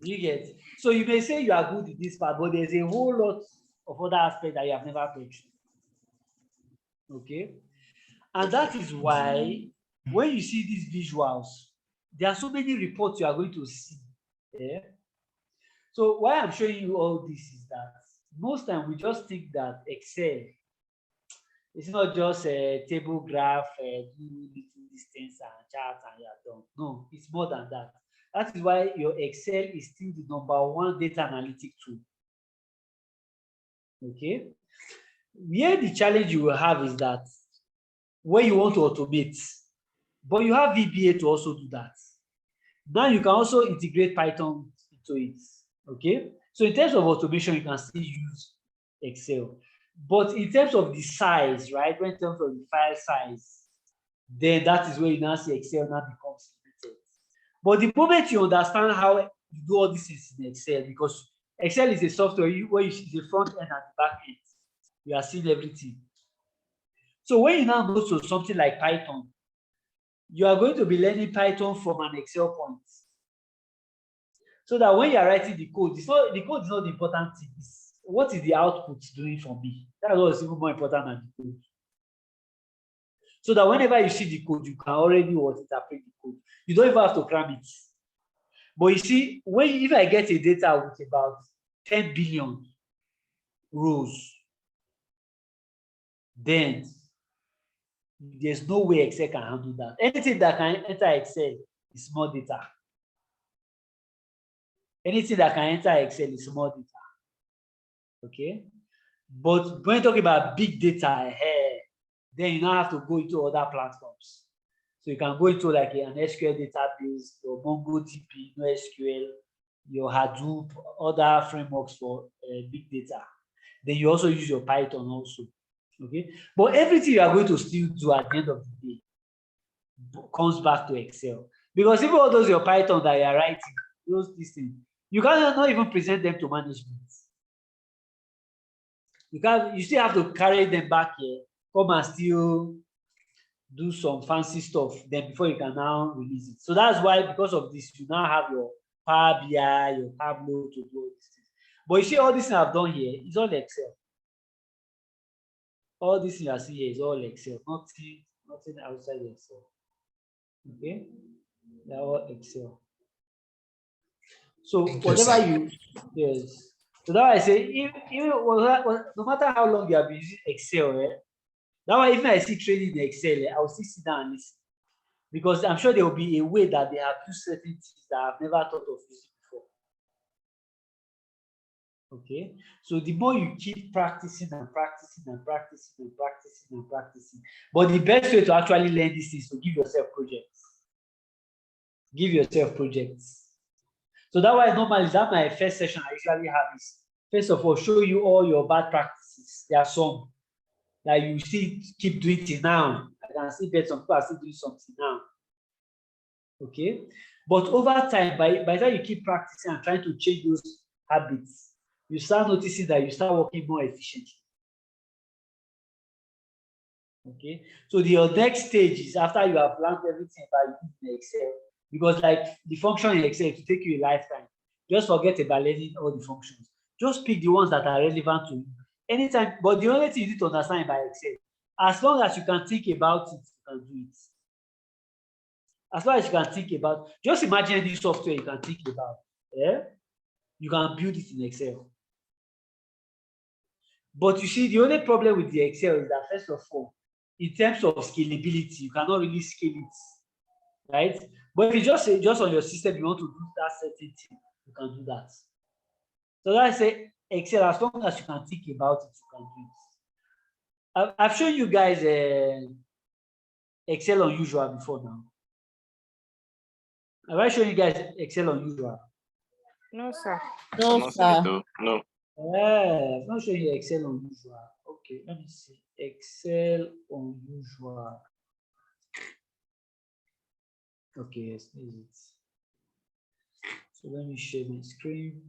You get. So you may say you are good in this part, but there's a whole lot of other aspects that you have never touched. Okay? And that is why when you see these visuals, there are so many reports you are going to see. Yeah? So why I'm showing you all this is that most time we just think that Excel is not just a table graph, do little distance and charts and you're done. No, it's more than that. That is why your Excel is still the #1 data analytic tool. Okay? Where the challenge you will have is that where you want to automate, but you have VBA to also do that. Now you can also integrate Python into it. Okay? So in terms of automation, you can still use Excel. But in terms of the size, right? When in terms of the file size, then that is where you now see Excel now becomes limited. But the moment you understand how you do all this in Excel, because Excel is a software where you see the front end and the back end, you are seeing everything. So when you now go to something like Python, you are going to be learning Python from an Excel point. So that when you are writing the code, the code is not the important thing. What is the output doing for me? That's what is even more important than the code. So that whenever you see the code, you can already interpret the code. You don't even have to cram it. But you see, if I get a data with about 10 billion rows, then there's no way Excel can handle that. Anything that can enter Excel is small data. Anything that can enter Excel is small data. Okay? But when talking about big data, then you now have to go into other platforms. So you can go into like an SQL database, your MongoDB, NoSQL, your Hadoop, other frameworks for big data. Then you also use your Python also. Okay, but everything you are going to still do at the end of the day comes back to Excel, because even all those your Python that you are writing, these things, you cannot even present them to management. You still have to carry them back here, come and still do some fancy stuff, then before you can now release it. So that's why, because of this, you now have your Power BI, your Tableau to do all these things. But you see, all this thing I've done here is all Excel. All this thing I see here is all Excel, nothing outside Excel. Okay, they're all Excel. So whatever you, yes. So that I say, even no matter how long you have been using Excel, that why even I see training in Excel, I will still sit down and listen, because I'm sure there will be a way that they have used certain things that I've never thought of using before. Okay, so the more you keep practicing and practicing and practicing and practicing and practicing, but the best way to actually learn this is to give yourself projects. Give yourself projects. So that's why normally that my first session I usually have is, first of all, show you all your bad practices. There are some that you still keep doing till now. I can see that some people are still doing something now. Okay, but over time, by the time you keep practicing and trying to change those habits, you start noticing that you start working more efficiently. Okay, so your next stage is after you have learned everything about using Excel, because like the function in Excel to take you a lifetime. Just forget about learning all the functions. Just pick the ones that are relevant to you anytime. But the only thing you need to understand about Excel, as long as you can think about it, you can do it. As long as you can think about, just imagine any software you can think about. Yeah, you can build it in Excel. But you see, the only problem with the Excel is that, first of all, in terms of scalability, you cannot really scale it, right? But if you just on your system, you want to do that certain thing, you can do that. So that I say Excel, as long as you can think about it, you can do it. I've shown you guys Excel Unusual before now. Have I shown you guys Excel Unusual? No, sir. No, sir. No. Yeah, I'm not showing you Excel Unusual. Okay, let me see. Excel Unusual. Okay, yes, this is it. So let me share my screen.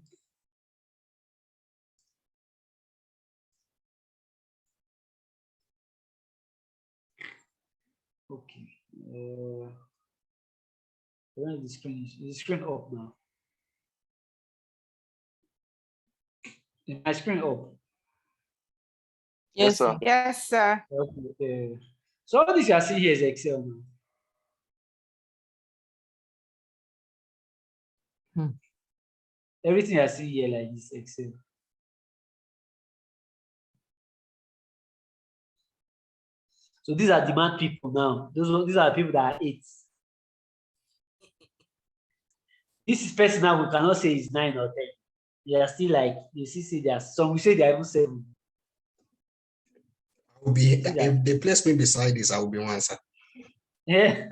Okay. Where is the screen up now? Is my screen up? Yes, sir. Yes, sir. Okay. So all this you are seeing here is Excel now. Everything I see here like this Excel. So these are demand people now. These are people that are 8. This is person now we cannot say is 9 or 10. They are still like, you see there are some we say they are even 7. Will be if they place me beside this, I will be one, sir. Yeah.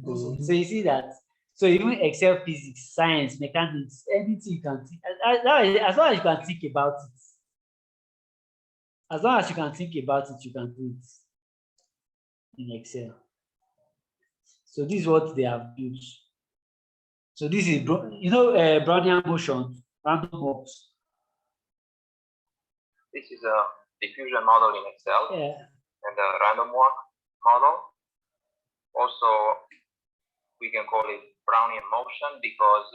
So you see that. So even Excel, physics, science, mechanics, anything you can think. As long as you can think about it. As long as you can think about it, you can do it in Excel. So this is what they have built. So this is, Brownian motion, random walks. This is a diffusion model in Excel, and a random walk model. Also, we can call it Brownian motion because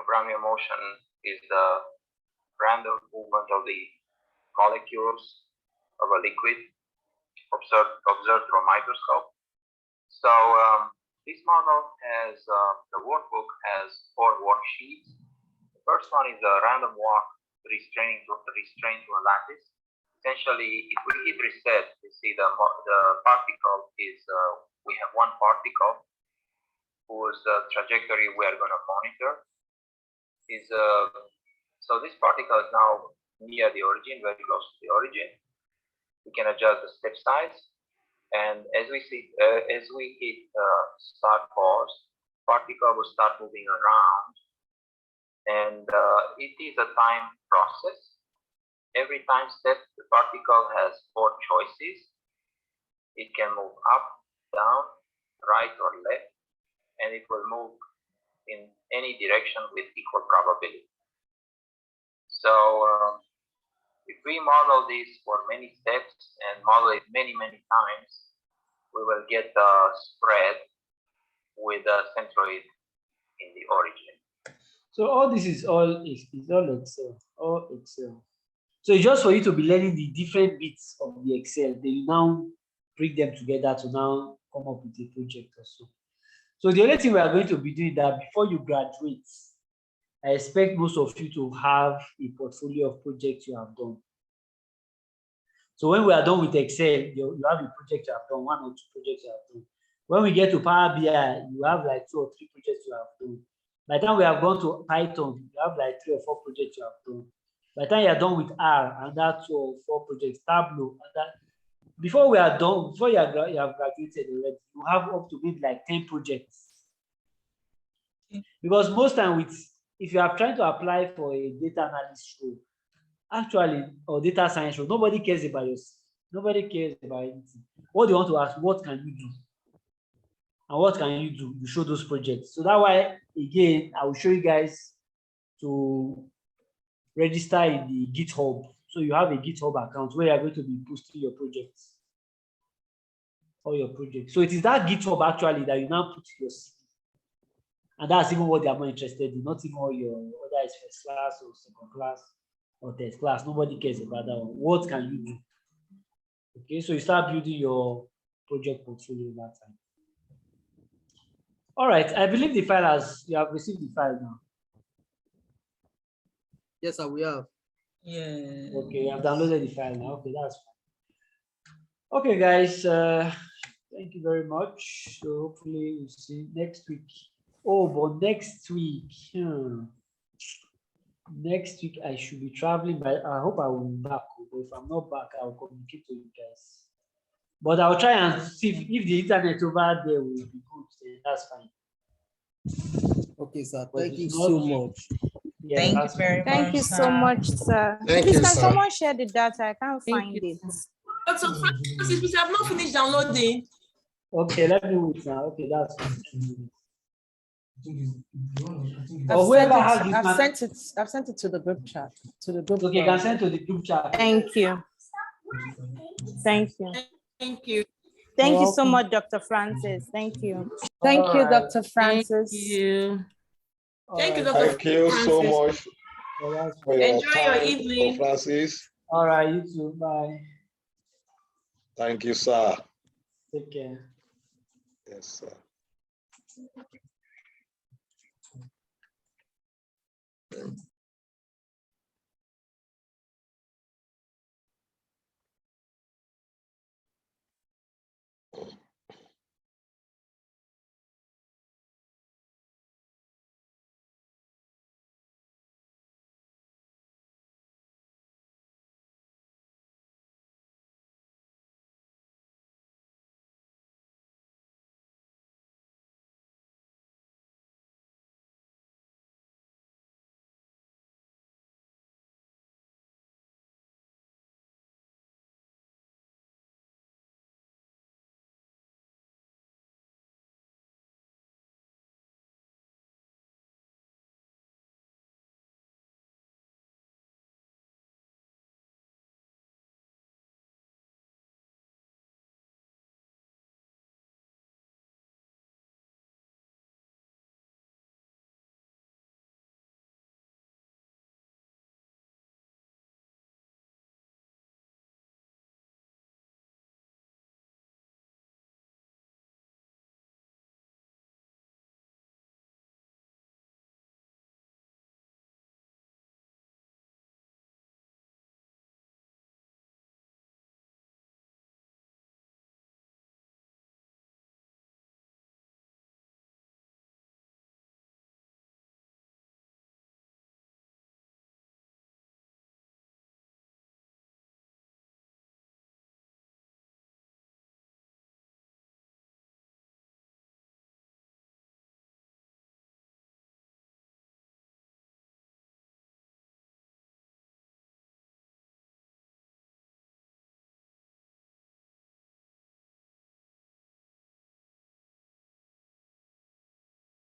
Brownian motion is the random movement of the molecules of a liquid observed through a microscope. So this model has the workbook has 4 worksheets. The first one is a random walk restrained to a lattice. Essentially, if we hit reset, you see the particle is we have one particle whose trajectory we are going to monitor is So this particle is now near the origin, very close to the origin. We can adjust the step size, and as we hit start pause, particle will start moving around, and it is a time process. Every time step, the particle has 4 choices. It can move up, down, right, or left, and it will move in any direction with equal probability. So if we model this for many steps and model it many times, we will get the spread with a centroid in the origin. So all this is all Excel, all Excel. So it's just for you to be learning the different bits of the Excel. Then you now bring them together to now come up with a project or so. So the only thing we are going to be doing that before you graduate, I expect most of you to have a portfolio of projects you have done. So when we are done with Excel, you have a project you have done, 1 or 2 projects you have done. When we get to Power BI, you have like 2 or 3 projects you have done. By the time we have gone to Python, you have like 3 or 4 projects you have done. By the time you are done with R, and that's 2 or 4 projects, Tableau, and that. Before we are done, before you have graduated already, you have up to maybe like 10 projects. Because most time if you are trying to apply for a data analyst role, actually, or data science role, nobody cares about yourself. Nobody cares about anything. What they want to ask, what can you do? And what can you do? You show those projects. So that's why, again, I will show you guys to register in the GitHub. So you have a GitHub account where you are going to be posting your projects. All your projects. So it is that GitHub actually that you now put your CV. And that's even what they are more interested in, not even all your other is first class or second class or third class. Nobody cares about that one. What can you do? Okay, so you start building your project portfolio that time. All right, I believe you have received the file now. Yes, sir, we have. Yeah. Okay, you have downloaded the file now. Okay, that's fine. Okay, guys, thank you very much. So hopefully we'll see next week. Oh, but next week, next week I should be traveling, but I hope I will be back. But if I'm not back, I'll communicate to you guys. But I'll try and see if the internet over there will be good. Then that's fine. Okay, sir. But Thank if you not, so much. yeah, Thank you that's very fine. much. Thank you so much, sir. Thank Please, you, can sir. someone share the data? I can't find it. Dr. Francis, we have not finished downloading. Okay, let me wait now. Okay, that's fine. I've sent it to the group chat. Okay, you can send to the group chat. Thank you. Thank you. Thank you. Thank you so much, Dr. Francis. Thank you. Thank you, All right. Dr. Francis. Thank you. Thank you, All Dr. right. Thank you so Francis. much for your Enjoy your time, evening. Dr. Francis. All right, you too. Bye. Thank you, sir. Take care. Yes, sir.